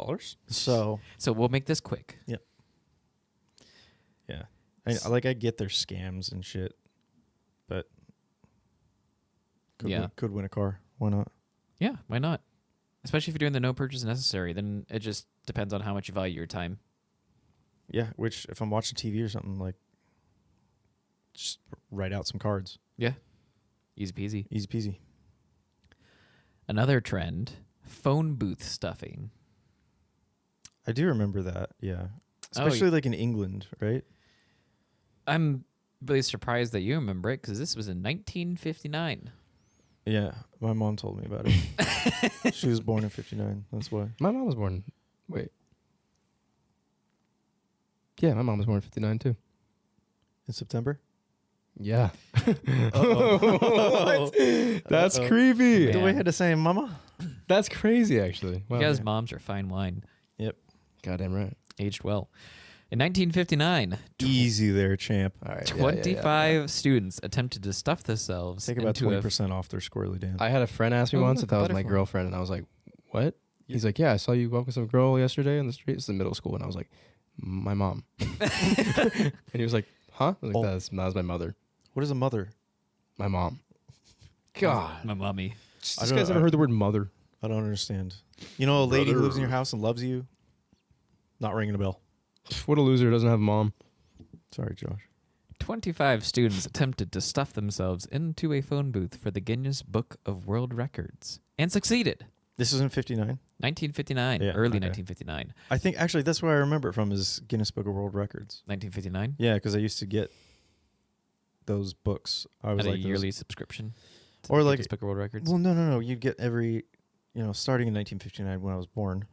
S1: So
S2: So we'll make this quick.
S1: yeah, I get their scams and shit, but
S2: Yeah.
S1: could win a car. Why not?
S2: Yeah, why not? Especially if you're doing the no purchase necessary, then it just depends on how much you value your time.
S1: Yeah, which if I'm watching TV or something, like just write out some cards.
S2: Yeah. Easy peasy.
S1: Easy peasy.
S2: Another trend, phone booth stuffing.
S1: I do remember that. Yeah,
S2: Oh,
S1: especially like in England, right?
S2: I'm really surprised that you remember it because this was in 1959.
S1: Yeah, my mom told me about it. She was born in '59. That's why.
S3: My mom was born. Wait. Yeah, my mom was born in 59 too.
S1: In September.
S3: Yeah.
S1: Uh-oh.
S3: That's
S1: Uh-oh.
S3: creepy.
S2: Man.
S1: Do we had to say mama?
S3: That's crazy, actually. Wow.
S2: You guys' moms are fine wine,
S1: Yep.
S3: Goddamn right.
S2: aged well. In 1959,
S1: Easy there, champ.
S3: All right.
S2: 25 students attempted to stuff themselves
S1: Take about
S2: into a
S1: 20% off their squirrely Dan.
S3: I had a friend ask me
S2: Oh,
S3: once
S2: look,
S3: if that
S2: a
S3: was my
S2: butterfly.
S3: girlfriend, and I was like, "What?" He's like, "Yeah, I saw you walk with some girl yesterday in the street." It's in middle school, and I was like, "My mom." And he was like, "Huh?" I was like,
S1: Oh.
S3: that was my mother.
S1: What is a mother?
S3: My mom. God.
S2: My mommy.
S3: This
S1: don't
S3: guy's
S1: know.
S3: ever heard the word mother?
S1: I don't understand. You know, a lady who lives in your house and loves you. Not ringing a bell.
S3: What a loser doesn't have a mom.
S1: Sorry, Josh.
S2: 25 students attempted to stuff themselves into a phone booth for the Guinness Book of World Records and succeeded.
S1: This was in 59.
S2: 1959,
S1: Yeah,
S2: early
S1: okay.
S2: 1959.
S1: I think actually that's where I remember it from is Guinness Book of World Records.
S2: 1959?
S1: Yeah, because I used to get those books. I was
S2: At
S1: like
S2: a
S1: those-
S2: yearly subscription? to
S1: Or
S2: the
S1: like-
S2: Guinness Book of World Records?
S1: Well, no. You'd get every, starting in 1959 when I was born.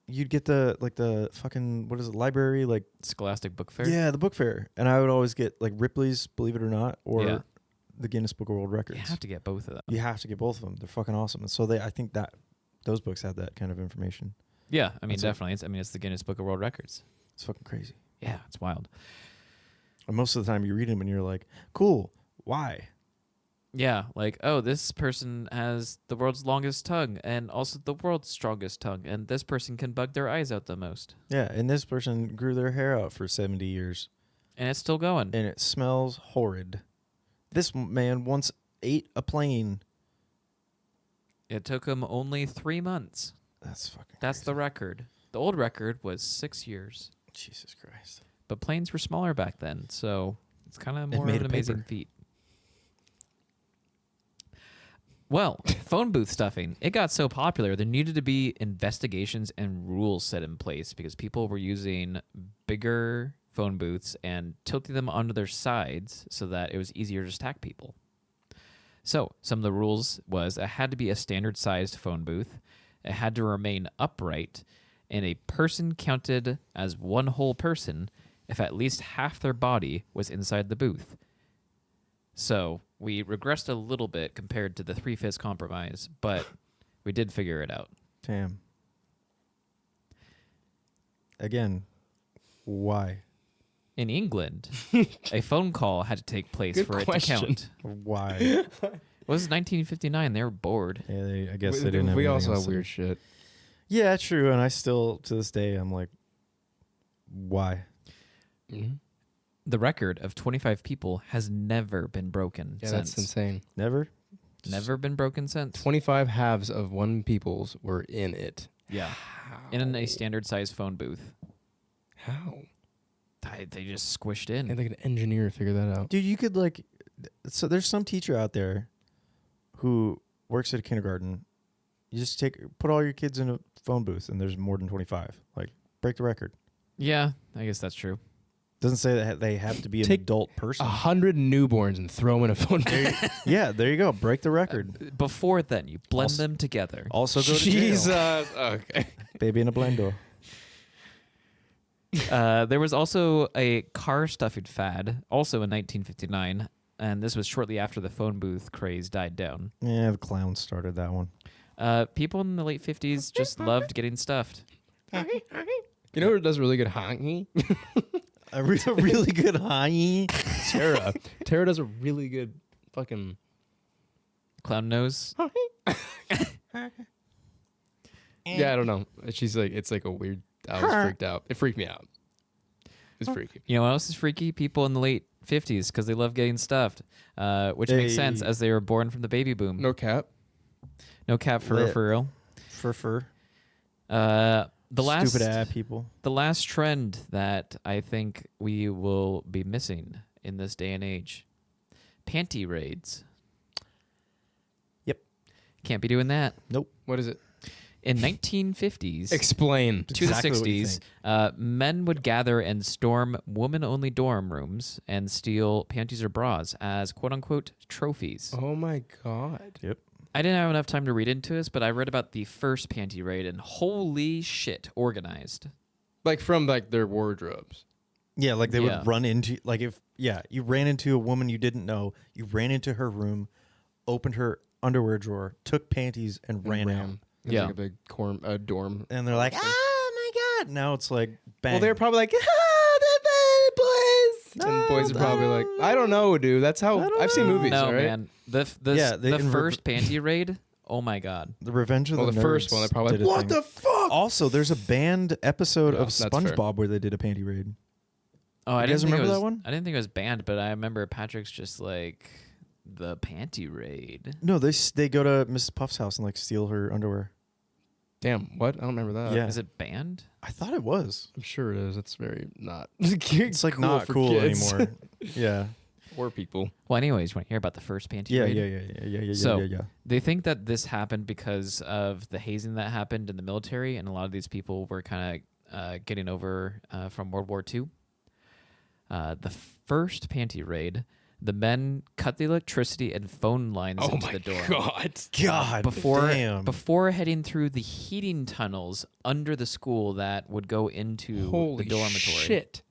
S1: You'd get the fucking what is it, library like
S2: Scholastic Book Fair?
S1: yeah, the book fair, and I would always get like Ripley's Believe It or Not or
S2: Yeah.
S1: the Guinness Book of World Records.
S2: You have to get both of them.
S1: You have to get both of them. They're fucking awesome. And so I think that those books had that kind of information.
S2: Yeah, I mean,
S1: That's it.
S2: definitely. It's the Guinness Book of World Records.
S1: It's fucking crazy.
S2: Yeah, it's wild.
S1: And most of the time you read them and you're like, cool. Why?
S2: Yeah, like, oh, this person has the world's longest tongue and also the world's strongest tongue, and this person can bug their eyes out the most.
S1: Yeah, and this person grew their hair out for 70 years
S2: And it's still going.
S1: and it smells horrid. This man once ate a plane.
S2: It took him only 3 months.
S1: That's fucking
S2: That's the
S1: crazy.
S2: record. The old record was 6 years.
S1: Jesus Christ.
S2: But planes were smaller back then, so it's kind of
S1: It
S2: more
S1: made
S2: of an
S1: of
S2: amazing
S1: paper.
S2: feat. Well, phone booth stuffing. It got so popular, there needed to be investigations and rules set in place because people were using bigger phone booths and tilting them onto their sides so that it was easier to stack people. So, some of the rules was it had to be a standard-sized phone booth, it had to remain upright, and a person counted as one whole person if at least half their body was inside the booth. So we regressed a little bit compared to the 3/5 compromise, but we did figure it out.
S1: Damn. Again, why?
S2: In England, a phone call had to take place
S3: Good
S2: for it
S3: question.
S2: to count.
S1: Why?
S2: It was 1959. They were bored.
S1: Yeah, I guess they didn't have
S3: We
S1: anything
S3: also
S1: else
S3: have
S1: to do.
S3: weird shit.
S1: Yeah, true. And I still, to this day, I'm like, why?
S3: Mhm.
S2: The record of 25 people has never been broken
S3: Yeah,
S2: since.
S3: that's insane.
S1: Never?
S2: Never been broken since.
S3: 25 halves of one people's were in it.
S2: Yeah. In a standard sized phone booth.
S3: How?
S2: They just squished in.
S3: They like an engineer figure that out.
S1: Dude, you could like, so there's some teacher out there who works at a kindergarten. You just put all your kids in a phone booth and there's more than 25. Like, break the record.
S2: Yeah, I guess that's true.
S1: Doesn't say that they have to be an
S3: Take
S1: adult person.
S3: 100 newborns and throw them in a phone booth.
S1: Yeah, there you go. Break the record.
S2: Before then, you blend
S1: Also-
S2: them together.
S1: Also go to jail.
S3: Jesus. Okay.
S1: Baby in a blender.
S2: There was also a car stuffing fad, also in 1959, and this was shortly after the phone booth craze died down.
S1: Yeah, the clowns started that one.
S2: People in the late 50s just loved getting stuffed.
S3: You know who does really good honky?
S1: A really good high.
S3: Tara. Tara does a really good fucking.
S2: Clown nose.
S3: Yeah, I don't know. She's like, it's like a weird. I was freaked out. It freaked me out. It's freaky.
S2: You know what else is freaky? People in the late 50s because they love getting stuffed, which makes sense
S1: Hey.
S2: as they were born from the baby boom.
S3: No cap.
S2: No cap for real,
S1: Lit.
S2: for real.
S1: Fur.
S2: The last
S1: Stupid ad people.
S2: The last trend that I think we will be missing in this day and age. Panty raids.
S1: Yep.
S2: Can't be doing that.
S1: Nope.
S3: What is it?
S2: In 1950s
S3: Explain.
S2: to
S1: Exactly what
S2: the
S1: you
S2: 60s, men would gather and storm woman-only dorm rooms and steal panties or bras as quote-unquote trophies.
S3: Oh my god.
S1: Yep.
S2: I didn't have enough time to read into this, but I read about the first panty raid, and holy shit, organized.
S3: Like from like their wardrobes.
S1: Yeah, like they
S2: Yeah.
S1: would run into you ran into a woman you didn't know, you ran into her room, opened her underwear drawer, took panties and ran out.
S3: It was
S2: Yeah.
S3: like a big dorm.
S1: And they're like, "Oh my god." Now it's like bang.
S3: Well, they're probably like, the boys. And boys are probably like, I don't know, dude. That's how I've seen movies,
S2: No,
S3: all right?
S2: man. The
S1: Yeah, they- in
S2: first panty raid, oh my god.
S1: the Revenge of
S3: Well,
S1: the
S3: the first
S1: Nerds
S3: one, they're probably
S1: did
S3: like,
S1: a
S3: what
S1: thing.
S3: the fuck?
S1: Also, there's a banned episode
S3: Yeah,
S1: of
S3: that's fair.
S1: SpongeBob where they did a panty raid.
S2: Oh, I
S1: You
S2: didn't
S1: guys
S2: think
S1: remember
S2: it was,
S1: that one?
S2: I didn't think it was banned, but I remember Patrick's just like the panty raid.
S1: No, they go to Mrs. Puff's house and like steal her underwear.
S3: Damn, what? I don't remember that.
S1: Yeah.
S2: Is it banned?
S1: I thought it was.
S3: I'm sure it is. It's very not.
S1: It's like not
S3: for
S1: cool
S3: kids.
S1: anymore. Yeah.
S3: Or people.
S2: Well, anyways, you want to hear about the first panty
S1: Yeah,
S2: raid?
S1: yeah.
S2: So-
S1: yeah.
S2: They think that this happened because of the hazing that happened in the military, and a lot of these people were kind of getting over from World War II. The first panty raid, the men cut the electricity and phone lines
S3: Oh
S2: into
S3: my
S2: the door.
S3: god.
S1: God,
S2: Before
S1: damn.
S2: heading through the heating tunnels under the school that would go into
S3: Holy
S2: the dormitory.
S3: shit.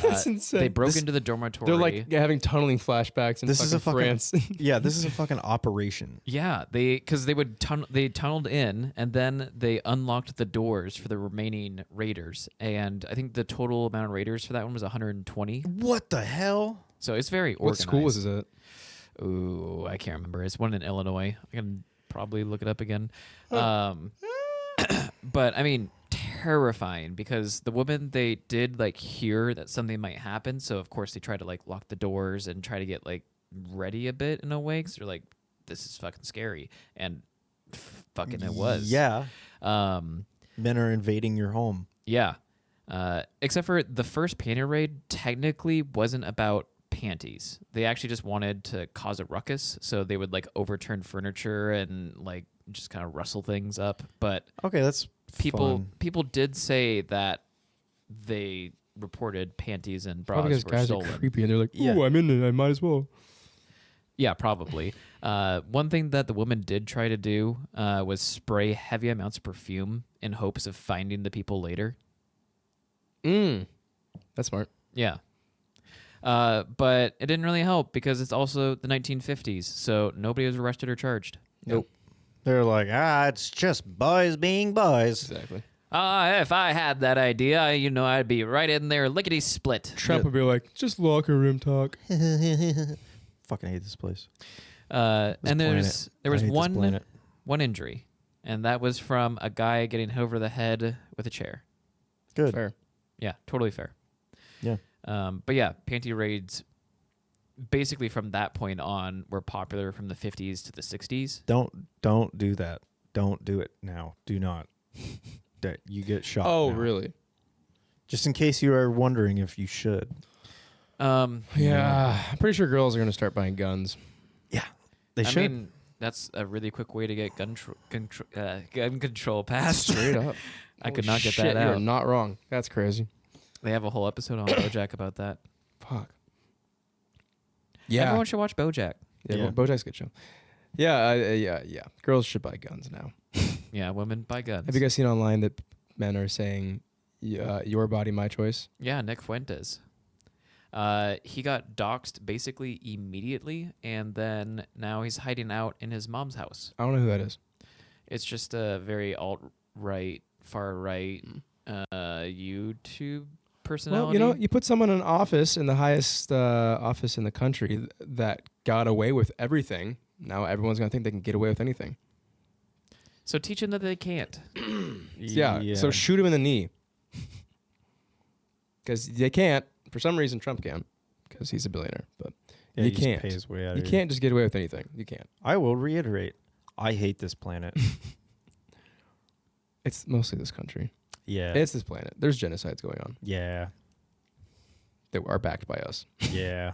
S3: That's insane.
S2: They broke
S1: This-
S2: into the dormitory.
S3: They're like having tunneling flashbacks in
S1: This is a fucking-
S3: France.
S1: Yeah, this is a fucking operation.
S2: Yeah, because they tunneled in and then they unlocked the doors for the remaining raiders, and I think the total amount of raiders for that one was 120.
S1: What the hell?
S2: So it's very
S3: What
S2: organized.
S3: school was it?
S2: Ooh, I can't remember. It's one in Illinois. I can probably look it up again. But I mean, terrifying because the women, they did like hear that something might happen, so of course they try to like lock the doors and try to get like ready a bit in a way, because they're like, this is fucking scary, and fucking it was.
S1: Yeah.
S2: Um,
S1: Men are invading your home.
S2: yeah. Except for the first panty raid technically wasn't about panties. They actually just wanted to cause a ruckus, so they would like overturn furniture and like just kind of rustle things up. But
S1: Okay, that's fun.
S2: people did say that they reported panties and bras
S3: Probably because
S2: were
S3: guys
S2: stolen.
S3: are creepy and they're like, "Ooh,
S1: Yeah.
S3: I'm in it. I might as well."
S2: Yeah, probably. One thing that the woman did try to do was spray heavy amounts of perfume in hopes of finding the people later.
S3: That's smart.
S2: Yeah. But it didn't really help because it's also the 1950s, so nobody was arrested or charged.
S3: Nope.
S1: They're like, it's just boys being boys.
S3: Exactly.
S2: If I had that idea, I'd be right in there lickety split.
S3: Trump would be like, "Just locker room talk."
S1: Fucking hate this place.
S2: And there
S1: planet.
S2: was
S1: I hate this planet.
S2: one injury, and that was from a guy getting hit over the head with a chair.
S1: Good.
S3: Fair.
S2: Yeah, totally fair.
S1: Yeah.
S2: But yeah, panty raids, basically from that point on, were popular from the 50s to the 60s.
S1: Don't do that. Don't do it now. Do not. That you get shot.
S3: Oh,
S1: now.
S3: really?
S1: Just in case you are wondering if you should.
S3: Yeah. I'm pretty sure girls are going to start buying guns.
S1: Yeah, they
S2: I
S1: should.
S2: mean, that's a really quick way to get gun control passed.
S3: Straight up.
S2: I could
S3: Holy
S2: not get
S3: shit,
S2: that
S3: You're
S2: out.
S3: not wrong. That's crazy.
S2: They have a whole episode on BoJack about that.
S3: Fuck. Yeah.
S2: Everyone should watch BoJack.
S3: Yeah,
S1: Yeah.
S3: BoJack's a good show. Yeah, yeah. Girls should buy guns now.
S2: Yeah, women buy guns.
S3: Have you guys seen online that men are saying, "Your body, my choice"?
S2: Yeah, Nick Fuentes. He got doxxed basically immediately, and then now he's hiding out in his mom's house.
S3: I don't know who that is.
S2: It's just a very alt-right, far-right YouTube personality.
S3: Well, you put someone in office, in the highest office in the country, that got away with everything. Now everyone's gonna think they can get away with anything.
S2: So teach them that they can't.
S3: Yeah. So shoot him in the knee. Because they can't. For some reason, Trump can, because he's a billionaire. But
S1: Yeah,
S3: you
S1: he just
S3: can't.
S1: pays way out
S3: You
S1: of
S3: can't just get away with anything. You can't.
S1: I will reiterate. I hate this planet.
S3: It's mostly this country.
S1: Yeah.
S3: It's this planet. There's genocides going on
S1: yeah.
S3: that are backed by us.
S1: Yeah.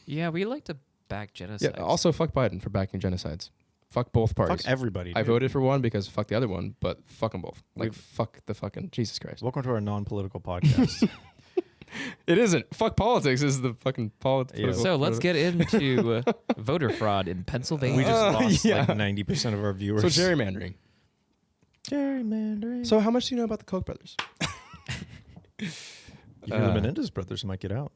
S2: Yeah, we like to back genocide.
S3: Yeah. Also, fuck Biden for backing genocides. Fuck both parties.
S1: Fuck everybody.
S3: I
S1: dude.
S3: voted for one because fuck the other one, but fuck them both. Like,
S1: We've-
S3: fuck the fucking Jesus Christ.
S1: Welcome to our non-political podcast.
S3: It isn't. Fuck politics is the fucking
S1: Yeah.
S2: So let's get into voter fraud in Pennsylvania.
S1: we just lost
S3: yeah.
S1: like 90% of our viewers.
S3: So gerrymandering.
S1: Gerrymandering.
S3: So how much do you know about the Koch brothers?
S1: You hear the Menendez brothers might get out.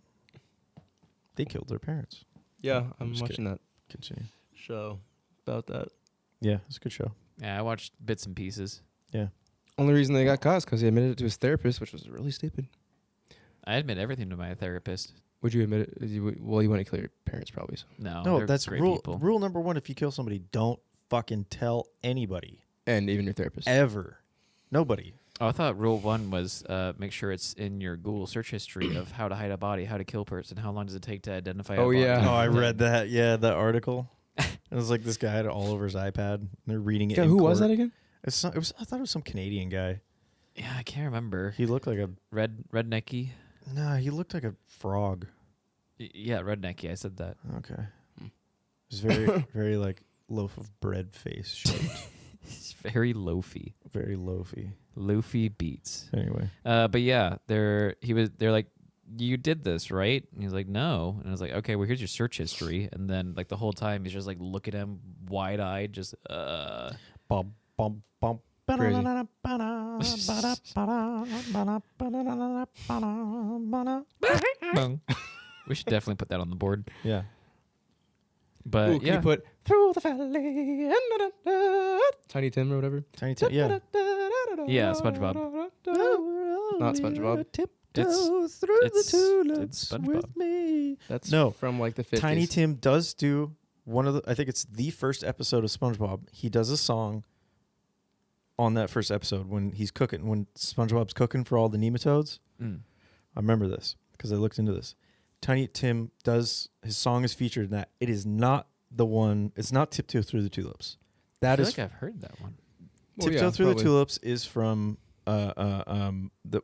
S1: They killed their parents.
S3: Yeah, I'm
S1: just
S3: watching that
S1: Continue.
S3: show about that.
S1: Yeah, it's a good show.
S2: Yeah, I watched bits and pieces.
S1: Yeah.
S3: Only reason they got caught is because he admitted it to his therapist, which was really stupid.
S2: I admit everything to my therapist.
S3: Would you admit it? Well, you want to kill your parents, probably. So.
S2: No,
S1: No,
S2: they're
S1: that's
S2: great
S1: rule
S2: people.
S1: rule number one. If you kill somebody, don't fucking tell anybody
S3: And even your therapist.
S1: ever. Nobody.
S2: Oh, I thought rule 1 was make sure it's in your Google search history of how to hide a body, how to kill a person, how long does it take to identify a
S3: Oh,
S2: body.
S3: yeah.
S1: Oh, I read that. Yeah, that article. It was like this guy had it all over his iPad. They're reading it.
S3: Yeah,
S1: in
S3: who was
S1: court.
S3: that again?
S1: It was. I thought it was some Canadian guy.
S2: Yeah, I can't remember.
S1: He looked like a.
S2: Rednecky.
S1: No, he looked like a frog.
S2: Yeah, rednecky. I said that.
S1: Okay. It was very, very like loaf of bread face shaped.
S2: It's very loafy.
S1: Very loafy.
S2: Loafy beats.
S1: Anyway.
S2: But yeah, they're like, you did this, right? And he's like, no. And I was like, okay, well, here's your search history. And then like the whole time he's just like looking at him wide eyed, just
S1: Bum, bum, bum.
S3: Crazy.
S2: We should definitely put that on the board.
S1: Yeah.
S2: But
S3: Ooh, can
S2: yeah,
S3: you put through the valley, Tiny Tim or whatever?
S1: Tiny Tim. Yeah.
S2: Yeah, SpongeBob.
S3: Not SpongeBob.
S1: Tiptoe through the
S2: it's
S1: tulips
S2: SpongeBob.
S1: with me.
S3: That's
S1: No.
S3: from like the 50s.
S1: Tiny Tim does do one of the. I think it's the first episode of SpongeBob. He does a song on that first episode when he's cooking. When SpongeBob's cooking for all the nematodes.
S2: Mm.
S1: I remember this because I looked into this. Tiny Tim does his song is featured in that. It is not the one. It's not Tiptoe Through the Tulips.
S2: I
S1: That
S2: feel
S1: is
S2: like I've heard that one.
S3: Well,
S1: Tiptoe
S3: yeah,
S1: Through
S3: probably.
S1: the Tulips is from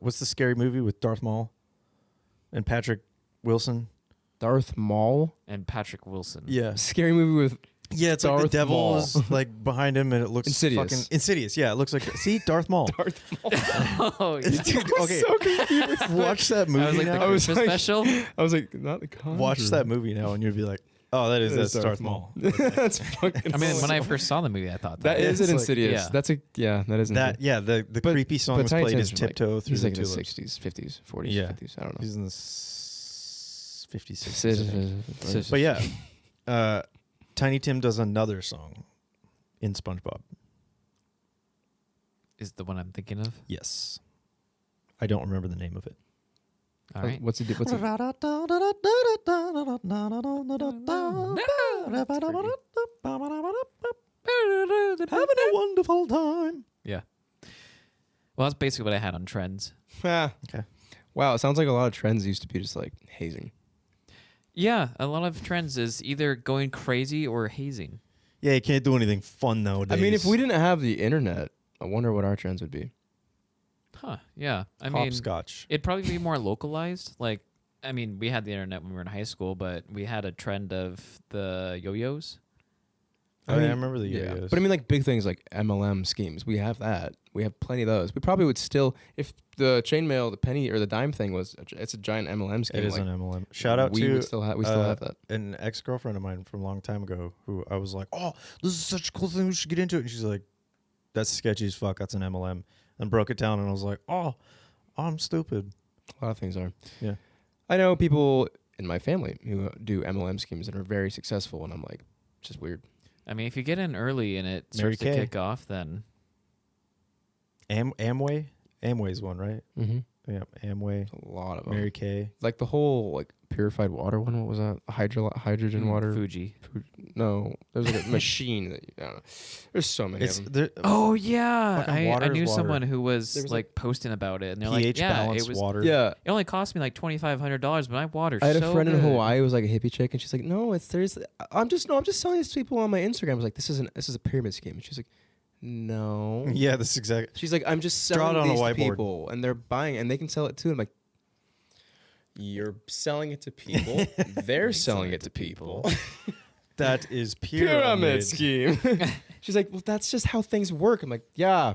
S1: what's the scary movie with Darth Maul and Patrick Wilson?
S3: Darth Maul.
S2: And Patrick Wilson.
S1: Yeah.
S3: Scary movie with
S1: Yeah, it's like the
S3: Darth
S1: devil
S3: Maul.
S1: is like behind him, and it looks
S3: Insidious.
S1: fucking Insidious. Yeah, it looks like see Darth Maul.
S3: Darth Maul.
S2: Oh, yeah.
S1: Dude, okay,
S3: So confused.
S1: watch that movie
S2: I was like
S1: now.
S2: the
S3: I was
S2: Christmas
S3: like-
S2: special.
S3: I was like, not the Conjuring.
S1: Watch that movie now, and you'll be like, "Oh, that's Darth Maul."
S3: That's fucking.
S2: I mean, when I
S3: awesome.
S2: first saw the movie, I thought
S3: That
S2: that.
S3: is
S1: It's
S3: an
S1: like-
S3: Insidious.
S2: yeah.
S3: That's a that is
S1: That
S3: Insidious.
S1: yeah, the
S3: But-
S1: creepy song
S3: but
S1: was
S3: Tiny
S1: played as
S3: Tim's from, like-
S1: Tiptoe Through
S3: He's
S1: the
S3: like in the
S1: Tulips.
S3: 60s, 50s, 40s,
S1: Yeah.
S3: 50s. I don't know.
S1: He's in the 50s, 60s. I think.
S3: But
S1: But yeah, Tiny Tim does another song in SpongeBob.
S2: Is the one I'm thinking of.
S1: Yes, I don't remember the name of it.
S2: All right.
S3: What's it? What's it?
S1: Having a wonderful time.
S2: Yeah. Well, that's basically what I had on trends.
S3: Ah.
S1: Okay.
S3: Wow, it sounds like a lot of trends used to be just like hazing.
S2: Yeah, a lot of trends is either going crazy or hazing.
S1: Yeah, you can't do anything fun nowadays.
S3: I mean, if we didn't have the internet, I wonder what our trends would be.
S2: Huh. Yeah. I mean,
S1: hopscotch.
S2: it'd probably be more localized. Like, I mean, we had the internet when we were in high school, but we had a trend of the yo-yos.
S1: I remember the
S3: Yeah.
S1: yo-yos.
S3: But I mean, like big things like MLM schemes. We have that. We have plenty of those. We probably would still, if the chainmail, the penny or the dime thing was, it's a giant MLM scheme.
S1: It is
S3: like,
S1: an MLM. Shout out
S3: we
S1: to
S3: would still have. We still have that.
S1: an ex-girlfriend of mine from a long time ago who I was like, "Oh, this is such a cool thing. We should get into it." And she's like, "That's sketchy as fuck. That's an MLM." And broke it down, and I was like, "Oh, I'm stupid."
S3: A lot of things are.
S1: Yeah.
S3: I know people in my family who do MLM schemes and are very successful, and I'm like, it's just weird.
S2: I mean, if you get in early and it
S1: Mary
S2: starts to
S1: Kay.
S2: kick off, then
S1: Amway. Amway's one, right?
S3: Mm-hmm.
S1: Yeah, Amway.
S3: A lot of them.
S1: Mary Kay.
S3: Like the whole like purified water one. What was that? Hydrogen water.
S2: Fuji.
S3: No, there's like a machine that I don't know. There's so many
S1: It's
S3: of them.
S1: there,
S2: Oh yeah,
S1: Fucking
S2: I
S1: water is
S2: knew
S1: water.
S2: someone who was,
S3: There was,
S2: like posting about it, and they're
S1: pH
S2: like, "Yeah,
S1: balanced
S2: it was.
S1: water.
S3: Yeah.
S2: It only cost me like $2,500, but my water's
S3: I had
S2: so
S3: a friend in
S2: good."
S3: Hawaii who was like a hippie chick, and she's like, "No, it's there's. I'm just selling this to people on my Instagram." I was like, "This is a pyramid scheme." And she's like, "No."
S1: Yeah, that's exactly.
S3: She's like, "I'm just
S1: Draw it
S3: selling
S1: on a
S3: these to
S1: whiteboard.
S3: people, and they're buying, and they can sell it too." I'm like, "You're selling it to people. They're selling it to people."
S1: That is
S3: Pyramid scheme. She's like, "Well, that's just how things work." I'm like, "Yeah,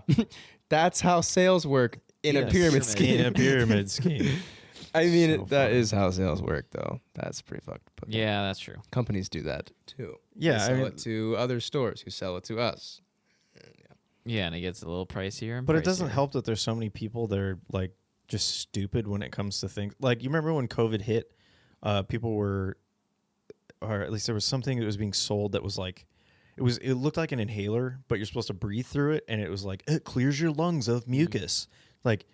S3: that's how sales work in a
S2: Yes,
S3: pyramid
S2: pyramid.
S3: scheme."
S1: In a pyramid scheme.
S3: I mean,
S1: So
S3: that
S1: funny.
S3: is how sales work, though. That's pretty fucked. But
S2: Yeah, that's true.
S3: companies do that too.
S1: Yeah,
S3: They
S1: I
S3: sell
S1: mean-
S3: it to other stores who sell it to us.
S2: Yeah, and it gets a little pricier. And
S1: But it doesn't
S2: pricier.
S1: help that there's so many people that are like just stupid when it comes to things. Like you remember when COVID hit, people were, or at least there was something that was being sold that was like, it looked like an inhaler, but you're supposed to breathe through it, and it was like it clears your lungs of mucus. Like,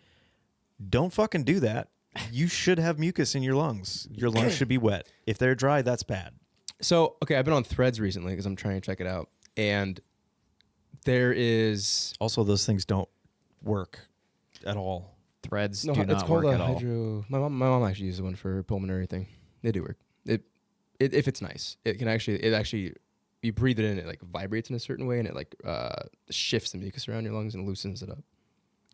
S1: don't fucking do that. You should have mucus in your lungs. Your lungs should be wet. If they're dry, that's bad.
S3: So, okay, I've been on Threads recently because I'm trying to check it out, and there is
S1: Also, those things don't work. at all.
S2: Threads
S3: No,
S2: do
S3: it's
S2: not
S3: called
S2: work
S3: a
S2: at all.
S3: hydro. My mom actually uses one for pulmonary thing. They do work. It if it's nice, it actually you breathe it in, it like vibrates in a certain way, and it like shifts the mucus around your lungs and loosens it up.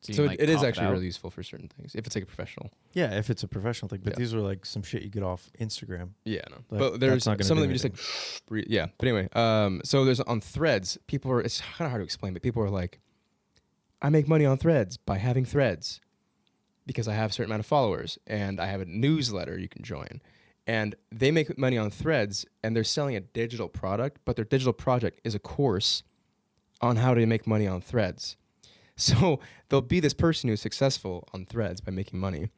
S2: you
S3: So
S2: can, like,
S3: it is
S2: cough
S3: actually
S2: out.
S3: really useful for certain things if it's like a professional.
S1: Yeah, if it's a professional thing. But
S3: Yeah.
S1: these are like some shit you get off Instagram.
S3: Yeah, no.
S1: Like,
S3: But there's
S1: that's not gonna
S3: some of
S1: do
S3: them you just like breathe. Yeah. But anyway, so there's on Threads, people are, it's kind of hard to explain, but people are like, I make money on Threads by having Threads because I have a certain amount of followers and I have a newsletter you can join. And they make money on Threads and they're selling a digital product, but their digital project is a course on how to make money on Threads. So there'll be this person who's successful on Threads by making money,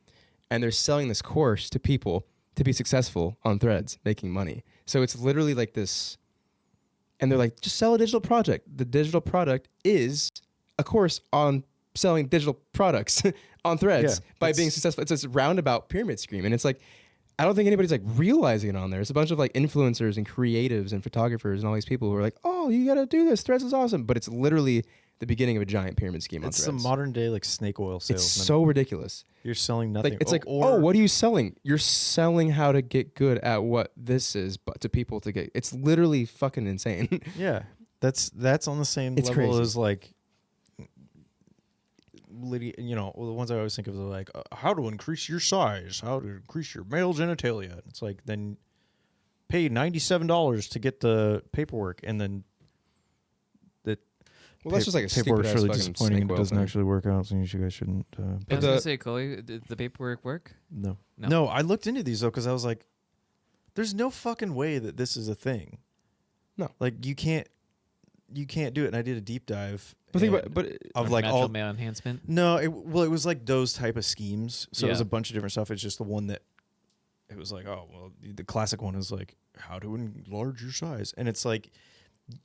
S3: and they're selling this course to people to be successful on Threads, making money. So it's literally like this, and they're like, just sell a digital project. The digital product is a course on selling digital products on Threads
S1: Yeah,
S3: by
S1: that's-
S3: being successful. It's this roundabout pyramid scheme, and it's like, I don't think anybody's like realizing it on there. It's a bunch of like influencers and creatives and photographers and all these people who are like, oh, you got to do this. Threads is awesome. But it's literally the beginning of a giant pyramid scheme on
S1: It's
S3: Threads.
S1: some modern day like snake oil salesman.
S3: It's so ridiculous.
S1: You're selling nothing.
S3: Like it's like, oh, what are you selling? You're selling how to get good at what this is, but to people to get. It's literally fucking insane.
S1: Yeah, that's on the same
S3: It's
S1: level
S3: crazy.
S1: as like, you know, the ones I always think of are like how to increase your size, how to increase your male genitalia. It's like then pay $97 to get the paperwork, and then that.
S3: Well, that's just like a
S1: paperwork's
S3: stupid-ass
S1: really
S3: fucking
S1: disappointing.
S3: snake
S1: and It
S3: oil
S1: doesn't
S3: thing.
S1: actually work out, so you guys shouldn't.
S2: I was
S3: the-
S2: gonna say, Chloe, did the paperwork work?
S1: No.
S2: No.
S1: No, I looked into these though because I was like, there's no fucking way that this is a thing.
S3: No.
S1: Like you can't do it. And I did a deep dive.
S3: But think
S1: and-
S3: about, but
S1: of like
S2: natural
S1: all
S2: man enhancement.
S1: no, it was like those type of schemes. So it was
S2: Yeah.
S1: a bunch of different stuff. It's just the one that it was like, oh well, the classic one is like how to enlarge your size, and it's like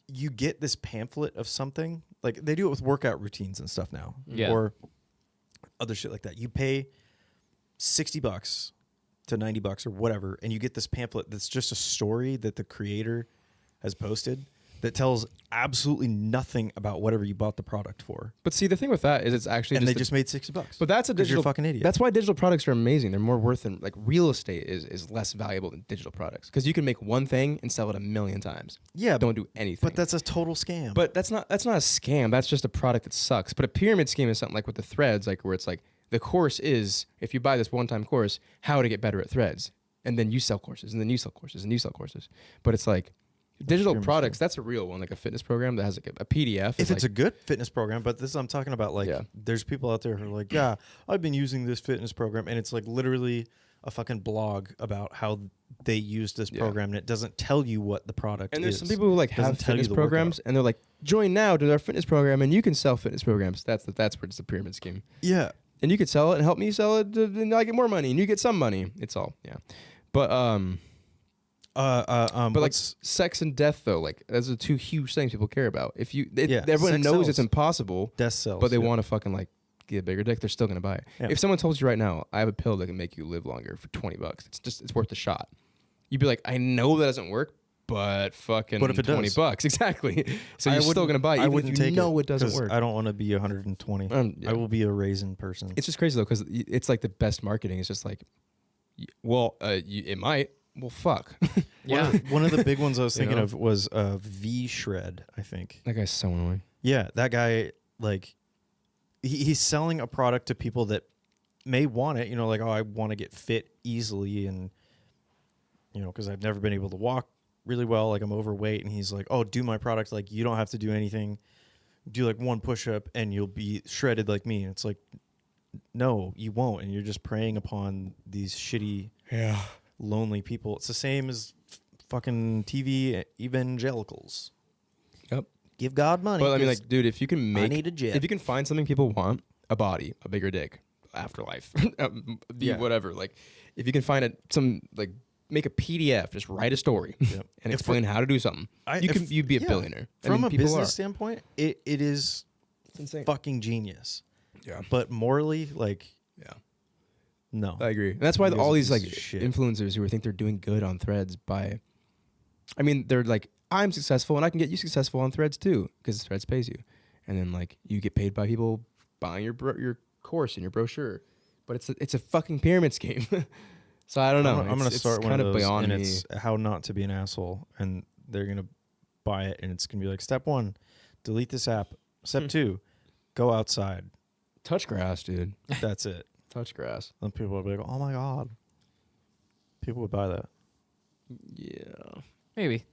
S1: you get this pamphlet of something. Like they do it with workout routines and stuff now,
S2: Yeah.
S1: or other shit like that. You pay $60 to $90 or whatever, and you get this pamphlet that's just a story that the creator has posted that tells absolutely nothing about whatever you bought the product for,
S3: but see, the thing with that is it's actually
S1: and they
S3: a-
S1: just made $60.
S3: But that's a
S1: 'Cause you're
S3: digital
S1: a fucking idiot.
S3: That's why digital products are amazing. They're more worth than like real estate is less valuable than digital products because you can make one thing and sell it 1,000,000 times.
S1: Yeah,
S3: Don't do anything.
S1: but that's a total scam.
S3: But that's not a scam. That's just a product that sucks. But a pyramid scheme is something like with the Threads, like where it's like the course is if you buy this one-time course, how to get better at Threads, and then you sell courses, and then you sell courses, and you sell courses. But it's like digital
S1: pyramid
S3: products. That's a real one, like a fitness program that has like a PDF.
S1: if it's a good fitness program, but this I'm talking about, like
S3: Yeah.
S1: there's people out there who are like, yeah, I've been using this fitness program, and it's like literally a fucking blog about how they use this
S3: Yeah.
S1: program, and it doesn't tell you what the product
S3: and
S1: is.
S3: there's some people who like
S1: Doesn't
S3: have
S1: tell you
S3: fitness
S1: the
S3: programs,
S1: workout.
S3: and they're like, join now to our fitness program, and you can sell fitness programs. That's where it's the pyramid scheme.
S1: Yeah,
S3: And you could sell it and help me sell it, and I get more money, and you get some money. It's all but like
S1: what's-
S3: sex and death though, like those are two huge things people care about. If you,
S1: Yeah,
S3: everyone
S1: sex
S3: knows it's
S1: sells.
S3: impossible,
S1: death cells,
S3: but they
S1: yeah.
S3: want to fucking like get a bigger dick, they're still gonna buy it.
S1: Yeah.
S3: If someone told you right now, I have a pill that can make you live longer for $20, it's worth a shot. You'd be like, I know that doesn't work, but fucking
S1: But if it does?
S3: $20, exactly. So
S1: I
S3: you're still
S1: wouldn't-
S3: gonna buy it,
S1: I
S3: even
S1: wouldn't
S3: if you
S1: take
S3: know
S1: it
S3: it doesn't
S1: 'cause
S3: work.
S1: I don't want to be 120.
S3: Yeah.
S1: I will be a raisin person.
S3: It's just crazy though, because it's like the best marketing. It's just like, it might. Well, fuck.
S2: Yeah.
S1: One of the big ones I was
S3: You
S1: thinking
S3: know?
S1: of was V Shred, I think.
S3: That guy's so annoying.
S1: Yeah, that guy, like, he's selling a product to people that may want it. You know, like, oh, I want to get fit easily, and you know, because I've never been able to walk really well. Like, I'm overweight, and he's like, oh, do my product. Like, you don't have to do anything. Do like one push up, and you'll be shredded like me. And it's like, no, you won't, and you're just preying upon these shitty, lonely people. It's the same as fucking TV evangelicals.
S3: Yep.
S1: Give God money.
S3: But I mean,
S1: 'cause
S3: like, dude, if you can make,
S1: need a jet.
S3: if you can find something people want, a body, a bigger dick, afterlife,
S1: Yeah.
S3: whatever. Like, if you can find make a PDF, just write a story
S1: Yep.
S3: and
S1: If
S3: explain how to do something. You'd be a
S1: yeah,
S3: billionaire. I
S1: From
S3: mean,
S1: a
S3: people
S1: business
S3: are.
S1: standpoint, it is
S3: It's insane.
S1: fucking genius.
S3: Yeah.
S1: But morally, like,
S3: Yeah.
S1: no.
S3: I agree. And that's why
S1: You guys
S3: all
S1: are
S3: these like
S1: pieces of shit.
S3: influencers who think they're doing good on Threads I mean, they're like, I'm successful and I can get you successful on Threads too because Threads pays you, and then like you get paid by people buying your course in your brochure, but it's a fucking pyramid scheme. So I don't know.
S1: I'm gonna start one
S3: kind
S1: of those,
S3: beyond
S1: and
S3: me.
S1: it's how not to be an asshole, and they're gonna buy it, and it's gonna be like step 1, delete this app. Step 2, go outside.
S3: Touch grass, dude.
S1: That's it.
S3: Touch grass.
S1: And people will be like, oh my god. People would buy that.
S3: Yeah.
S2: Maybe.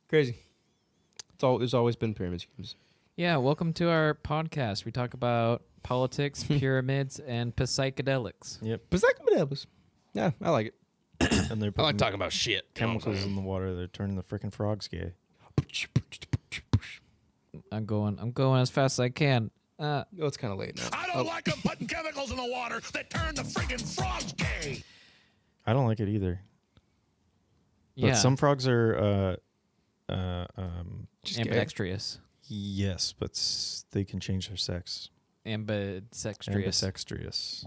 S3: Crazy. There's always been pyramid schemes.
S2: Yeah, welcome to our podcast. We talk about politics, pyramids, and psychedelics.
S1: Yep.
S3: But psychedelics. Yeah, I like it.
S1: And they're
S3: I like
S1: putting
S3: talking about shit.
S1: chemicals in the water. They're turning the freaking frogs gay.
S2: I'm going as fast as I can.
S3: Oh, it's kind of late now.
S5: I don't like them putting chemicals in the water that turn the friggin' frogs gay.
S1: I don't like it either. But
S2: Yeah,
S1: some frogs are,
S3: Just gay.
S2: ambidextrous.
S1: yes, but they can change their sex.
S2: Ambidextrous.
S1: Ambisextrious.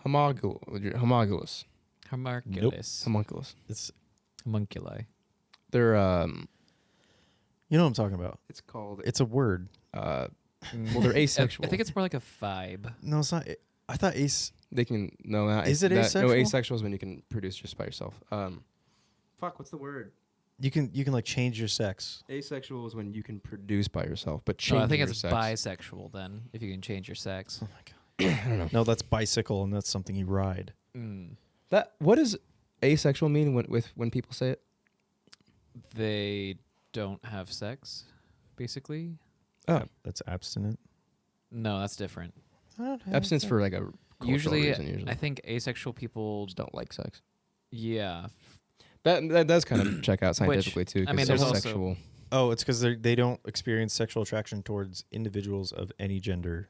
S3: Homunculus.
S2: Homunculus.
S3: Homunculus.
S1: It's
S2: Homunculi.
S3: They're
S1: you know what I'm talking about.
S3: it's called
S1: It's a word.
S3: well they're asexual.
S2: I think it's more like a vibe.
S1: No, it's not. I thought ace.
S3: they can no not
S1: Is it
S3: No,
S1: asexual?
S3: asexual is when you can produce just by yourself. Fuck, what's the word?
S1: You can like change your sex.
S3: Asexual is when you can produce by yourself, but
S2: So
S3: change
S2: I think
S3: your
S2: it's
S3: sex.
S2: bisexual then, if you can change your sex.
S1: Oh my god.
S3: I don't know.
S1: No, that's bicycle, and that's something you ride.
S3: That what does asexual mean when people say it?
S2: They don't have sex, basically.
S3: Oh,
S1: That's abstinent.
S2: No, that's different.
S3: abstinence for like a cultural
S2: Usually,
S3: reason,
S2: I think asexual people,
S3: just don't like sex.
S2: yeah.
S3: That does kind of check out scientifically too.
S2: I
S3: 'cause
S2: mean,
S3: it's
S2: there's also-
S3: sexual.
S1: Oh, it's because they don't experience sexual attraction towards individuals of any gender.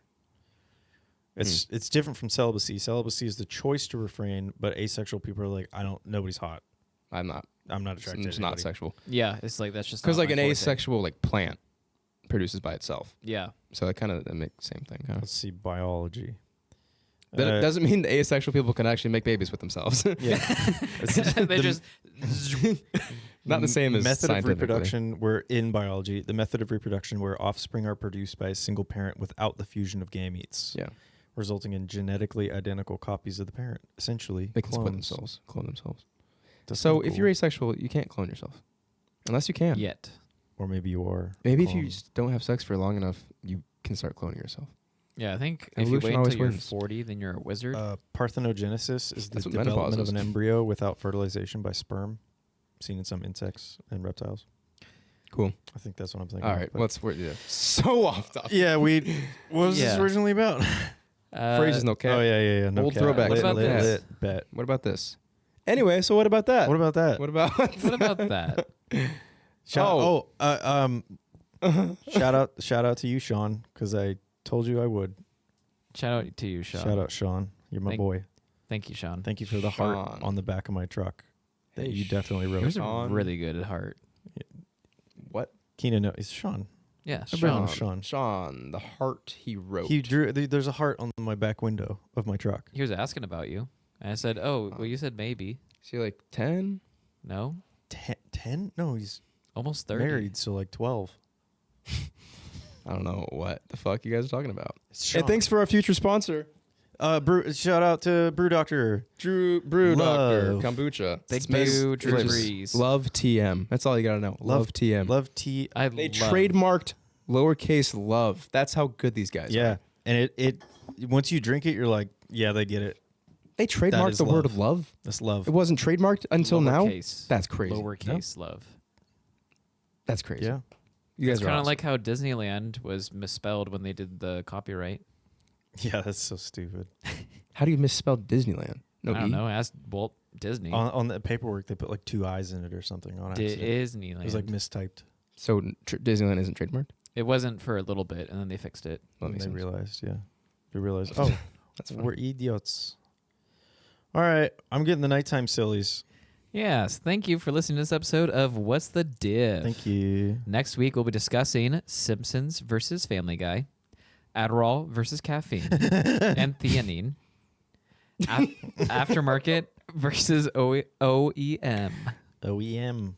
S1: It's different from celibacy. Celibacy is the choice to refrain, but asexual people are like, nobody's hot.
S3: I'm not.
S1: I'm not attracted.
S3: It's
S1: to
S3: not
S1: anybody.
S3: sexual
S2: Yeah, it's like that's just
S3: because
S2: not
S3: like
S2: my
S3: an
S2: forte.
S3: asexual like plant produces by itself.
S2: Yeah.
S3: So that kind of makes the same thing. Kind of.
S1: Let's see biology.
S3: But it doesn't mean the asexual people can actually make babies with themselves.
S1: Yeah.
S2: They just
S3: Not the same as
S1: method of
S3: scientifically.
S1: reproduction. Where in biology, the method of reproduction where offspring are produced by a single parent without the fusion of gametes,
S3: Yeah,
S1: resulting in genetically identical copies of the parent. Essentially,
S3: they can split
S1: clones.
S3: themselves, clone themselves.
S1: That's
S3: So
S1: kinda
S3: if
S1: cool.
S3: you're asexual, you can't clone yourself, unless you can.
S2: yet.
S1: or maybe you are.
S3: Maybe if you
S1: cloned.
S3: just don't have sex for long enough, you can start cloning yourself.
S2: Yeah, I think if you
S3: Evolution
S2: wait
S3: always
S2: until you're
S3: wins.
S2: 40, then you're a wizard.
S1: Parthenogenesis is the
S3: That's what menopause
S1: development of
S3: is.
S1: an embryo without fertilization by sperm, seen in some insects and reptiles.
S3: Cool.
S1: I think that's what I'm thinking.
S3: All
S1: of,
S3: right,
S1: but-
S3: so off topic.
S1: Yeah, we. What was this
S2: Yeah.
S1: originally about?
S3: Phrases no cap.
S1: Oh yeah. No
S3: Old
S1: cap.
S3: throwback.
S2: What about this?
S1: Lit, bet.
S3: What about this? Anyway, so what about that?
S1: What about that?
S3: What about
S2: What about that?
S1: Shout out to you, Sean, because I told you I would.
S2: Shout out to you, Sean.
S1: Shout out, Sean. You're my
S2: Thank-
S1: boy.
S2: Thank you, Sean.
S1: Thank you for the heart
S3: Sean.
S1: on the back of my truck that
S3: Hey,
S1: you definitely wrote.
S2: Yours
S3: Sean.
S2: are really good at heart.
S3: what?
S1: Keenan, no, it's Sean.
S2: Yeah,
S1: Sean.
S2: Sean.
S3: Sean, the heart he wrote.
S1: He drew. There's a heart on my back window of my truck.
S2: He was asking about you. And I said, oh, well, you said maybe.
S3: Is he like 10?
S2: No?
S1: 10? No, he's
S2: Almost 30.
S1: married, so like 12.
S3: I don't know what the fuck you guys are talking about.
S1: It's
S3: Hey, thanks for our future sponsor,
S1: Shout out to Brew Doctor.
S3: Brew Doctor
S1: Love.
S3: Kombucha.
S2: Thank
S3: It's made-
S2: you, Drew
S3: it's
S2: Breeze.
S3: Love TM. That's all you gotta know. Love TM.
S1: Love tea.
S2: I
S3: They
S2: love
S3: trademarked lowercase love. That's how good these guys
S1: Yeah,
S3: are.
S1: and it once you drink it, you're like, yeah, they get it.
S3: They
S1: That
S3: trademarked
S1: is
S3: the word
S1: love.
S3: love.
S1: That's love.
S3: It wasn't trademarked until now.
S2: lowercase.
S3: That's crazy.
S2: Lowercase love.
S3: That's crazy.
S1: Yeah.
S3: You guys
S2: It's
S3: are
S2: kind of
S3: awesome.
S2: like how Disneyland was misspelled when they did the copyright.
S1: Yeah, that's so stupid.
S3: How do you misspell Disneyland? No
S2: I don't
S3: E?
S2: know. Ask Walt Disney.
S1: On the paperwork, they put like 2 eyes in it or something on accident.
S2: Disneyland.
S1: It was like mistyped.
S3: So Disneyland isn't trademarked.
S2: It wasn't for a little bit, and then they fixed it.
S3: Well, that
S1: And
S3: makes
S1: they
S3: sense.
S1: realized, yeah. They realized, oh,
S3: That's fine.
S1: we're idiots. All right, I'm getting the nighttime sillies.
S2: Yes. Thank you for listening to this episode of What's the Diff?
S1: Thank you.
S2: Next week, we'll be discussing Simpsons versus Family Guy, Adderall versus caffeine, and theanine, aftermarket versus OEM.
S1: OEM.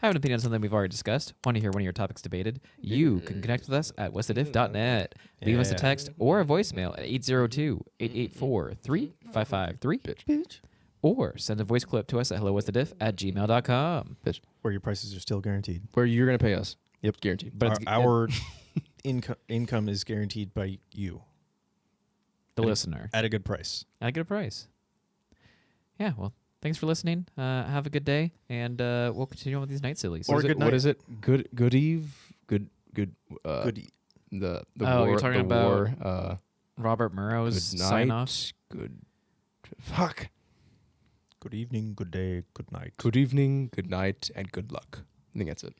S2: Have an opinion on something we've already discussed? Want to hear one of your topics debated? You can connect with us at whatsadif.net. Leave us a text or a voicemail at 802-884-3553.
S3: Bitch.
S2: Or send a voice clip to us at hellowhatsadif@gmail.com.
S3: Bitch.
S1: Where your prices are still guaranteed.
S3: Where you're gonna pay us.
S1: Yep.
S3: Guaranteed.
S1: But our income is guaranteed by you
S2: The listener.
S1: at a good price.
S2: At a good price. Yeah, well, thanks for listening. Have a good day, and we'll continue on with these night sillies.
S1: Or
S3: What is
S1: good
S3: it? What
S1: night.
S3: is it? Good eve. Good.
S1: Good.
S3: The
S2: Oh,
S3: war.
S2: you're talking
S3: the
S2: about
S3: war,
S2: Robert Murrow's
S3: good
S2: sign
S3: night.
S2: off.
S3: Good. Fuck.
S1: Good evening, good day, good night.
S3: Good evening. Good night, and good luck. I think that's it.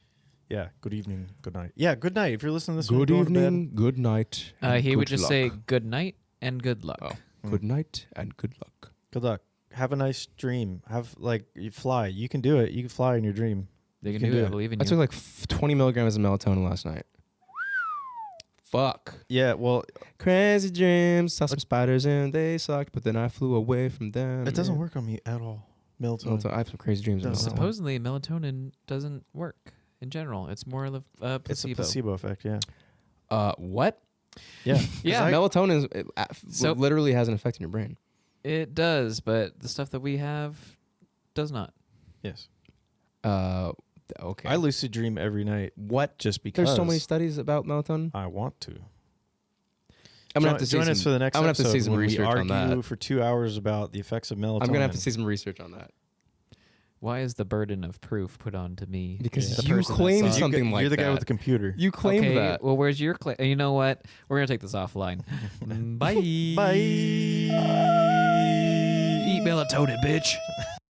S1: Yeah, good evening, good night. Yeah, good night. If you're listening to this,
S3: Good
S1: when you're going to
S3: evening. Good night. and
S2: He would
S3: good
S2: just
S3: luck.
S2: say good night and good luck.
S3: Oh, good night and good luck.
S1: bed, good luck. Have a nice dream. Have you fly. You can do it. You can fly in your dream.
S2: They can
S1: You
S2: do it. I
S1: it.
S2: believe in
S3: I
S2: you.
S3: took like 20 milligrams of melatonin last night. Fuck.
S1: Yeah, well,
S3: Crazy dreams. Saw some spiders and they sucked, but then I flew away from them.
S1: it doesn't
S3: Yeah.
S1: work on me at all. Melatonin.
S3: I have some crazy dreams.
S1: No.
S3: about melatonin.
S2: Supposedly, melatonin doesn't work in general. It's more of a placebo.
S1: It's a placebo effect. Yeah.
S3: What?
S1: Yeah. 'Cause
S2: Yeah.
S3: Melatonin
S2: So-
S3: literally has an effect in your brain.
S2: It does, but the stuff that we have does not.
S1: Yes.
S3: Okay.
S1: I lucid dream every night.
S3: What?
S1: Just because
S3: There's so many studies about melatonin.
S1: I want to.
S3: I'm gonna have to
S1: join
S3: see
S1: us
S3: some,
S1: for the next
S3: I'm gonna have to
S1: episode
S3: see some
S1: when
S3: research
S1: we
S3: on
S1: argue
S3: that.
S1: for 2 hours about the effects of melatonin.
S3: I'm gonna have to see some research on that
S2: Why is the burden of proof put on to me?
S3: because
S2: the
S3: you
S2: person that
S3: claimed
S2: saw it?
S3: something like
S1: You're the
S3: that.
S1: guy with the computer.
S3: You claimed
S2: Okay,
S3: that.
S2: well, where's your claim? You know what? We're gonna take this offline. Bye.
S1: Bye.
S2: Eat melatonin, bitch.